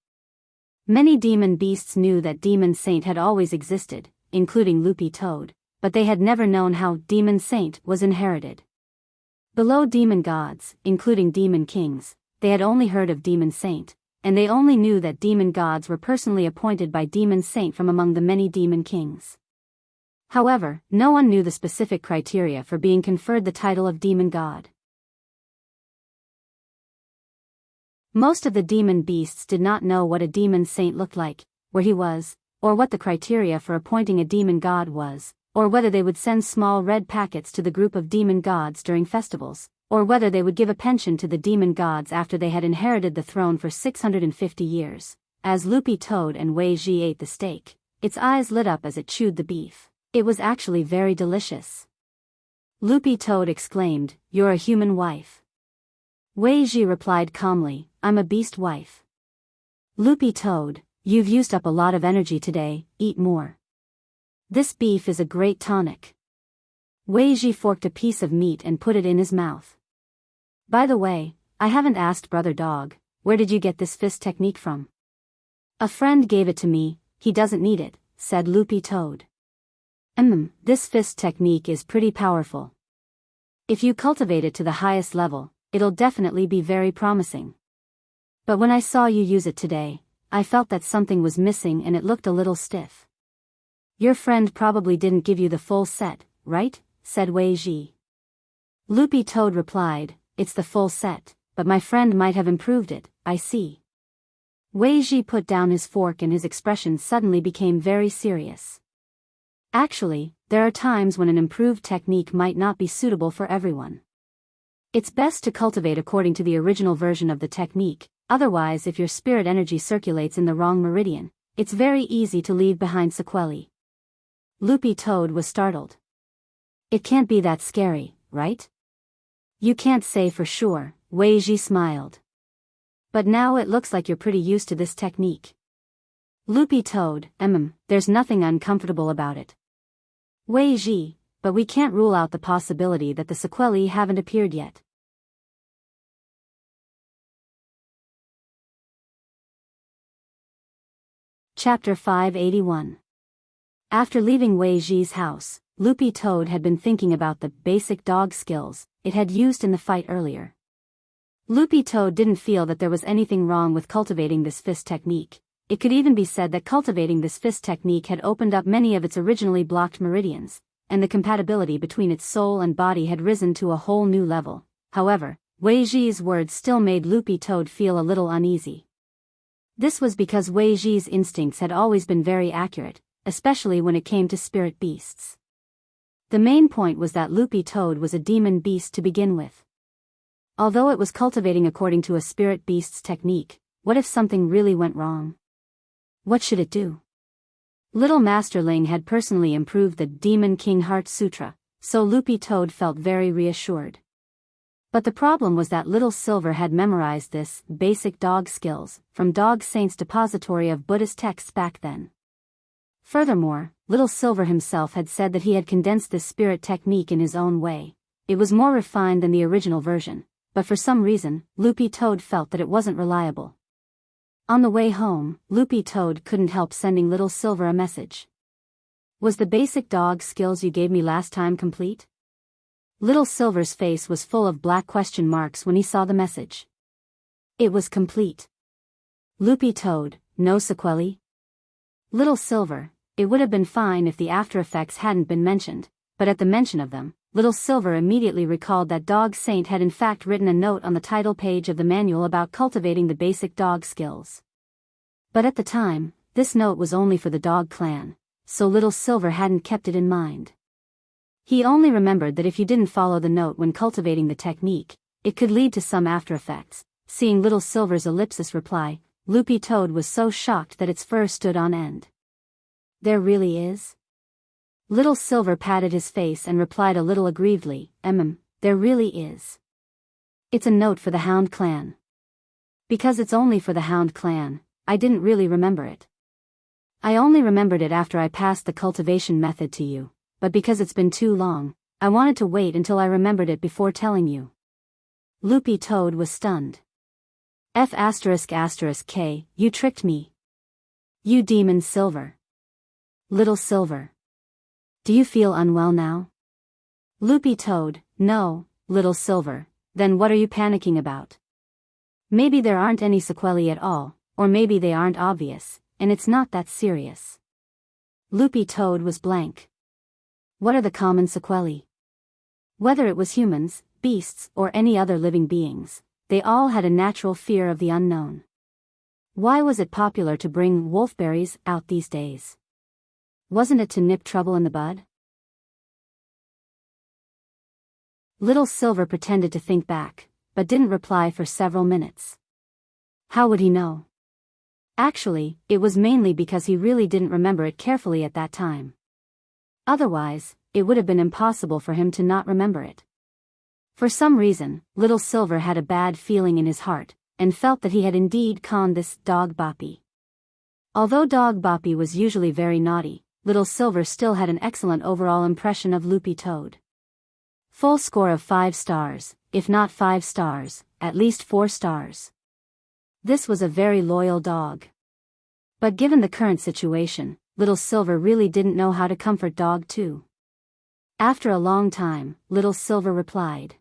Many demon beasts knew that Demon Saint had always existed, including Loopy Toad, but they had never known how Demon Saint was inherited. Below demon gods, including demon kings, they had only heard of Demon Saint, and they only knew that demon gods were personally appointed by Demon Saint from among the many demon kings. However, no one knew the specific criteria for being conferred the title of demon god. Most of the demon beasts did not know what a Demon Saint looked like, where he was, or what the criteria for appointing a demon god was, or whether they would send small red packets to the group of demon gods during festivals, or whether they would give a pension to the demon gods after they had inherited the throne for 650 years. As Loopy Toad and Weiji ate the steak, its eyes lit up as it chewed the beef. It was actually very delicious. Loopy Toad exclaimed, "You're a human wife." Weiji replied calmly, "I'm a beast wife." Loopy Toad, "You've used up a lot of energy today, eat more. This beef is a great tonic." Weiji forked a piece of meat and put it in his mouth. "By the way, I haven't asked Brother Dog, where did you get this fist technique from?" "A friend gave it to me, he doesn't need it," said Loopy Toad. This fist technique is pretty powerful. If you cultivate it to the highest level, it'll definitely be very promising. But when I saw you use it today, I felt that something was missing and it looked a little stiff." "Your friend probably didn't give you the full set, right?" said Weiji. Loopy Toad replied, "It's the full set, but my friend might have improved it, I see." Weiji put down his fork and his expression suddenly became very serious. Actually, there are times when an improved technique might not be suitable for everyone. It's best to cultivate according to the original version of the technique, otherwise if your spirit energy circulates in the wrong meridian, it's very easy to leave behind sequelae. Loopy Toad was startled. "It can't be that scary, right?" "You can't say for sure," Weiji smiled. "But now it looks like you're pretty used to this technique." Loopy Toad, there's nothing uncomfortable about it." Weiji, "But we can't rule out the possibility that the sequelae haven't appeared yet." Chapter 581. After leaving Weiji's house, Loopy Toad had been thinking about the basic dog skills it had used in the fight earlier. Loopy Toad didn't feel that there was anything wrong with cultivating this fist technique. It could even be said that cultivating this fist technique had opened up many of its originally blocked meridians, and the compatibility between its soul and body had risen to a whole new level. However, Weiji's words still made Loopy Toad feel a little uneasy. This was because Wei Ji's instincts had always been very accurate, especially when it came to spirit beasts. The main point was that Loopy Toad was a demon beast to begin with. Although it was cultivating according to a spirit beast's technique, what if something really went wrong? What should it do? Little Master Ling had personally improved the Demon King Heart Sutra, so Loopy Toad felt very reassured. But the problem was that Little Silver had memorized this basic dog skills from Dog Saint's depository of Buddhist texts back then. Furthermore, Little Silver himself had said that he had condensed this spirit technique in his own way. It was more refined than the original version, but for some reason, Loopy Toad felt that it wasn't reliable. On the way home, Loopy Toad couldn't help sending Little Silver a message. Was the basic dog skills you gave me last time complete? Little Silver's face was full of black question marks when he saw the message. It was complete. Loopy Toad, no sequelae? Little Silver, it would have been fine if the after effects hadn't been mentioned, but at the mention of them, Little Silver immediately recalled that Dog Saint had in fact written a note on the title page of the manual about cultivating the basic dog skills. But at the time, this note was only for the dog clan, so Little Silver hadn't kept it in mind. He only remembered that if you didn't follow the note when cultivating the technique, it could lead to some after effects. Seeing Little Silver's ellipsis reply, Loopy Toad was so shocked that its fur stood on end. There really is? Little Silver patted his face and replied a little aggrievedly, there really is. It's a note for the Hound clan. Because it's only for the Hound clan, I didn't really remember it. I only remembered it after I passed the cultivation method to you, but because it's been too long, I wanted to wait until I remembered it before telling you. Loopy Toad was stunned. F***K, you tricked me. You demon Silver. Little Silver. Do you feel unwell now? Loopy Toad, no, Little Silver, then what are you panicking about? Maybe there aren't any sequelae at all, or maybe they aren't obvious, and it's not that serious. Loopy Toad was blank. What are the common sequelae? Whether it was humans, beasts, or any other living beings, they all had a natural fear of the unknown. Why was it popular to bring wolfberries out these days? Wasn't it to nip trouble in the bud? Little Silver pretended to think back, but didn't reply for several minutes. How would he know? Actually, it was mainly because he really didn't remember it carefully at that time. Otherwise, it would have been impossible for him to not remember it. For some reason, Little Silver had a bad feeling in his heart, and felt that he had indeed conned this Dog Boppy. Although Dog Boppy was usually very naughty, Little Silver still had an excellent overall impression of Loopy Toad. Full score of 5 stars, if not 5 stars, at least 4 stars. This was a very loyal dog. But given the current situation, Little Silver really didn't know how to comfort Dog 2. After a long time, Little Silver replied.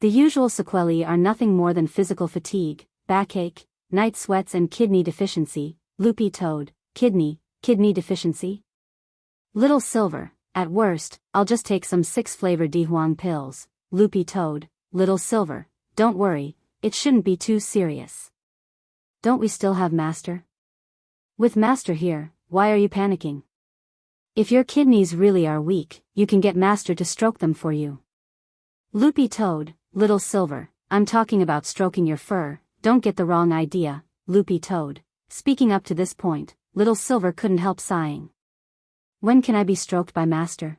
The usual sequelae are nothing more than physical fatigue, backache, night sweats and kidney deficiency. Loopy Toad, kidney deficiency? Little Silver, at worst, I'll just take some 6-flavor Dihuang pills. Loopy Toad, Little Silver, don't worry, it shouldn't be too serious. Don't we still have Master? With Master here, why are you panicking? If your kidneys really are weak, you can get Master to stroke them for you. Loopy Toad, Little Silver, I'm talking about stroking your fur, don't get the wrong idea. Loopy Toad. Speaking up to this point, Little Silver couldn't help sighing. When can I be stroked by Master?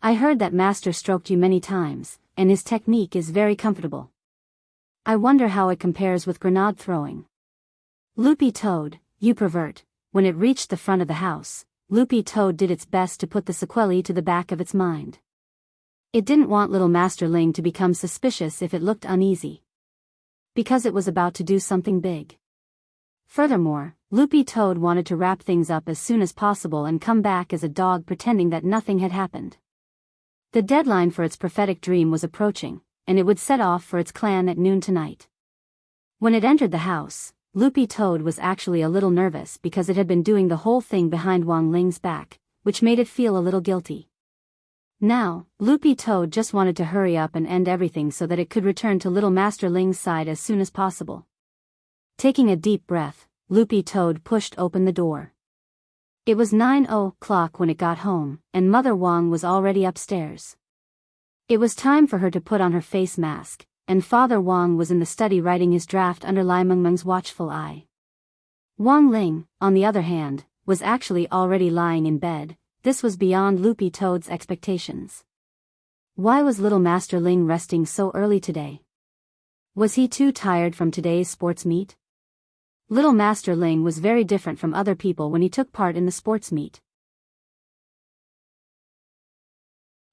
I heard that Master stroked you many times, and his technique is very comfortable. I wonder how it compares with grenade throwing. Loopy Toad, you pervert. When it reached the front of the house, Loopy Toad did its best to put the sequelae to the back of its mind. It didn't want little Master Ling to become suspicious if it looked uneasy. Because it was about to do something big. Furthermore, Loopy Toad wanted to wrap things up as soon as possible and come back as a dog pretending that nothing had happened. The deadline for its prophetic dream was approaching, and it would set off for its clan at noon tonight. When it entered the house, Loopy Toad was actually a little nervous because it had been doing the whole thing behind Wang Ling's back, which made it feel a little guilty. Now, Loopy Toad just wanted to hurry up and end everything so that it could return to little Master Ling's side as soon as possible. Taking a deep breath, Loopy Toad pushed open the door. It was 9:00 when it got home, and Mother Wong was already upstairs. It was time for her to put on her face mask, and Father Wong was in the study writing his draft under Lai Mengmeng's watchful eye. Wang Ling, on the other hand, was actually already lying in bed. This was beyond Loopy Toad's expectations. Why was little Master Ling resting so early today? Was he too tired from today's sports meet? Little Master Ling was very different from other people when he took part in the sports meet.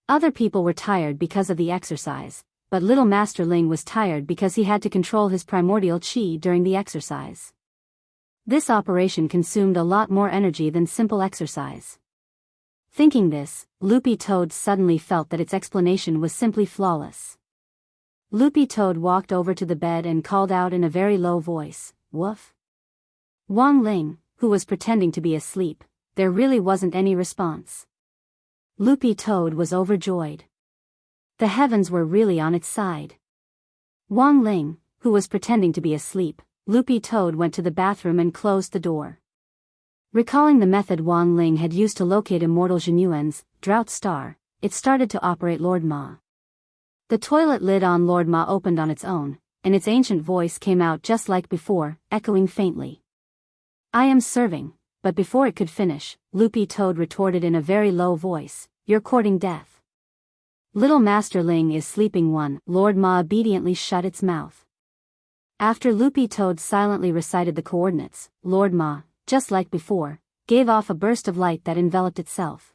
Other people were tired because of the exercise, but little Master Ling was tired because he had to control his primordial qi during the exercise. This operation consumed a lot more energy than simple exercise. Thinking this, Loopy Toad suddenly felt that its explanation was simply flawless. Loopy Toad walked over to the bed and called out in a very low voice, "Woof." Wang Ling, who was pretending to be asleep, there really wasn't any response. Loopy Toad was overjoyed. The heavens were really on its side. Wang Ling, who was pretending to be asleep, Loopy Toad went to the bathroom and closed the door. Recalling the method Wang Ling had used to locate immortal Jinyuan's drought star, it started to operate Lord Ma. The toilet lid on Lord Ma opened on its own, and its ancient voice came out just like before, echoing faintly. "I am serving," but before it could finish, Loopy Toad retorted in a very low voice, "You're courting death." "Little Master Ling is sleeping." Lord Ma obediently shut its mouth. After Loopy Toad silently recited the coordinates, Lord Ma, just like before, gave off a burst of light that enveloped itself.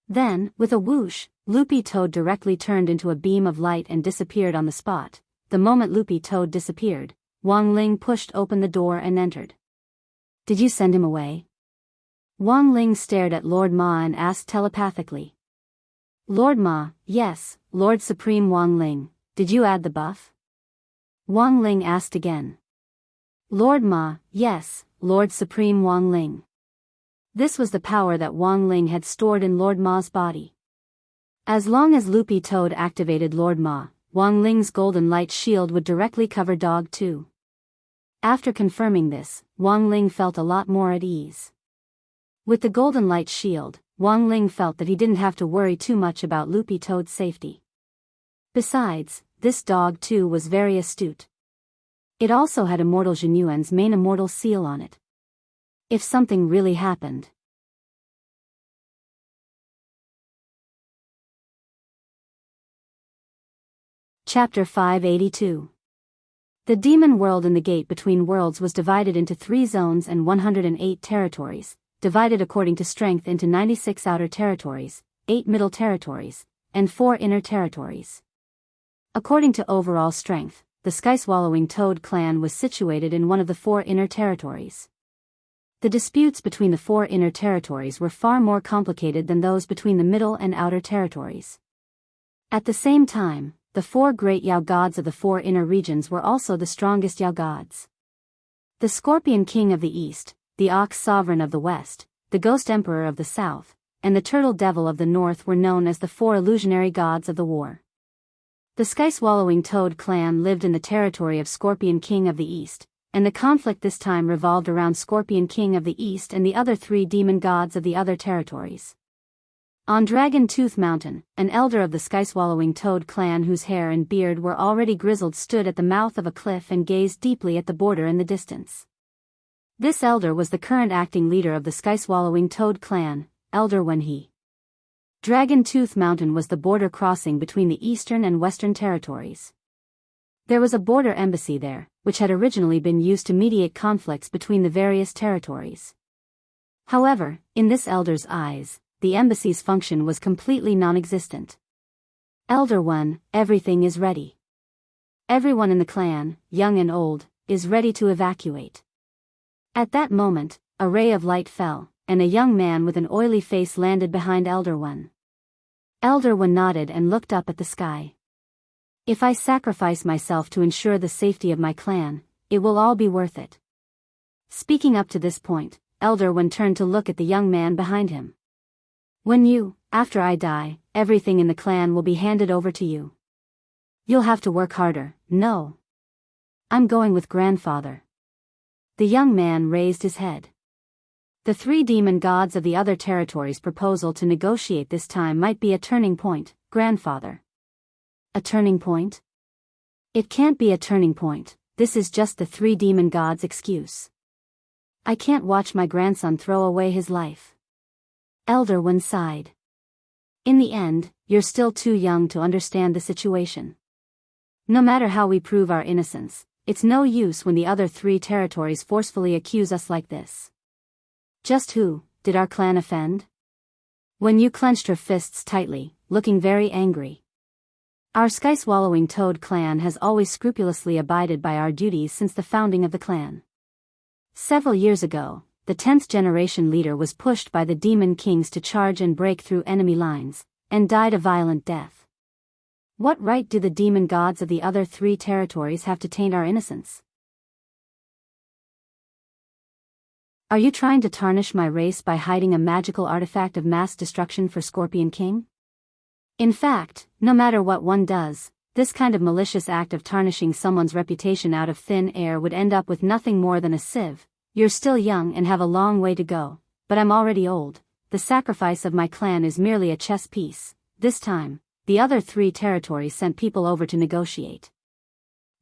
Then, with a whoosh, Loopy Toad directly turned into a beam of light and disappeared on the spot. The moment Loopy Toad disappeared, Wang Ling pushed open the door and entered. "Did you send him away?" Wang Ling stared at Lord Ma and asked telepathically. Lord Ma, "Yes, Lord Supreme Wang Ling, did you add the buff?" Wang Ling asked again. Lord Ma, "Yes, Lord Supreme Wang Ling." This was the power that Wang Ling had stored in Lord Ma's body. As long as Loopy Toad activated Lord Ma, Wang Ling's golden light shield would directly cover Dog 2. After confirming this, Wang Ling felt a lot more at ease. With the golden light shield, Wang Ling felt that he didn't have to worry too much about Loopy Toad's safety. Besides, this Dog 2 was very astute. It also had Immortal Jinyuan's main immortal seal on it. If something really happened. Chapter 582. The demon world in the gate between worlds was divided into 3 zones and 108 territories, divided according to strength into 96 outer territories, 8 middle territories, and 4 inner territories. According to overall strength, the sky-swallowing toad clan was situated in one of the 4 inner territories. The disputes between the 4 inner territories were far more complicated than those between the middle and outer territories. At the same time, the 4 great Yao gods of the 4 inner regions were also the strongest Yao gods. The Scorpion King of the East, the Ox Sovereign of the West, the Ghost Emperor of the South, and the Turtle Devil of the North were known as the 4 illusionary gods of the war. The sky-swallowing toad clan lived in the territory of Scorpion King of the East, and the conflict this time revolved around Scorpion King of the East and the other 3 demon gods of the other territories. On Dragon Tooth Mountain, an elder of the sky-swallowing toad clan whose hair and beard were already grizzled stood at the mouth of a cliff and gazed deeply at the border in the distance. This elder was the current acting leader of the sky-swallowing toad clan, Elder Wenhe. Dragon Tooth Mountain was the border crossing between the eastern and western territories. There was a border embassy there, which had originally been used to mediate conflicts between the various territories. However, in this elder's eyes, the embassy's function was completely non-existent. Elder One, everything is ready. Everyone in the clan, young and old, is ready to evacuate. At that moment, a ray of light fell, and a young man with an oily face landed behind Elder One. Elder One nodded and looked up at the sky. If I sacrifice myself to ensure the safety of my clan, it will all be worth it. Speaking up to this point, Elder One turned to look at the young man behind him. When you, after I die, everything in the clan will be handed over to you. You'll have to work harder. No. I'm going with grandfather. The young man raised his head. The three demon gods of the other territories' proposal to negotiate this time might be a turning point, grandfather. A turning point? It can't be a turning point, this is just the three demon gods' excuse. I can't watch my grandson throw away his life. Elder One sighed. In the end, you're still too young to understand the situation. No matter how we prove our innocence, it's no use when the other three territories forcefully accuse us like this. Just who did our clan offend? When you clenched her fists tightly, looking very angry. Our sky-swallowing toad clan has always scrupulously abided by our duties since the founding of the clan. Several years ago, the 10th generation leader was pushed by the demon kings to charge and break through enemy lines, and died a violent death. What right do the demon gods of the other three territories have to taint our innocence? Are you trying to tarnish my race by hiding a magical artifact of mass destruction for Scorpion King? In fact, no matter what one does, this kind of malicious act of tarnishing someone's reputation out of thin air would end up with nothing more than a sieve. You're still young and have a long way to go, but I'm already old. The sacrifice of my clan is merely a chess piece. This time, the other three territories sent people over to negotiate.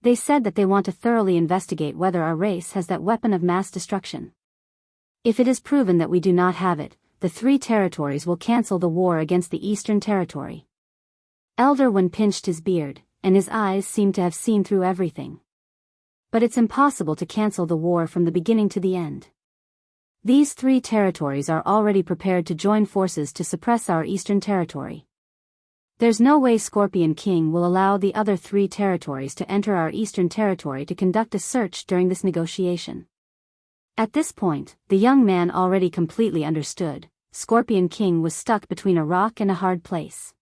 They said that they want to thoroughly investigate whether our race has that weapon of mass destruction. If it is proven that we do not have it, the three territories will cancel the war against the Eastern Territory. Elder One pinched his beard, and his eyes seemed to have seen through everything. But it's impossible to cancel the war from the beginning to the end. These three territories are already prepared to join forces to suppress our Eastern Territory. There's no way Scorpion King will allow the other three territories to enter our Eastern Territory to conduct a search during this negotiation. At this point, the young man already completely understood. Scorpion King was stuck between a rock and a hard place.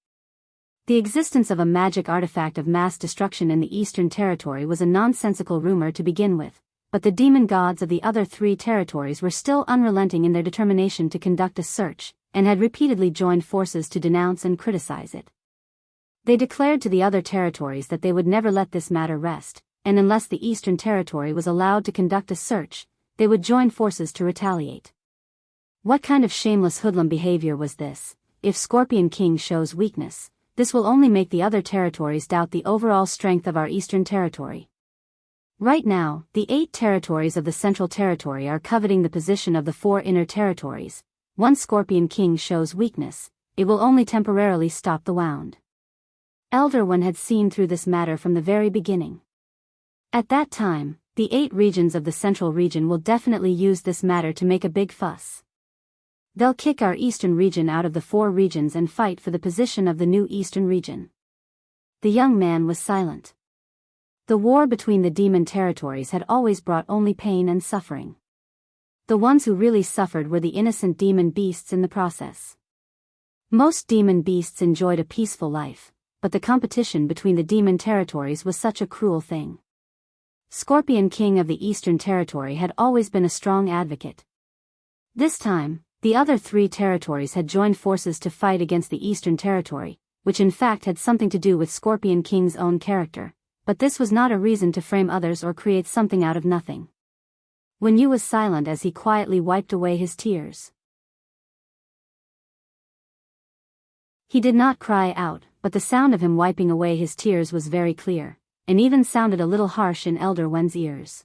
The existence of a magic artifact of mass destruction in the Eastern Territory was a nonsensical rumor to begin with, but the demon gods of the other three territories were still unrelenting in their determination to conduct a search, and had repeatedly joined forces to denounce and criticize it. They declared to the other territories that they would never let this matter rest, and unless the Eastern Territory was allowed to conduct a search, they would join forces to retaliate. What kind of shameless hoodlum behavior was this? If Scorpion King shows weakness, this will only make the other territories doubt the overall strength of our Eastern Territory. Right now, the 8 territories of the Central Territory are coveting the position of the 4 inner territories. Once Scorpion King shows weakness, it will only temporarily stop the wound. Elder One had seen through this matter from the very beginning. At that time, the 8 regions of the Central region will definitely use this matter to make a big fuss. They'll kick our Eastern region out of the 4 regions and fight for the position of the new Eastern region. The young man was silent. The war between the demon territories had always brought only pain and suffering. The ones who really suffered were the innocent demon beasts in the process. Most demon beasts enjoyed a peaceful life, but the competition between the demon territories was such a cruel thing. Scorpion King of the Eastern Territory had always been a strong advocate. This time, the other 3 territories had joined forces to fight against the Eastern Territory, which in fact had something to do with Scorpion King's own character, but this was not a reason to frame others or create something out of nothing. Wen Yu was silent as he quietly wiped away his tears. He did not cry out, but the sound of him wiping away his tears was very clear, and even sounded a little harsh in Elder Wen's ears.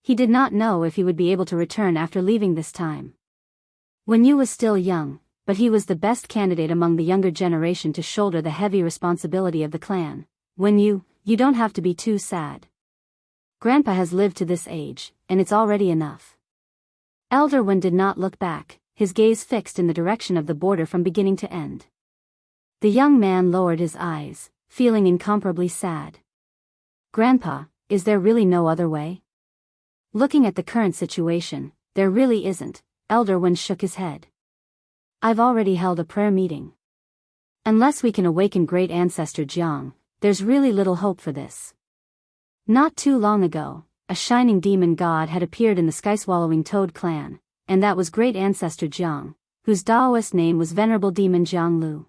He did not know if he would be able to return after leaving this time. Wen Yu was still young, but he was the best candidate among the younger generation to shoulder the heavy responsibility of the clan. Wen Yu, you don't have to be too sad. Grandpa has lived to this age, and it's already enough. Elder Wen did not look back, his gaze fixed in the direction of the border from beginning to end. The young man lowered his eyes, feeling incomparably sad. Grandpa, is there really no other way? Looking at the current situation, there really isn't. Elder Wen shook his head. I've already held a prayer meeting. Unless we can awaken Great Ancestor Jiang, there's really little hope for this. Not too long ago, a shining demon god had appeared in the sky-swallowing toad clan, and that was Great Ancestor Jiang, whose Daoist name was Venerable Demon Jiang Lu.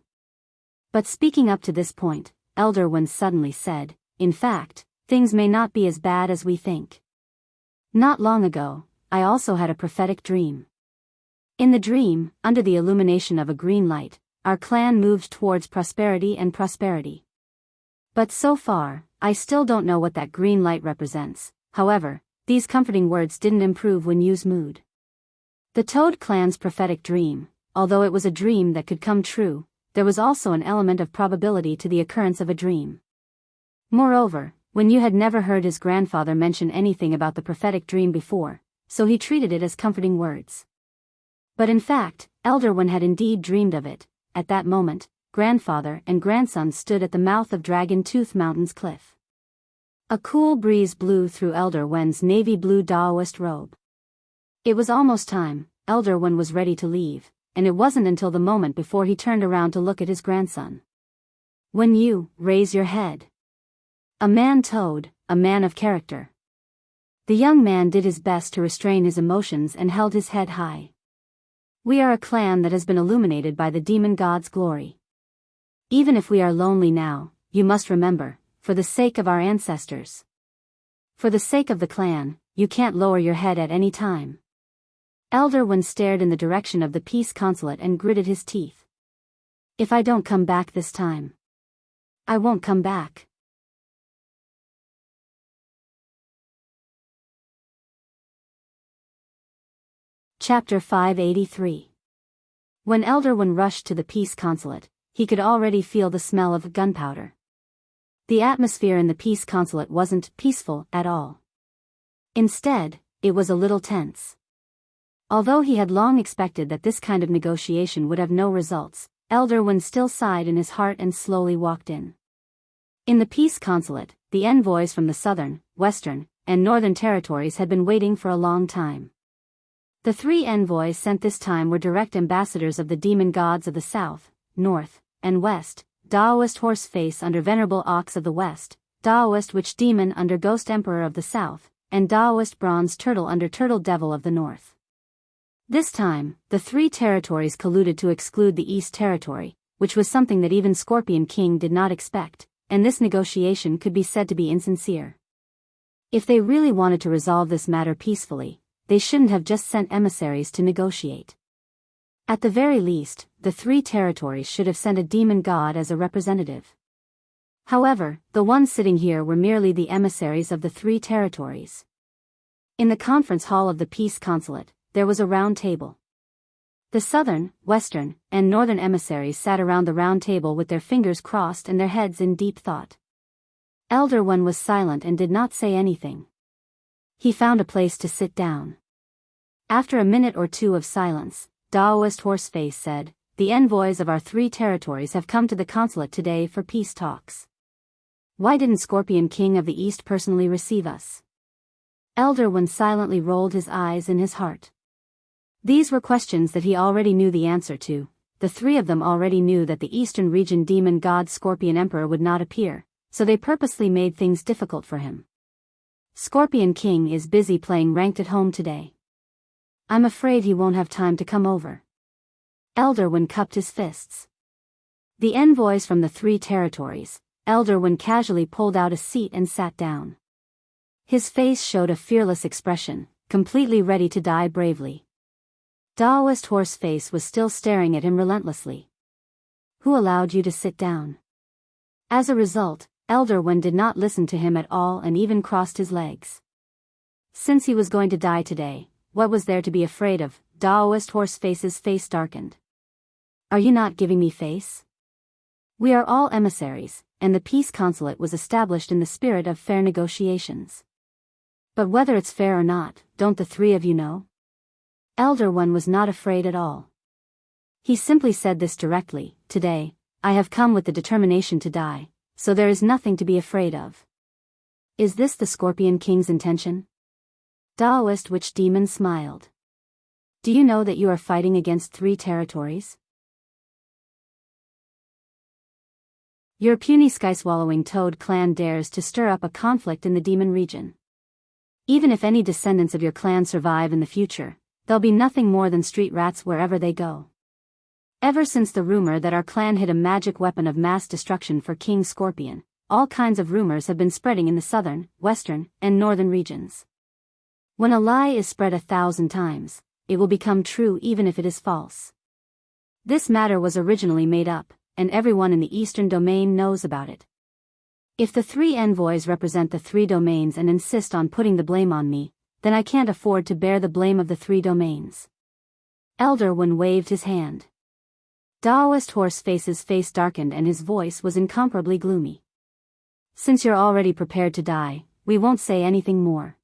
But speaking up to this point, Elder Wen suddenly said, in fact, things may not be as bad as we think. Not long ago, I also had a prophetic dream. In the dream, under the illumination of a green light, our clan moved towards prosperity and prosperity. But so far, I still don't know what that green light represents. However, these comforting words didn't improve when Yu's mood. The Toad clan's prophetic dream, although it was a dream that could come true, there was also an element of probability to the occurrence of a dream. Moreover, when Yu had never heard his grandfather mention anything about the prophetic dream before, so he treated it as comforting words. But in fact, Elder One had indeed dreamed of it. At that moment, grandfather and grandson stood at the mouth of Dragon Tooth Mountain's cliff. A cool breeze blew through Elder Wen's navy blue Daoist robe. It was almost time. Elder One was ready to leave, and it wasn't until the moment before he turned around to look at his grandson. When you raise your head. A man Toad, a man of character. The young man did his best to restrain his emotions and held his head high. We are a clan that has been illuminated by the demon god's glory. Even if we are lonely now, you must remember, for the sake of our ancestors. For the sake of the clan, you can't lower your head at any time. Elder One stared in the direction of the peace consulate and gritted his teeth. If I don't come back this time, I won't come back. Chapter 583. When Elder One rushed to the peace consulate, he could already feel the smell of gunpowder. The atmosphere in the peace consulate wasn't peaceful at all. Instead, it was a little tense. Although he had long expected that this kind of negotiation would have no results, Elder One still sighed in his heart and slowly walked in. In the peace consulate, the envoys from the southern, western, and northern territories had been waiting for a long time. The 3 envoys sent this time were direct ambassadors of the demon gods of the south, north, and west, Daoist Horseface under Venerable Ox of the west, Daoist Witch Demon under Ghost Emperor of the south, and Daoist Bronze Turtle under Turtle Devil of the north. This time, the 3 territories colluded to exclude the East Territory, which was something that even Scorpion King did not expect, and this negotiation could be said to be insincere. If they really wanted to resolve this matter peacefully, they shouldn't have just sent emissaries to negotiate. At the very least, the 3 territories should have sent a demon god as a representative. However, the ones sitting here were merely the emissaries of the 3 territories. In the conference hall of the peace consulate, there was a round table. The southern, western, and northern emissaries sat around the round table with their fingers crossed and their heads in deep thought. Elder One was silent and did not say anything. He found a place to sit down. After a minute or two of silence, Daoist Horseface said, "The envoys of our 3 territories have come to the consulate today for peace talks. Why didn't Scorpion King of the East personally receive us?" Elder One silently rolled his eyes in his heart. These were questions that he already knew the answer to. The 3 of them already knew that the eastern region demon god Scorpion Emperor would not appear, so they purposely made things difficult for him. Scorpion King is busy playing ranked at home today. I'm afraid he won't have time to come over. Elder One cupped his fists. The envoys from the 3 territories, Elder One casually pulled out a seat and sat down. His face showed a fearless expression, completely ready to die bravely. Daoist Horseface was still staring at him relentlessly. Who allowed you to sit down? As a result, Elder One did not listen to him at all and even crossed his legs. Since he was going to die today, what was there to be afraid of? Daoist Horseface's face darkened. Are you not giving me face? We are all emissaries, and the peace consulate was established in the spirit of fair negotiations. But whether it's fair or not, don't the 3 of you know? Elder One was not afraid at all. He simply said this directly, "Today, I have come with the determination to die, so there is nothing to be afraid of." Is this the Scorpion King's intention? Daoist Witch Demon smiled. Do you know that you are fighting against 3 territories? Your puny sky-swallowing Toad clan dares to stir up a conflict in the demon region. Even if any descendants of your clan survive in the future, they'll be nothing more than street rats wherever they go. Ever since the rumor that our clan hid a magic weapon of mass destruction for King Scorpion, all kinds of rumors have been spreading in the southern, western, and northern regions. When a lie is spread 1,000 times, it will become true even if it is false. This matter was originally made up, and everyone in the Eastern Domain knows about it. If the 3 envoys represent the 3 domains and insist on putting the blame on me, then I can't afford to bear the blame of the 3 domains. Elder One waved his hand. Daoist Horseface's face darkened and his voice was incomparably gloomy. Since you're already prepared to die, we won't say anything more.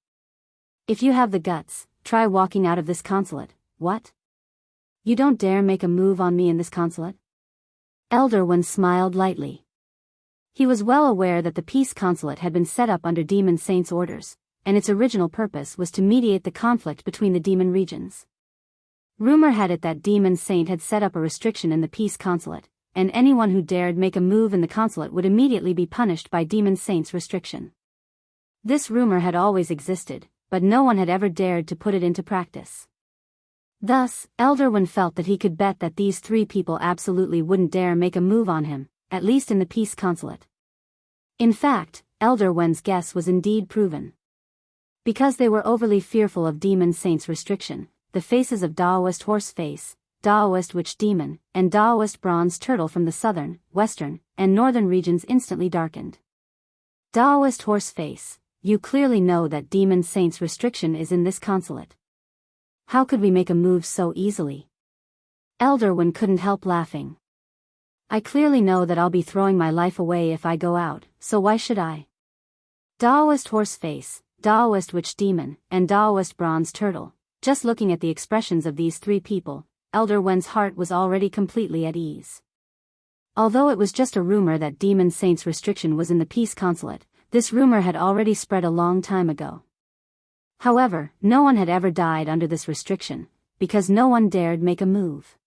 If you have the guts, try walking out of this consulate. What? You don't dare make a move on me in this consulate? Elder One smiled lightly. He was well aware that the peace consulate had been set up under Demon Saint's orders, and its original purpose was to mediate the conflict between the demon regions. Rumor had it that Demon Saint had set up a restriction in the peace consulate, and anyone who dared make a move in the consulate would immediately be punished by Demon Saint's restriction. This rumor had always existed, but no one had ever dared to put it into practice. Thus, Elder One felt that he could bet that these 3 people absolutely wouldn't dare make a move on him, at least in the peace consulate. In fact, Elder One's guess was indeed proven. Because they were overly fearful of Demon Saint's restriction, the faces of Daoist Horseface, Daoist Witch Demon, and Daoist Bronze Turtle from the southern, western, and northern regions instantly darkened. Daoist Horseface, you clearly know that Demon Saint's restriction is in this consulate. How could we make a move so easily? Elder One couldn't help laughing. I clearly know that I'll be throwing my life away if I go out, so why should I? Daoist Horseface, Daoist Witch Demon, and Daoist Bronze Turtle. Just looking at the expressions of these 3 people, Elder One's heart was already completely at ease. Although it was just a rumor that Demon Saint's restriction was in the peace consulate, this rumor had already spread a long time ago. However, no one had ever died under this restriction, because no one dared make a move.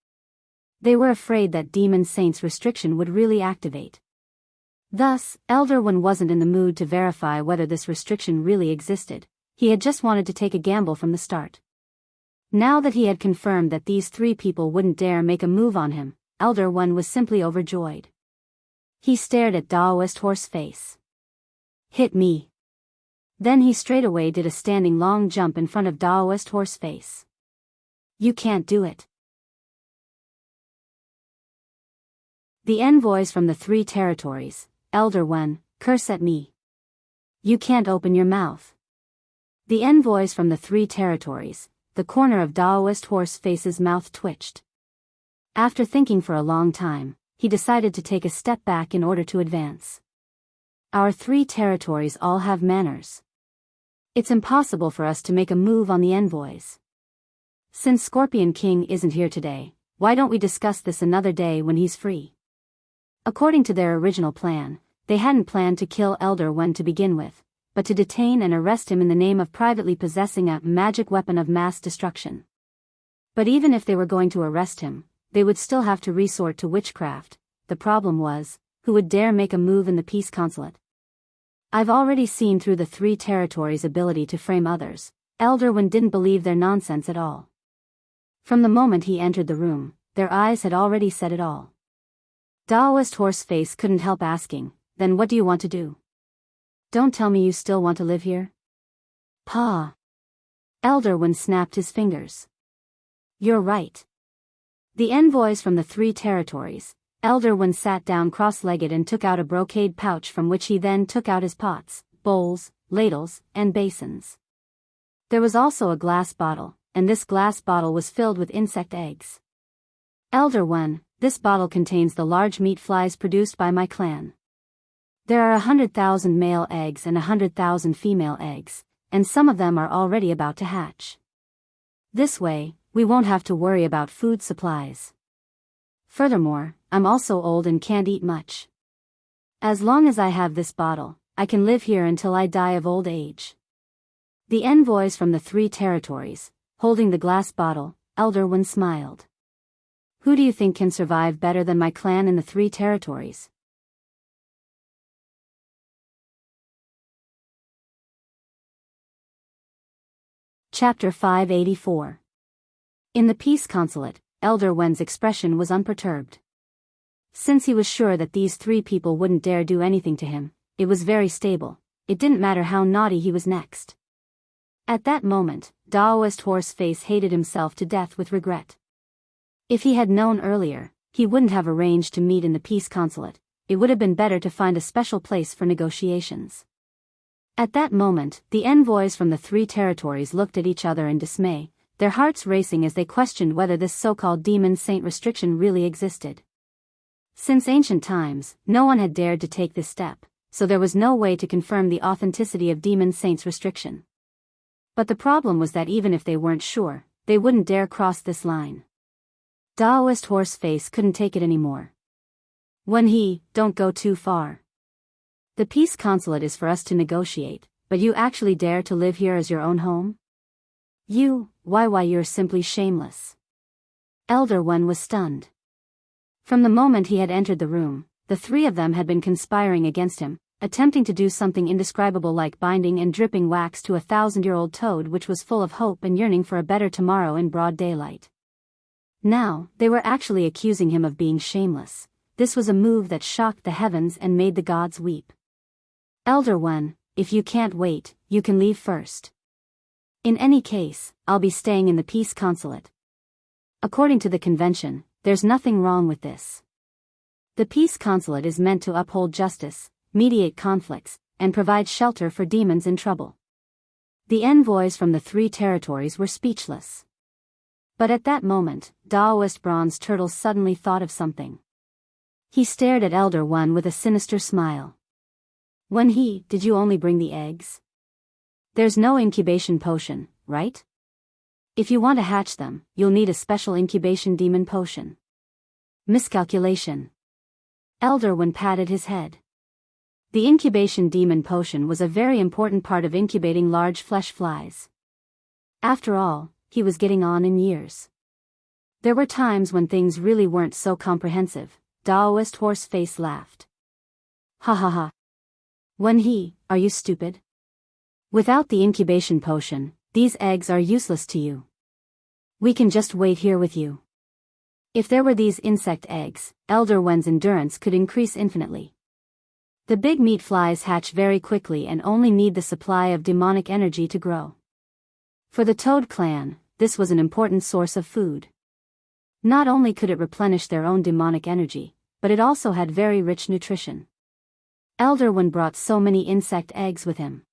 They were afraid that Demon Saint's restriction would really activate. Thus, Elder One wasn't in the mood to verify whether this restriction really existed. He had just wanted to take a gamble from the start. Now that he had confirmed that these 3 people wouldn't dare make a move on him, Elder One was simply overjoyed. He stared at Daoist Horseface. Hit me. Then he straightaway did a standing long jump in front of Daoist Horseface. You can't do it. The envoys from the 3 territories, Elder One, curse at me. You can't open your mouth. The envoys from the 3 territories, the corner of Daoist Horseface's mouth twitched. After thinking for a long time, he decided to take a step back in order to advance. Our 3 territories all have manners. It's impossible for us to make a move on the envoys. Since Scorpion King isn't here today, why don't we discuss this another day when he's free? According to their original plan, they hadn't planned to kill Elder One to begin with, but to detain and arrest him in the name of privately possessing a magic weapon of mass destruction. But even if they were going to arrest him, they would still have to resort to witchcraft. The problem was, who would dare make a move in the peace consulate? I've already seen through the 3 territories' ability to frame others. Elder One didn't believe their nonsense at all. From the moment he entered the room, their eyes had already said it all. Daoist Horseface couldn't help asking, then what do you want to do? Don't tell me you still want to live here? Pa. Elder One snapped his fingers. You're right. The envoys from the 3 territories, Elder One sat down cross-legged and took out a brocade pouch from which he then took out his pots, bowls, ladles, and basins. There was also a glass bottle, and this glass bottle was filled with insect eggs. Elder One, this bottle contains the large meat flies produced by my clan. There are 100,000 male eggs and 100,000 female eggs, and some of them are already about to hatch. This way, we won't have to worry about food supplies. Furthermore, I'm also old and can't eat much. As long as I have this bottle, I can live here until I die of old age. The envoys from the 3 territories, holding the glass bottle, Elder One smiled. Who do you think can survive better than my clan in the 3 territories? Chapter 584. In the peace consulate, Elder Wen's expression was unperturbed. Since he was sure that these 3 people wouldn't dare do anything to him, it was very stable. It didn't matter how naughty he was next. At that moment, Daoist Horseface hated himself to death with regret. If he had known earlier, he wouldn't have arranged to meet in the peace consulate. It would have been better to find a special place for negotiations. At that moment, the envoys from the 3 territories looked at each other in dismay, their hearts racing as they questioned whether this so-called demon saint restriction really existed. Since ancient times, no one had dared to take this step, so there was no way to confirm the authenticity of demon saint's restriction. But the problem was that even if they weren't sure, they wouldn't dare cross this line. Daoist Horseface couldn't take it anymore. Don't go too far. The peace consulate is for us to negotiate, but you actually dare to live here as your own home? Why you're simply shameless. Elder One was stunned. From the moment he had entered the room, the 3 of them had been conspiring against him, attempting to do something indescribable like binding and dripping wax to a 1,000-year-old toad which was full of hope and yearning for a better tomorrow in broad daylight. Now, they were actually accusing him of being shameless. This was a move that shocked the heavens and made the gods weep. Elder One, if you can't wait, you can leave first. In any case, I'll be staying in the peace consulate. According to the convention, there's nothing wrong with this. The peace consulate is meant to uphold justice, mediate conflicts, and provide shelter for demons in trouble. The envoys from the 3 territories were speechless. But at that moment, Daoist Bronze Turtle suddenly thought of something. He stared at Elder One with a sinister smile. Did you only bring the eggs? There's no incubation potion, right? If you want to hatch them, you'll need a special incubation demon potion. Miscalculation. Elder One patted his head. The incubation demon potion was a very important part of incubating large flesh flies. After all, he was getting on in years. There were times when things really weren't so comprehensive. Daoist Horseface laughed. Ha ha ha. Are you stupid? Without the incubation potion, these eggs are useless to you. We can just wait here with you. If there were these insect eggs, Elder One's endurance could increase infinitely. The big meat flies hatch very quickly and only need the supply of demonic energy to grow. For the Toad clan, this was an important source of food. Not only could it replenish their own demonic energy, but it also had very rich nutrition. Elder One brought so many insect eggs with him.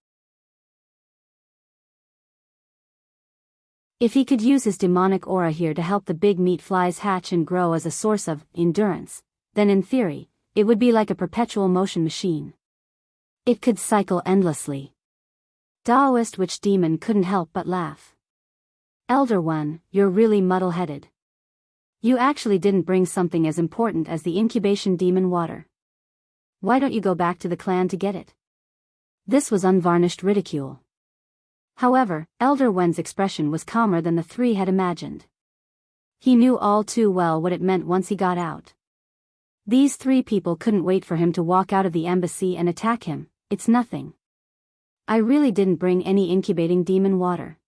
If he could use his demonic aura here to help the big meat flies hatch and grow as a source of endurance, then in theory, it would be like a perpetual motion machine. It could cycle endlessly. Daoist Witch Demon couldn't help but laugh. Elder One, you're really muddle-headed. You actually didn't bring something as important as the incubation demon water. Why don't you go back to the clan to get it? This was unvarnished ridicule. However, Elder Wen's expression was calmer than the 3 had imagined. He knew all too well what it meant once he got out. These 3 people couldn't wait for him to walk out of the embassy and attack him. It's nothing. I really didn't bring any incubating demon water.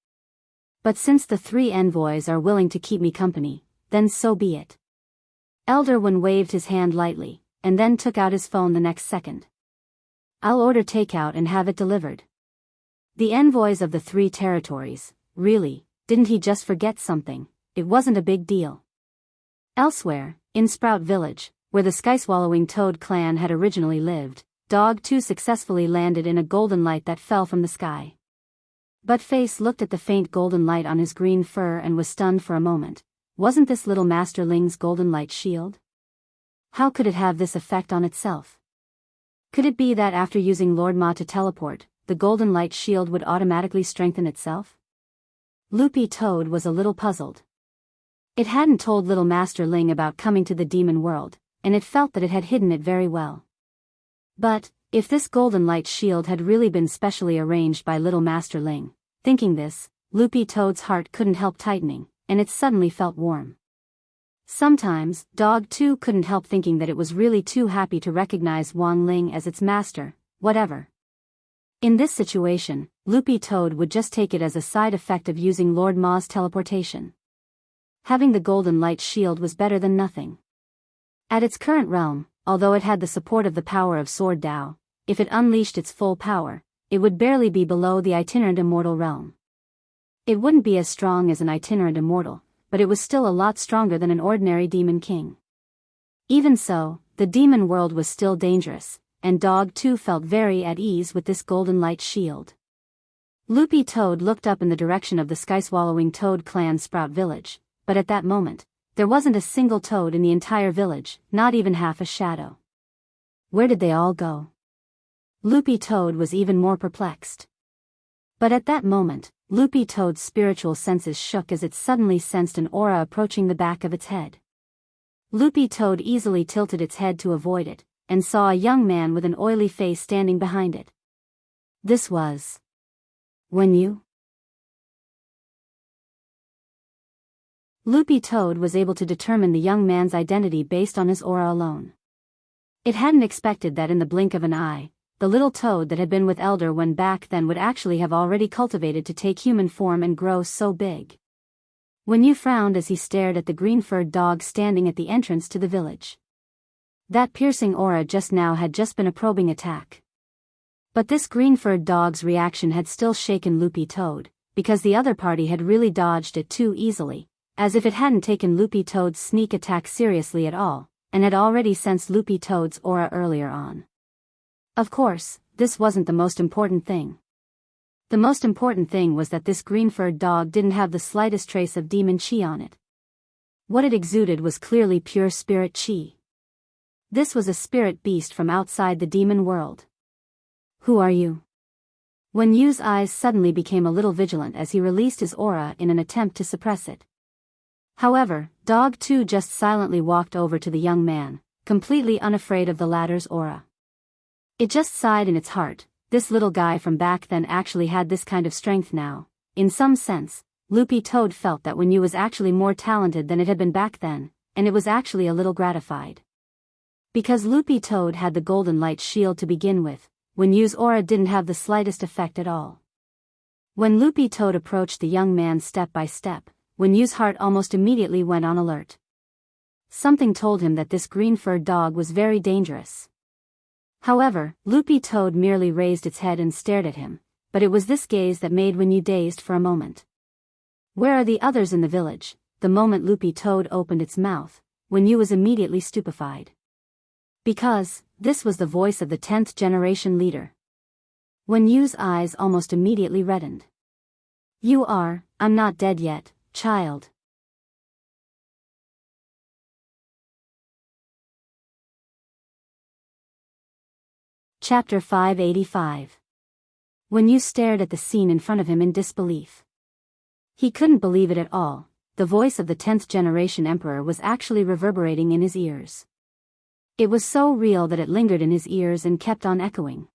But since the 3 envoys are willing to keep me company, then so be it. Elder One waved his hand lightly, and then took out his phone the next second. I'll order takeout and have it delivered. The envoys of the 3 territories, really, didn't he just forget something? It wasn't a big deal. Elsewhere, in Sprout Village, where the Skyswallowing Toad clan had originally lived, Dog 2 successfully landed in a golden light that fell from the sky. But Face looked at the faint golden light on his green fur and was stunned for a moment. Wasn't this little Masterling's golden light shield? How could it have this effect on itself? Could it be that after using Lord Ma to teleport, the golden light shield would automatically strengthen itself? Loopy Toad was a little puzzled. It hadn't told little Master Ling about coming to the demon world, and it felt that it had hidden it very well. But, if this golden light shield had really been specially arranged by little Master Ling, thinking this, Loopy Toad's heart couldn't help tightening, and it suddenly felt warm. Sometimes, Dog 2 couldn't help thinking that it was really too happy to recognize Wang Ling as its master, whatever. In this situation, Loopy Toad would just take it as a side effect of using Lord Ma's teleportation. Having the golden light shield was better than nothing. At its current realm, although it had the support of the power of Sword Dao, if it unleashed its full power, it would barely be below the itinerant immortal realm. It wouldn't be as strong as an itinerant immortal, but it was still a lot stronger than an ordinary demon king. Even so, the demon world was still dangerous, and Dog 2 felt very at ease with this golden light shield. Loopy Toad looked up in the direction of the sky-swallowing Toad Clan Sprout Village, but at that moment, there wasn't a single toad in the entire village, not even half a shadow. Where did they all go? Loopy Toad was even more perplexed. But at that moment, Loopy Toad's spiritual senses shook as it suddenly sensed an aura approaching the back of its head. Loopy Toad easily tilted its head to avoid it, and saw a young man with an oily face standing behind it. This was When You? Loopy Toad was able to determine the young man's identity based on his aura alone. It hadn't expected that in the blink of an eye, the little toad that had been with Elder when back then would actually have already cultivated to take human form and grow so big. When You frowned as he stared at the green-furred dog standing at the entrance to the village. That piercing aura just now had just been a probing attack. But this green-furred dog's reaction had still shaken Loopy Toad, because the other party had really dodged it too easily, as if it hadn't taken Loopy Toad's sneak attack seriously at all, and had already sensed Loopy Toad's aura earlier on. Of course, this wasn't the most important thing. The most important thing was that this green-furred dog didn't have the slightest trace of demon chi on it. What it exuded was clearly pure spirit chi. This was a spirit beast from outside the demon world. Who are you? When Yu's eyes suddenly became a little vigilant as he released his aura in an attempt to suppress it. However, Dog 2 just silently walked over to the young man, completely unafraid of the latter's aura. It just sighed in its heart, this little guy from back then actually had this kind of strength now. In some sense, Loopy Toad felt that When You was actually more talented than it had been back then, and it was actually a little gratified. Because Loopy Toad had the golden light shield to begin with, When Yu's aura didn't have the slightest effect at all. When Loopy Toad approached the young man step by step, When Yu's heart almost immediately went on alert. Something told him that this green-furred dog was very dangerous. However, Loopy Toad merely raised its head and stared at him, but it was this gaze that made When You dazed for a moment. Where are the others in the village? The moment Loopy Toad opened its mouth, When You was immediately stupefied. Because, this was the voice of the 10th generation leader. When Yu's eyes almost immediately reddened. I'm not dead yet, child. Chapter 585. When You stared at the scene in front of him in disbelief. He couldn't believe it at all. The voice of the 10th generation emperor was actually reverberating in his ears. It was so real that it lingered in his ears and kept on echoing.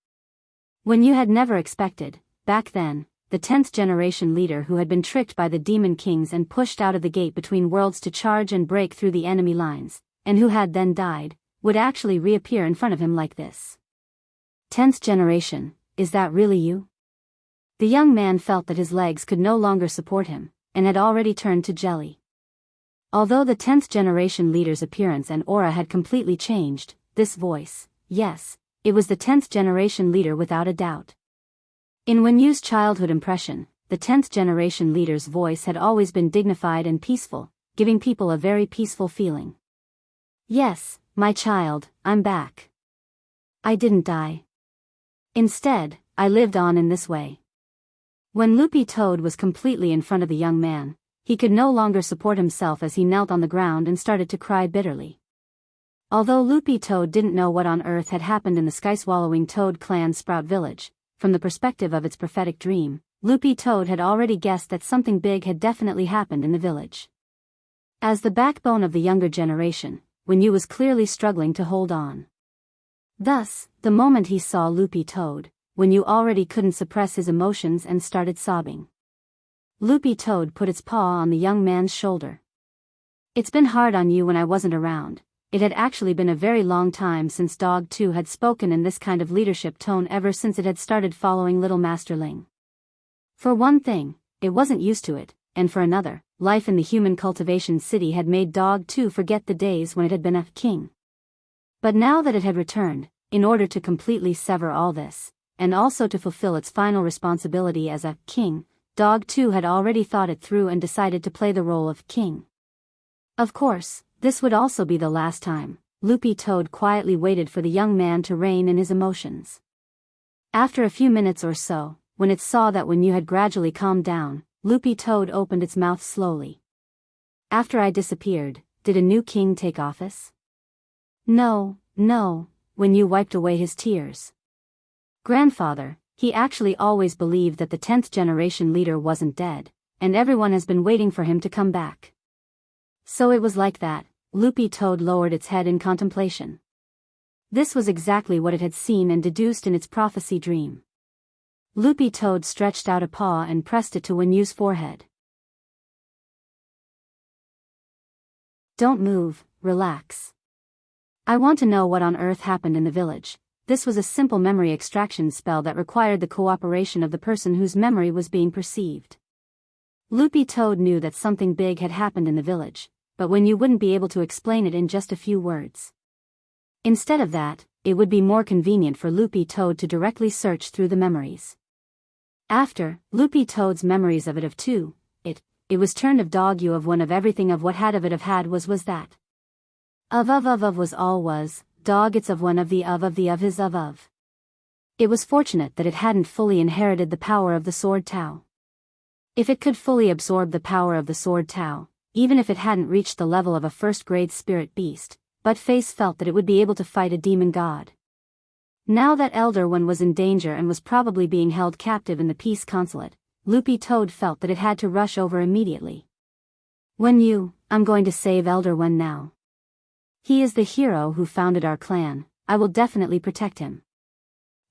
When You had never expected, back then, the 10th generation leader who had been tricked by the demon kings and pushed out of the gate between worlds to charge and break through the enemy lines, and who had then died, would actually reappear in front of him like this. 10th generation, is that really you? The young man felt that his legs could no longer support him, and had already turned to jelly. Although the 10th generation leader's appearance and aura had completely changed, this voice, yes, it was the 10th generation leader without a doubt. In When Yu's childhood impression, the 10th generation leader's voice had always been dignified and peaceful, giving people a very peaceful feeling. Yes, my child, I'm back. I didn't die. Instead, I lived on in this way. When Loopy Toad was completely in front of the young man, he could no longer support himself as he knelt on the ground and started to cry bitterly. Although Loopy Toad didn't know what on earth had happened in the sky-swallowing Toad Clan Sprout Village, from the perspective of its prophetic dream, Loopy Toad had already guessed that something big had definitely happened in the village. As the backbone of the younger generation, When You was clearly struggling to hold on. Thus, the moment he saw Loopy Toad, When You already couldn't suppress his emotions and started sobbing. Loopy Toad put its paw on the young man's shoulder. It's been hard on you when I wasn't around. It had actually been a very long time since Dog 2 had spoken in this kind of leadership tone ever since it had started following Little Master Ling. For one thing, it wasn't used to it, and for another, life in the human cultivation city had made Dog 2 forget the days when it had been a king. But now that it had returned, in order to completely sever all this, and also to fulfill its final responsibility as a king, Dog 2 had already thought it through and decided to play the role of king. Of course, this would also be the last time. Loopy Toad quietly waited for the young man to rein in his emotions. After a few minutes or so, when it saw that Wenyu had gradually calmed down, Loopy Toad opened its mouth slowly. After I disappeared, did a new king take office? No, Wenyu wiped away his tears. Grandfather, he actually always believed that the 10th generation leader wasn't dead, and everyone has been waiting for him to come back. So it was like that. Loopy Toad lowered its head in contemplation. This was exactly what it had seen and deduced in its prophecy dream. Loopy Toad stretched out a paw and pressed it to Wenyu's forehead. Don't move, relax. I want to know what on earth happened in the village. This was a simple memory extraction spell that required the cooperation of the person whose memory was being perceived. Loopy Toad knew that something big had happened in the village, but Wenyu wouldn't be able to explain it in just a few words. Instead of that, it would be more convenient for Loopy Toad to directly search through the memories. After Loopy Toad's memories of it of two, it was turned of dog you of one of everything of what had of it of had was that. Of was all was, dog it's of one of the of his of. It was fortunate that it hadn't fully inherited the power of the Sword Tao. If it could fully absorb the power of the Sword Tao, even if it hadn't reached the level of a first-grade spirit beast, but Face felt that it would be able to fight a demon god. Now that Elder One was in danger and was probably being held captive in the Peace Consulate, Loopy Toad felt that it had to rush over immediately. Wenyu, I'm going to save Elder One now. He is the hero who founded our clan, I will definitely protect him.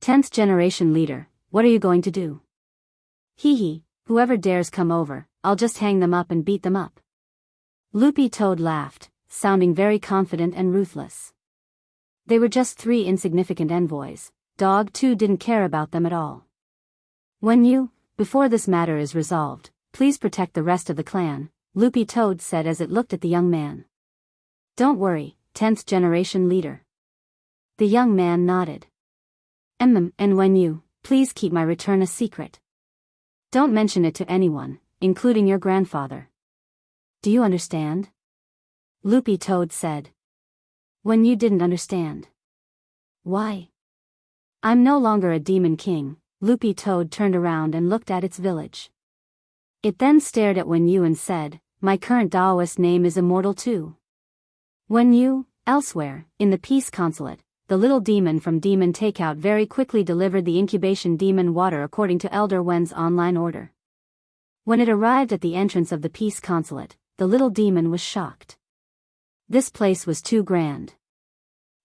10th generation leader, what are you going to do? Hee, whoever dares come over, I'll just hang them up and beat them up. Loopy Toad laughed, sounding very confident and ruthless. They were just 3 insignificant envoys. Dog 2 didn't care about them at all. Wenyu, before this matter is resolved, please protect the rest of the clan, Loopy Toad said as it looked at the young man. Don't worry, 10th generation leader. The young man nodded. And Wenyu, please keep my return a secret. Don't mention it to anyone, including your grandfather. Do you understand? Loopy Toad said. Wenyu didn't understand. Why? I'm no longer a demon king. Loopy Toad turned around and looked at its village. It then stared at Wenyu and said, my current Taoist name is Immortal too. Wenyu, elsewhere, in the Peace Consulate, the little demon from Demon Takeout very quickly delivered the incubation demon water according to Elder Wen's online order. When it arrived at the entrance of the Peace Consulate, the little demon was shocked. This place was too grand.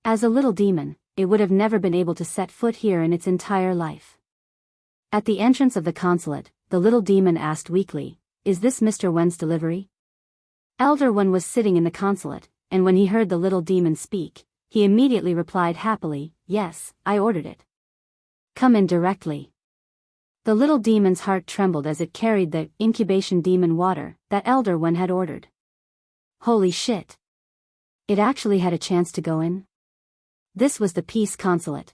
As a little demon, it would have never been able to set foot here in its entire life. At the entrance of the consulate, the little demon asked weakly, is this Mr. Wen's delivery? Elder Wen was sitting in the consulate, and when he heard the little demon speak, he immediately replied happily, yes, I ordered it. Come in directly. The little demon's heart trembled as it carried the incubation demon water that Elder Wen had ordered. Holy shit! It actually had a chance to go in? This was the Peace Consulate.